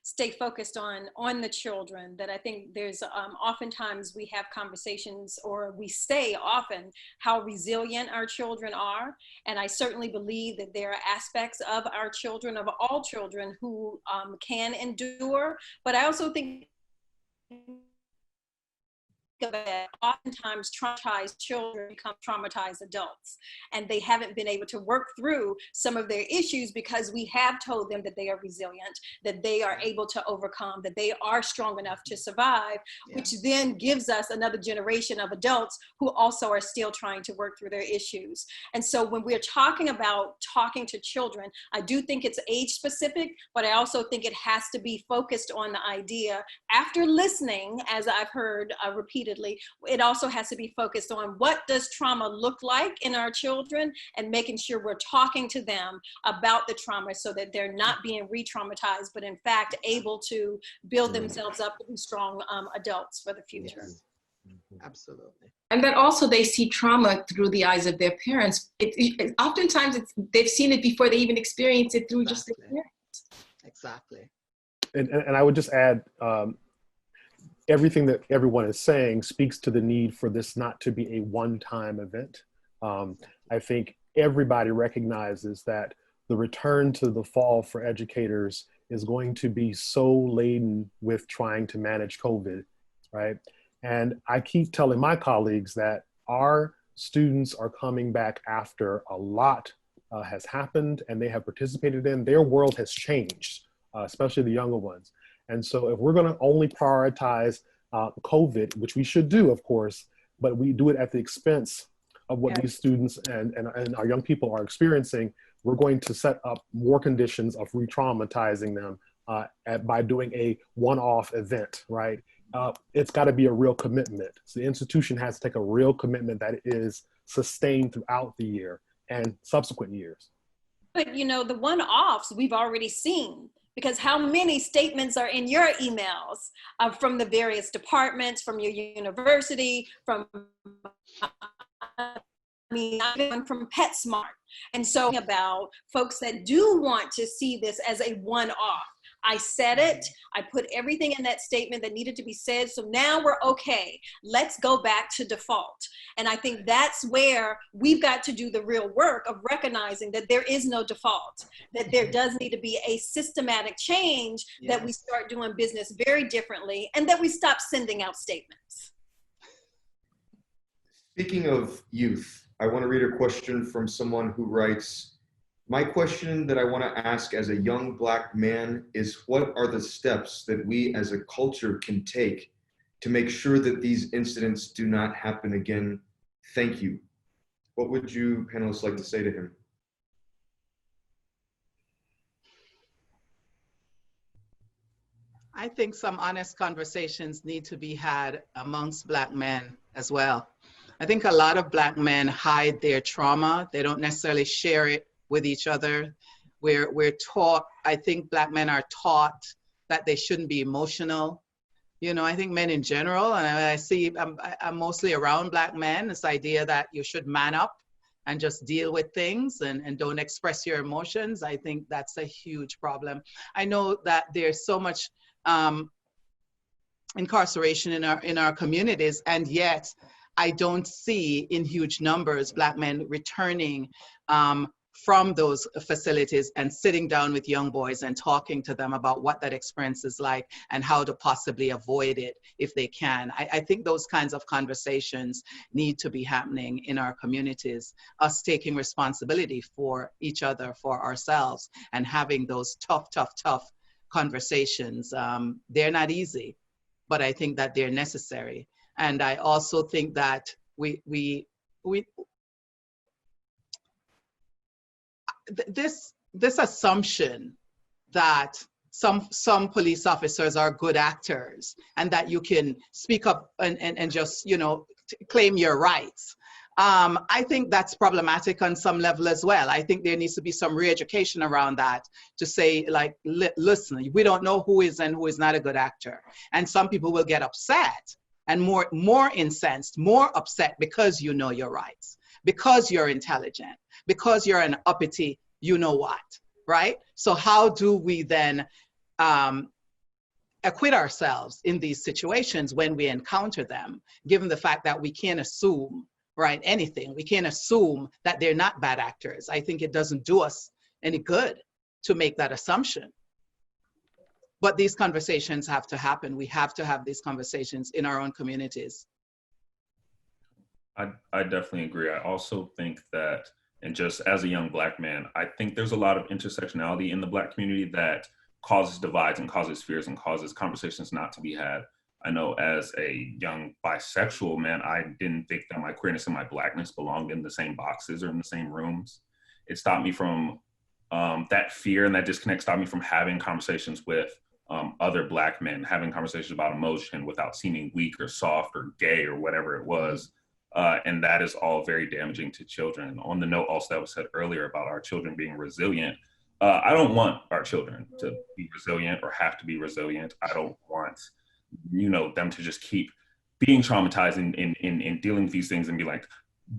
stay focused on the children, that I think there's oftentimes we have conversations, or we say often how resilient our children are. And I certainly believe that there are aspects of our children, of all children, who can endure. But I also think that oftentimes traumatized children become traumatized adults, and they haven't been able to work through some of their issues because we have told them that they are resilient, that they are able to overcome, that they are strong enough to survive, which then gives us another generation of adults who also are still trying to work through their issues. And so when we're talking about talking to children, I do think it's age specific, but I also think it has to be focused on the idea, after listening, as I've heard repeatedly, it also has to be focused on what does trauma look like in our children, and making sure we're talking to them about the trauma so that they're not being re-traumatized, but in fact able to build themselves up to be strong adults for the future. Yes. Absolutely. And that also they see trauma through the eyes of their parents. Oftentimes they've seen it before they even experience it through just their parents. Exactly. And I would just add, everything that everyone is saying speaks to the need for this not to be a one-time event. I think everybody recognizes that the return to the fall for educators is going to be so laden with trying to manage COVID, right? And I keep telling my colleagues that our students are coming back after a lot has happened and they have participated in. Their world has changed, especially the younger ones. And so if we're going to only prioritize COVID, which we should do, of course, but we do it at the expense of what these students and our young people are experiencing, we're going to set up more conditions of re-traumatizing them by doing a one-off event, right? It's got to be a real commitment. So the institution has to take a real commitment that is sustained throughout the year and subsequent years. But you know, the one-offs we've already seen, because how many statements are in your emails from the various departments, from your university, from I mean, I'm from PetSmart. And so about folks that do want to see this as a one-off. I said it, I put everything in that statement that needed to be said. So now we're okay. Let's go back to default. And I think that's where we've got to do the real work of recognizing that there is no default, that there does need to be a systematic change, that we start doing business very differently, and that we stop sending out statements. Speaking of youth, I want to read a question from someone who writes, my question that I want to ask as a young Black man is, what are the steps that we as a culture can take to make sure that these incidents do not happen again? Thank you. What would you panelists like to say to him? I think some honest conversations need to be had amongst Black men as well. I think a lot of Black men hide their trauma. They don't necessarily share it with each other. We're taught, I think Black men are taught that they shouldn't be emotional. You know, I think men in general, and I see, I'm mostly around Black men, this idea that you should man up and just deal with things and don't express your emotions. I think that's a huge problem. I know that there's so much incarceration in our communities, and yet I don't see in huge numbers Black men returning from those facilities and sitting down with young boys and talking to them about what that experience is like and how to possibly avoid it if they can. I think those kinds of conversations need to be happening in our communities, us taking responsibility for each other, for ourselves, and having those tough conversations. They're not easy, but I think that they're necessary. And I also think that this assumption that some police officers are good actors and that you can speak up and just, you know, claim your rights. I think that's problematic on some level as well. I think there needs to be some re-education around that to say, like, listen, we don't know who is and who is not a good actor. And some people will get upset and more incensed, more upset because you know your rights, because you're intelligent, because you're an uppity, you know what, right? So how do we then acquit ourselves in these situations when we encounter them, given the fact that we can't assume, right, anything. We can't assume that they're not bad actors. I think it doesn't do us any good to make that assumption. But these conversations have to happen. We have to have these conversations in our own communities. I definitely agree. I also think that, and just as a young Black man, I think there's a lot of intersectionality in the Black community that causes divides and causes fears and causes conversations not to be had. I know as a young bisexual man, I didn't think that my queerness and my Blackness belonged in the same boxes or in the same rooms. It stopped me from, that fear and that disconnect stopped me from having conversations with other Black men, having conversations about emotion without seeming weak or soft or gay or whatever it was. And that is all very damaging to children. On the note also that was said earlier about our children being resilient, I don't want our children to be resilient or have to be resilient. I don't want, you know, them to just keep being traumatized in dealing with these things and be like,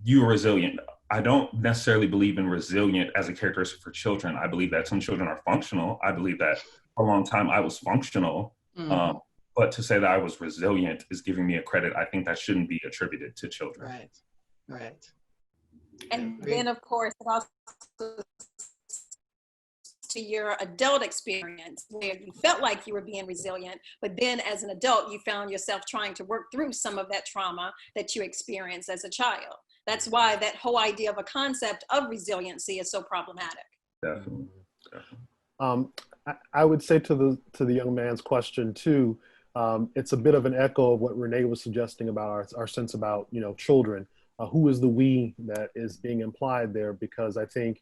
you're resilient. I don't necessarily believe in resilient as a characteristic for children. I believe that some children are functional. I believe that for a long time I was functional. But to say that I was resilient is giving me a credit. I think that shouldn't be attributed to children. Right, right. And then of course, it also to your adult experience where you felt like you were being resilient, but then as an adult, you found yourself trying to work through some of that trauma that you experienced as a child. That's why that whole idea of a concept of resiliency is so problematic. Definitely. I would say to the young man's question too, it's a bit of an echo of what Renee was suggesting about our sense about, you know, children. Who is the we that is being implied there? Because I think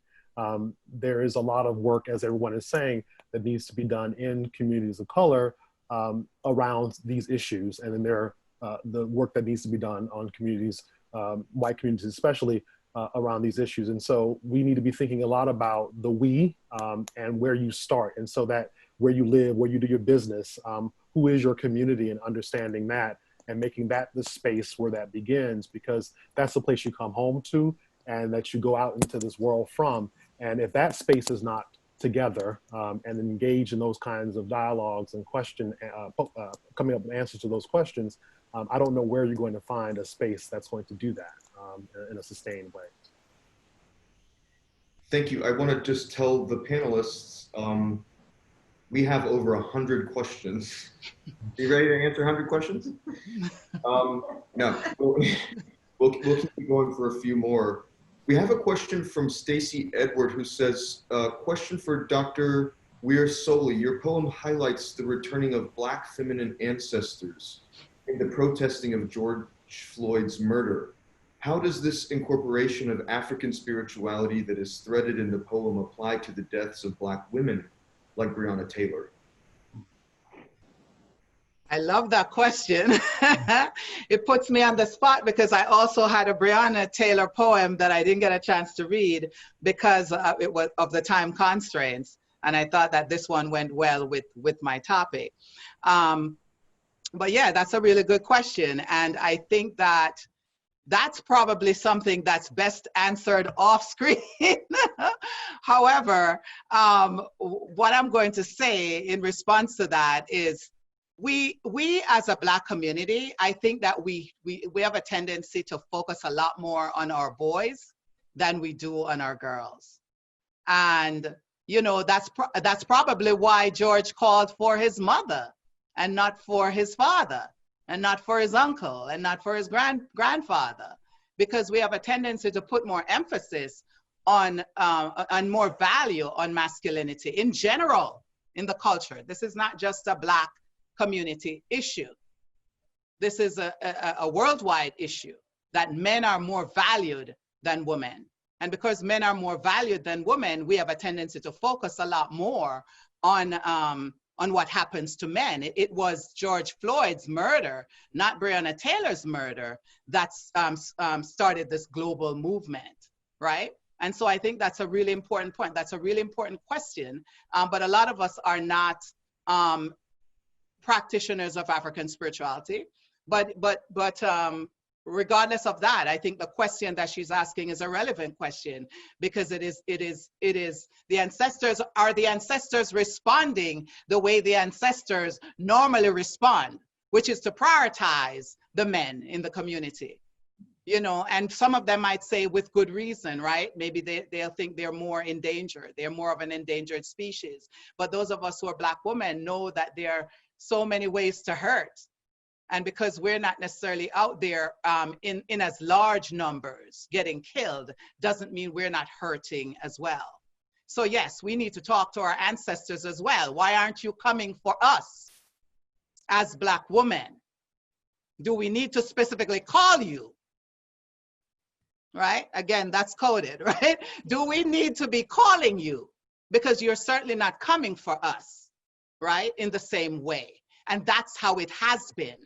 there is a lot of work, as everyone is saying, that needs to be done in communities of color around these issues. And then there the work that needs to be done on communities, white communities especially, around these issues. And so we need to be thinking a lot about the we and where you start. And so that where you live, where you do your business, who is your community, and understanding that. and making that the space where that begins, because that's the place you come home to and that you go out into this world from. And if that space is not together and engage in those kinds of dialogues and coming up with answers to those questions, I don't know where you're going to find a space that's going to do that in a sustained way. Thank you. I want to just tell the panelists, we have over 100 questions. Are you ready to answer 100 questions? No, we'll keep going for a few more. We have a question from Stacy Edward, who says, question for Dr. Weir Soley. Your poem highlights the returning of Black feminine ancestors in the protesting of George Floyd's murder. How does this incorporation of African spirituality that is threaded in the poem apply to the deaths of Black women like Breonna Taylor? I love that question. It puts me on the spot because I also had a Breonna Taylor poem that I didn't get a chance to read because it was of the time constraints. And I thought that this one went well with my topic. But yeah, that's a really good question. And I think that that's probably something that's best answered off screen. However, what I'm going to say in response to that is we as a Black community, I think that we have a tendency to focus a lot more on our boys than we do on our girls. And, you know, that's probably why George called for his mother and not for his father, and not for his uncle, and not for his grandfather, because we have a tendency to put more emphasis on more value on masculinity in general in the culture. This is not just a Black community issue. This is a worldwide issue, that men are more valued than women. And because men are more valued than women, we have a tendency to focus a lot more on what happens to men. It was George Floyd's murder, not Breonna Taylor's murder, that started this global movement, right? And so I think that's a really important point. That's a really important question. But a lot of us are not practitioners of African spirituality. But regardless of that, I think the question that she's asking is a relevant question, because it is the ancestors responding the way the ancestors normally respond, which is to prioritize the men in the community, you know, and some of them might say with good reason, right? Maybe they'll think they're more endangered. They're more of an endangered species. But those of us who are Black women know that there are so many ways to hurt. And because we're not necessarily out there in as large numbers getting killed, doesn't mean we're not hurting as well. So yes, we need to talk to our ancestors as well. Why aren't you coming for us as Black women? Do we need to specifically call you? Right? Again, that's coded, right? Do we need to be calling you? Because you're certainly not coming for us, right? In the same way. And that's how it has been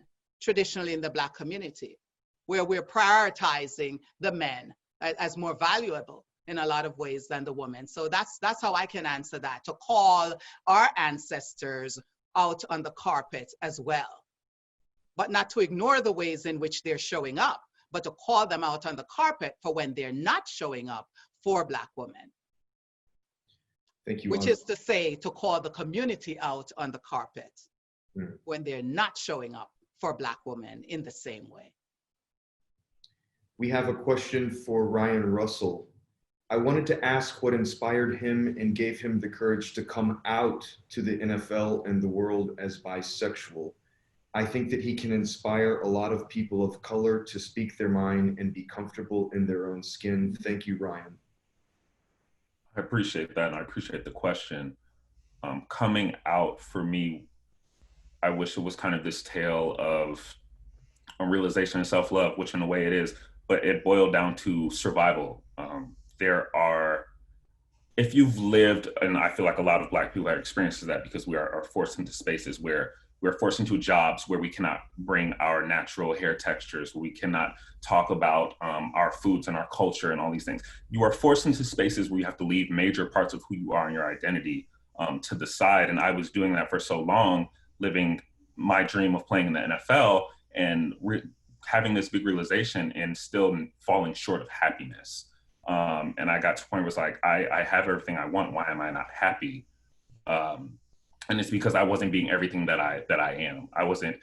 traditionally in the Black community, where we're prioritizing the men as more valuable in a lot of ways than the women. So that's how I can answer that, to call our ancestors out on the carpet as well, but not to ignore the ways in which they're showing up, but to call them out on the carpet for when they're not showing up for Black women. Thank you. Which is to say, to call the community out on the carpet when they're not showing up for Black women in the same way. We have a question for Ryan Russell. I wanted to ask what inspired him and gave him the courage to come out to the NFL and the world as bisexual. I think that he can inspire a lot of people of color to speak their mind and be comfortable in their own skin. Thank you, Ryan. I appreciate that, and I appreciate the question. Coming out for me, I wish it was kind of this tale of a realization of self-love, which in a way it is, but it boiled down to survival. If you've lived, and I feel like a lot of Black people have experiences that, because we are forced into spaces where we're forced into jobs where we cannot bring our natural hair textures, where we cannot talk about our foods and our culture and all these things. You are forced into spaces where you have to leave major parts of who you are and your identity to the side. And I was doing that for so long, living my dream of playing in the NFL. and having this big realization and still falling short of happiness. And I got to a point where it's like, I have everything I want. Why am I not happy? And it's because I wasn't being everything that I am. I wasn't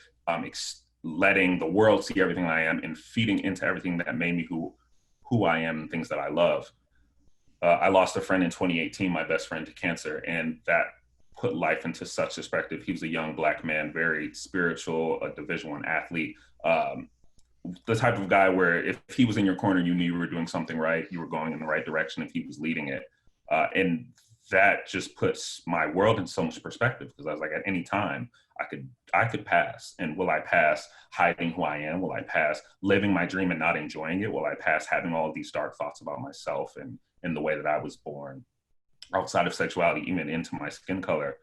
letting the world see everything I am and feeding into everything that made me who I am and things that I love. I lost a friend in 2018, my best friend, to cancer, and that put life into such perspective. He was a young Black man, very spiritual, a Division I athlete, the type of guy where if he was in your corner, you knew you were doing something right, you were going in the right direction if he was leading it. And that just puts my world in so much perspective, because I was like, at any time I could pass. And will I pass hiding who I am? Will I pass living my dream and not enjoying it? Will I pass having all of these dark thoughts about myself and the way that I was born, outside of sexuality, even into my skin color?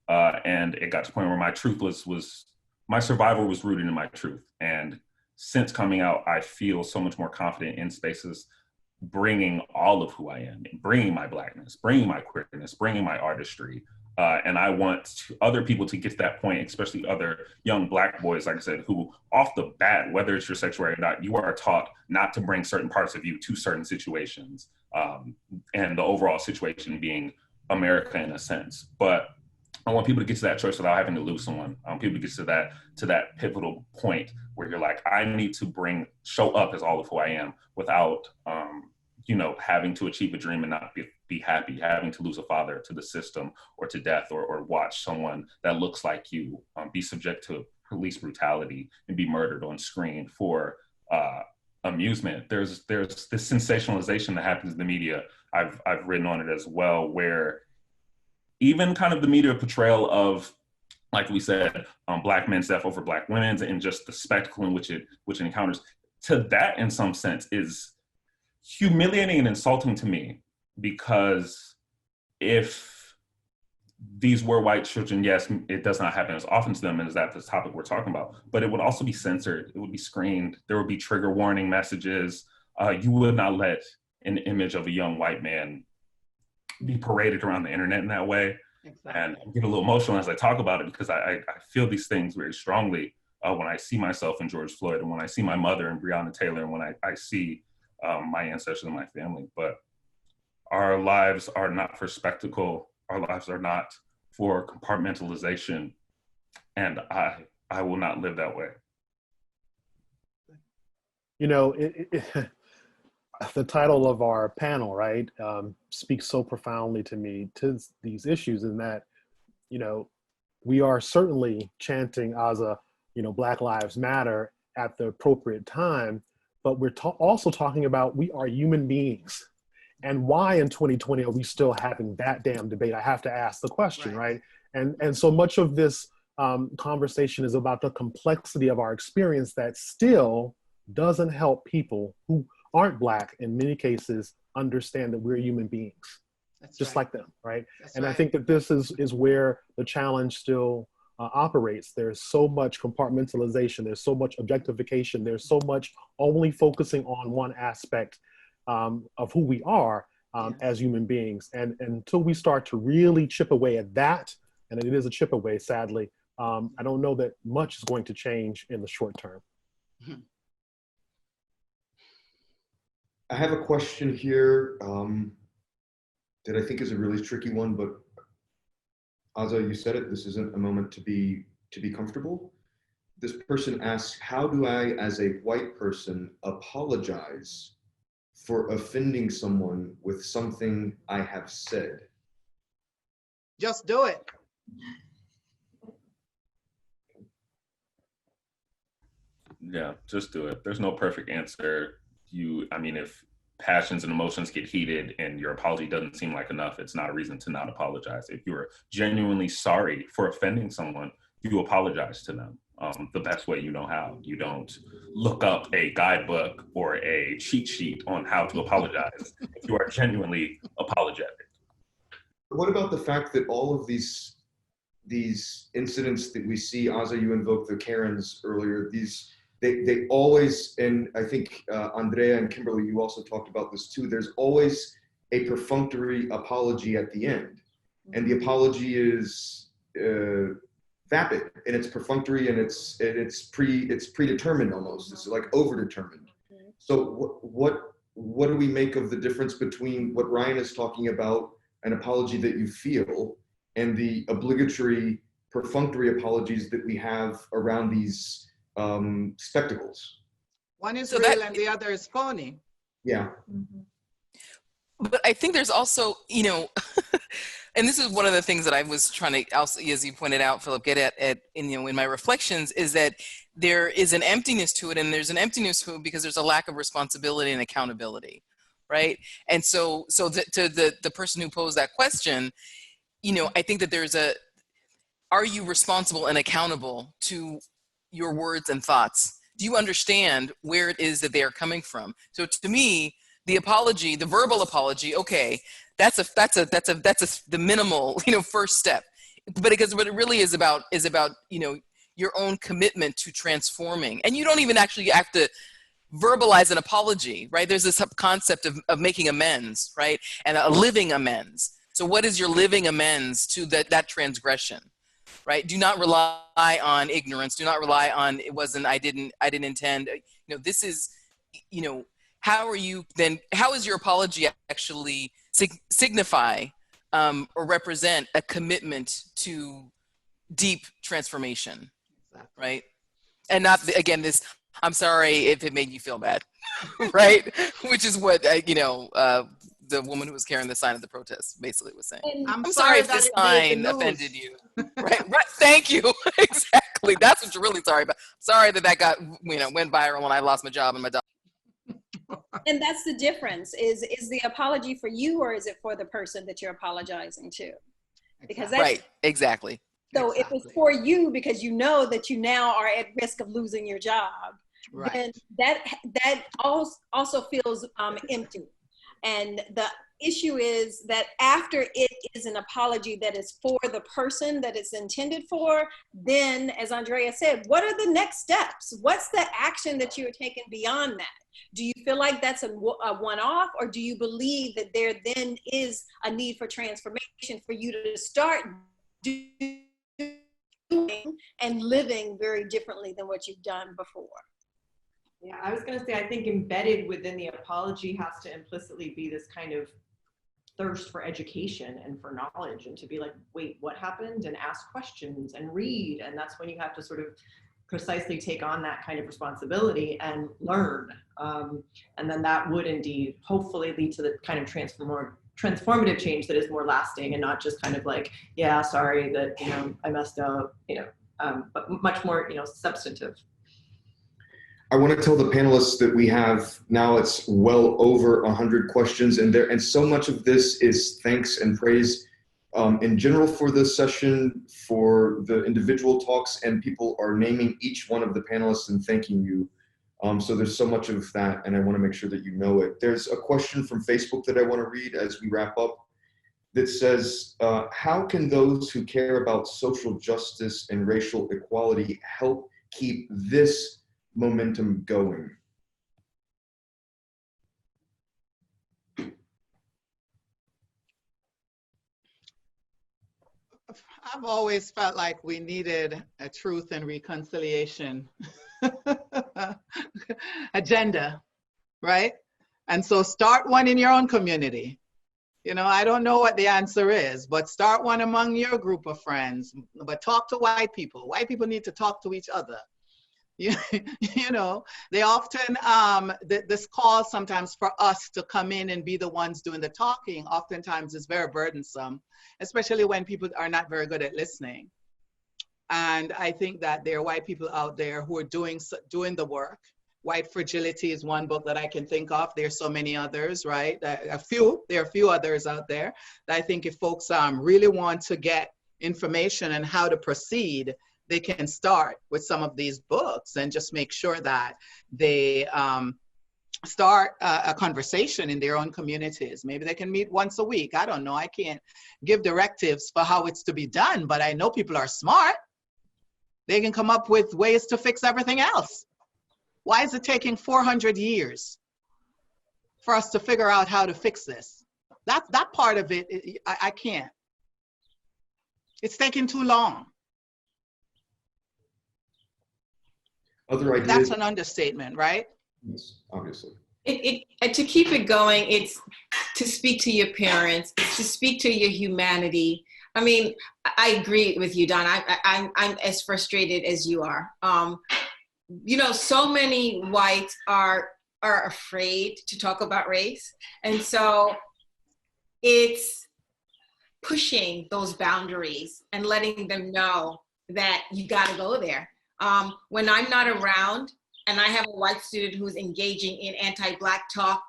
And it got to the point where my truth was my survival was rooted in my truth. And since coming out, I feel so much more confident in spaces bringing all of who I am, bringing my Blackness, bringing my queerness, bringing my artistry. And I want other people to get to that point, especially other young Black boys, like I said, who off the bat, whether it's your sexuality or not, you are taught not to bring certain parts of you to certain situations. And the overall situation being America in a sense. But I want people to get to that choice without having to lose someone. I want people to get to that pivotal point where you're like, I need to show up as all of who I am without, having to achieve a dream and not be happy, having to lose a father to the system or to death, or watch someone that looks like you be subject to police brutality and be murdered on screen for amusement. There's this sensationalization that happens in the media. I've written on it as well, where even kind of the media portrayal of, like we said, Black men's death over Black women's, and just the spectacle in which it encounters, to that in some sense is humiliating and insulting to me. Because if these were white children, yes, it does not happen as often to them as that the topic we're talking about, but it would also be censored, it would be screened, there would be trigger warning messages. You would not let an image of a young white man be paraded around the internet in that way. Exactly. And I get a little emotional as I talk about it, because I feel these things very strongly when I see myself in George Floyd, and when I see my mother and Breonna Taylor, and when I see my ancestors and my family. But our lives are not for spectacle. Our lives are not for compartmentalization. And I will not live that way. The title of our panel, right, speaks so profoundly to me to these issues, in that, we are certainly chanting Black Lives Matter at the appropriate time, but we're also talking about we are human beings. And why in 2020 are we still having that damn debate? I have to ask the question, right? And so much of this conversation is about the complexity of our experience that still doesn't help people who aren't Black, in many cases, understand that we're human beings, just like them, right? And I think that this is where the challenge still operates. There's so much compartmentalization, there's so much objectification, there's so much only focusing on one aspect of who we are as human beings. And until we start to really chip away at that, and it is a chip away, sadly, I don't know that much is going to change in the short term. I have a question here that I think is a really tricky one, but Aza, you said it, this isn't a moment to be comfortable. This person asks, how do I, as a white person, apologize for offending someone with something I have said? Just do it. Yeah, just do it. There's no perfect answer. If passions and emotions get heated and your apology doesn't seem like enough, it's not a reason to not apologize. If you're genuinely sorry for offending someone, you apologize to them the best way you know how. You don't look up a guidebook or a cheat sheet on how to apologize if you are genuinely apologetic. What about the fact that all of these incidents that we see, Aza, you invoked the Karens earlier, they always, and I think Andrea and Kimberly, you also talked about this too, there's always a perfunctory apology at the end. And the apology is vapid and it's perfunctory and it's predetermined almost. It's like overdetermined. So what do we make of the difference between what Ryan is talking about, an apology that you feel, and the obligatory perfunctory apologies that we have around these spectacles? One is real and the other is phony. Yeah. But I think there's also, you know, and this is one of the things that I was trying to, also, as you pointed out, Philip, get at in, you know, in my reflections, is that there is an emptiness to it, and there's an emptiness to it because there's a lack of responsibility and accountability, right? And so to the person who posed that question, you know, I think that there's a, are you responsible and accountable to your words and thoughts? Do you understand where it is that they are coming from? So to me, the apology, the verbal apology, okay, that's the minimal, you know, first step. But because what it really is about, you know, your own commitment to transforming. And you don't even actually have to verbalize an apology, right? There's this concept of making amends, right? And a living amends. So what is your living amends to that transgression, right? Do not rely on ignorance. Do not rely on, it wasn't, I didn't intend, you know, this is, you know, how is your apology actually signify or represent a commitment to deep transformation, right? And not, again, this, I'm sorry if it made you feel bad, right? Which is what, you know, the woman who was carrying the sign at the protest basically was saying. I'm sorry if this sign offended you. Right, thank you. Exactly, that's what you're really sorry about. Sorry that got, you know, went viral and I lost my job and my dog. And that's the difference, is the apology for you or is it for the person that you're apologizing to? Because that's, right, exactly. So if it's for you because you know that you now are at risk of losing your job, then that also feels empty. And the issue is that after it is an apology that is for the person that it's intended for, then, as Andrea said, what are the next steps? What's the action that you are taking beyond that? Do you feel like that's a one-off, or do you believe that there then is a need for transformation for you to start doing and living very differently than what you've done before? Yeah, I was going to say, I think embedded within the apology has to implicitly be this kind of thirst for education and for knowledge, and to be like, wait, what happened? And ask questions and read. And that's when you have to sort of precisely take on that kind of responsibility and learn. And then that would indeed hopefully lead to the kind of transformative change that is more lasting and not just kind of like, yeah, sorry that, you know, I messed up, you know, but much more, you know, substantive. I want to tell the panelists that we have now, it's well over 100 questions, and so much of this is thanks and praise in general for this session, for the individual talks, and people are naming each one of the panelists and thanking you. So there's so much of that, and I want to make sure that you know it. There's a question from Facebook that I want to read as we wrap up that says, how can those who care about social justice and racial equality help keep this momentum going? I've always felt like we needed a truth and reconciliation agenda, right? And so start one in your own community. You know, I don't know what the answer is, but start one among your group of friends. But talk to white people. White people need to talk to each other. You know, they often, this call sometimes for us to come in and be the ones doing the talking, oftentimes is very burdensome, especially when people are not very good at listening. And I think that there are white people out there who are doing the work. White Fragility is one book that I can think of. There's so many others, right? There are a few others out there that I think if folks really want to get information on how to proceed, they can start with some of these books and just make sure that they start a conversation in their own communities. Maybe they can meet once a week. I don't know. I can't give directives for how it's to be done, but I know people are smart. They can come up with ways to fix everything else. Why is it taking 400 years for us to figure out how to fix this? That part of it, I can't. It's taking too long. Other ideas? That's an understatement, right? Yes, obviously. To keep it going, it's to speak to your parents, it's to speak to your humanity. I mean, I agree with you, Don. I'm as frustrated as you are. You know, so many whites are afraid to talk about race. And so it's pushing those boundaries and letting them know that you got to go there. When I'm not around, and I have a white student who's engaging in anti-Black talk,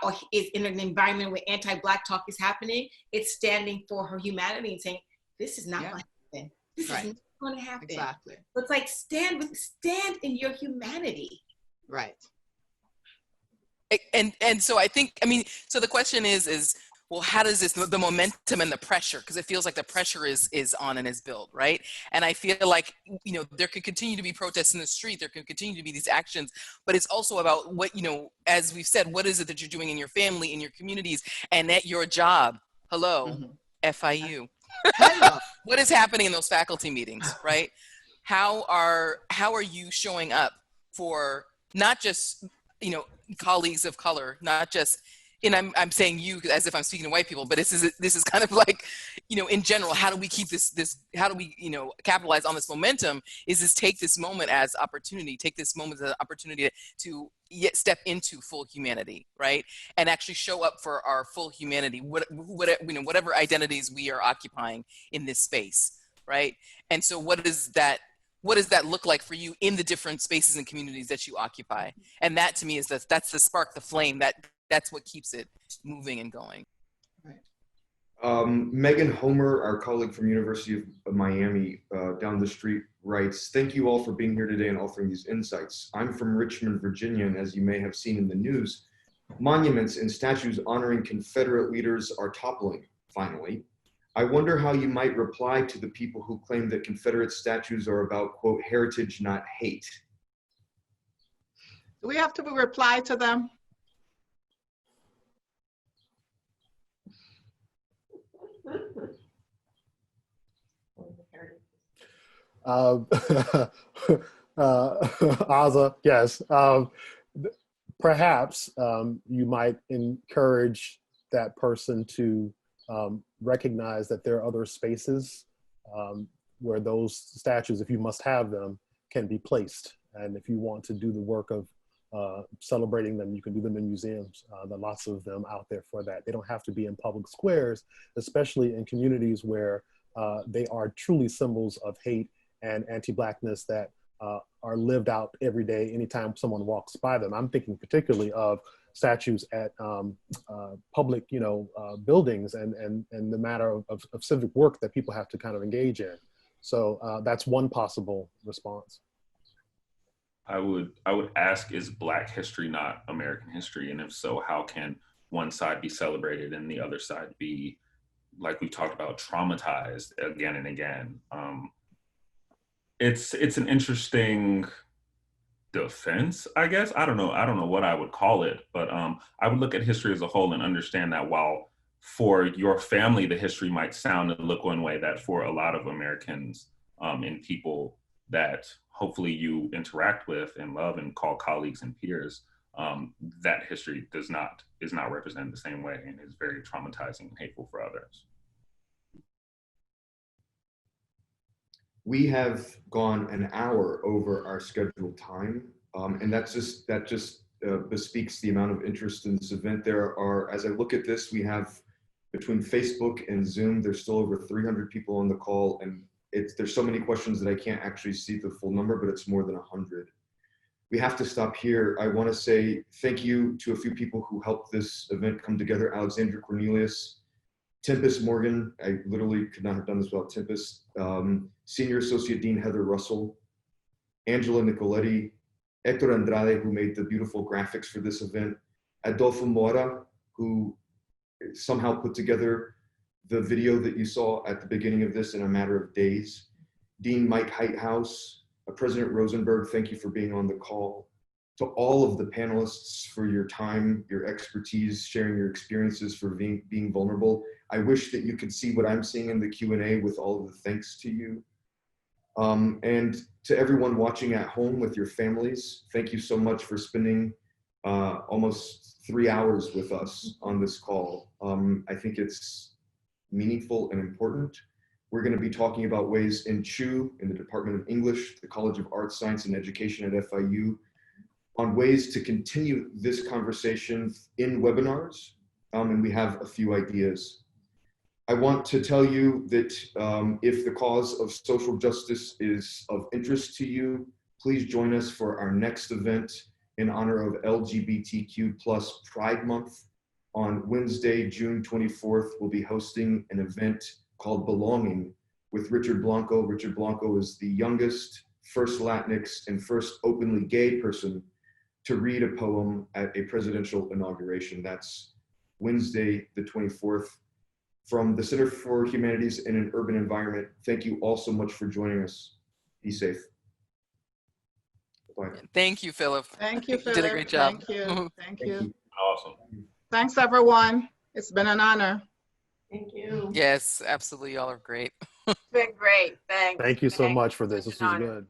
or is in an environment where anti-Black talk is happening, it's standing for her humanity and saying, this is not going to happen. This is not going to happen. Exactly. So it's like stand in your humanity. Right. And so I think, I mean, so the question is, well, how does this, the momentum and the pressure, because it feels like the pressure is on and is built, right? And I feel like, you know, there could continue to be protests in the street, there could continue to be these actions, but it's also about what, you know, as we've said, what is it that you're doing in your family, in your communities, and at your job? Hello, FIU. What is happening in those faculty meetings, right? How are you showing up for not just, you know, colleagues of color, not just, and I'm saying you as if I'm speaking to white people, but this is kind of like, you know, in general, how do we keep this, how do we, you know, capitalize on this momentum, is take this moment as opportunity, take this moment as an opportunity to yet step into full humanity, right? And actually show up for our full humanity, whatever identities we are occupying in this space, right? And so what does that look like for you in the different spaces and communities that you occupy? And that to me is that's the spark, the flame, that's what keeps it moving and going. Megan Homer, our colleague from University of Miami down the street, writes, thank you all for being here today and offering these insights. I'm from Richmond, Virginia, and as you may have seen in the news, monuments and statues honoring Confederate leaders are toppling, finally. I wonder how you might reply to the people who claim that Confederate statues are about, quote, heritage, not hate. Do we have to reply to them? Aza, yes. Perhaps you might encourage that person to recognize that there are other spaces where those statues, if you must have them, can be placed. And if you want to do the work of celebrating them, you can do them in museums. There are lots of them out there for that. They don't have to be in public squares, especially in communities where they are truly symbols of hate and anti-Blackness that are lived out every day anytime someone walks by them. I'm thinking particularly of statues at public, you know, buildings and the matter of civic work that people have to kind of engage in. So that's one possible response. I would ask, is Black history not American history? And if so, how can one side be celebrated and the other side be, like we talked about, traumatized again and again? It's an interesting defense, I guess. I don't know what I would call it, but I would look at history as a whole and understand that while for your family the history might sound and look one way, that for a lot of Americans and people that hopefully you interact with and love and call colleagues and peers, that history is not represented the same way and is very traumatizing and hateful for others. We have gone an hour over our scheduled time, and that just bespeaks the amount of interest in this event. There are, as I look at this, we have between Facebook and Zoom, there's still over 300 people on the call, and there's so many questions that I can't actually see the full number, but it's more than 100. We have to stop here. I want to say thank you to a few people who helped this event come together: Alexandra Cornelius, Tempest Morgan. I literally could not have done this without Tempest. Senior Associate Dean Heather Russell, Angela Nicoletti, Hector Andrade, who made the beautiful graphics for this event, Adolfo Mora, who somehow put together the video that you saw at the beginning of this in a matter of days, Dean Mike Heithaus, President Rosenberg, thank you for being on the call. To all of the panelists for your time, your expertise, sharing your experiences, for being vulnerable. I wish that you could see what I'm seeing in the Q&A with all of the thanks to you. And to everyone watching at home with your families, thank you so much for spending almost 3 hours with us on this call. I think it's meaningful and important. We're going to be talking about ways in CHU, in the Department of English, the College of Arts, Science, and Education at FIU, on ways to continue this conversation in webinars, and we have a few ideas. I want to tell you that if the cause of social justice is of interest to you, please join us for our next event in honor of LGBTQ+ Pride Month. On Wednesday, June 24th, we'll be hosting an event called Belonging with Richard Blanco. Richard Blanco is the youngest, first Latinx, and first openly gay person to read a poem at a presidential inauguration. That's Wednesday, the 24th. From the Center for Humanities in an Urban Environment, thank you all so much for joining us. Be safe. Bye. Thank you, Philip. Thank you, Philip. You did a great job. Thank you. Thank you. Awesome. Thanks, everyone. It's been an honor. Thank you. Yes, absolutely. Y'all are great. It's been great. Thanks. Thank you so much for this. This was good.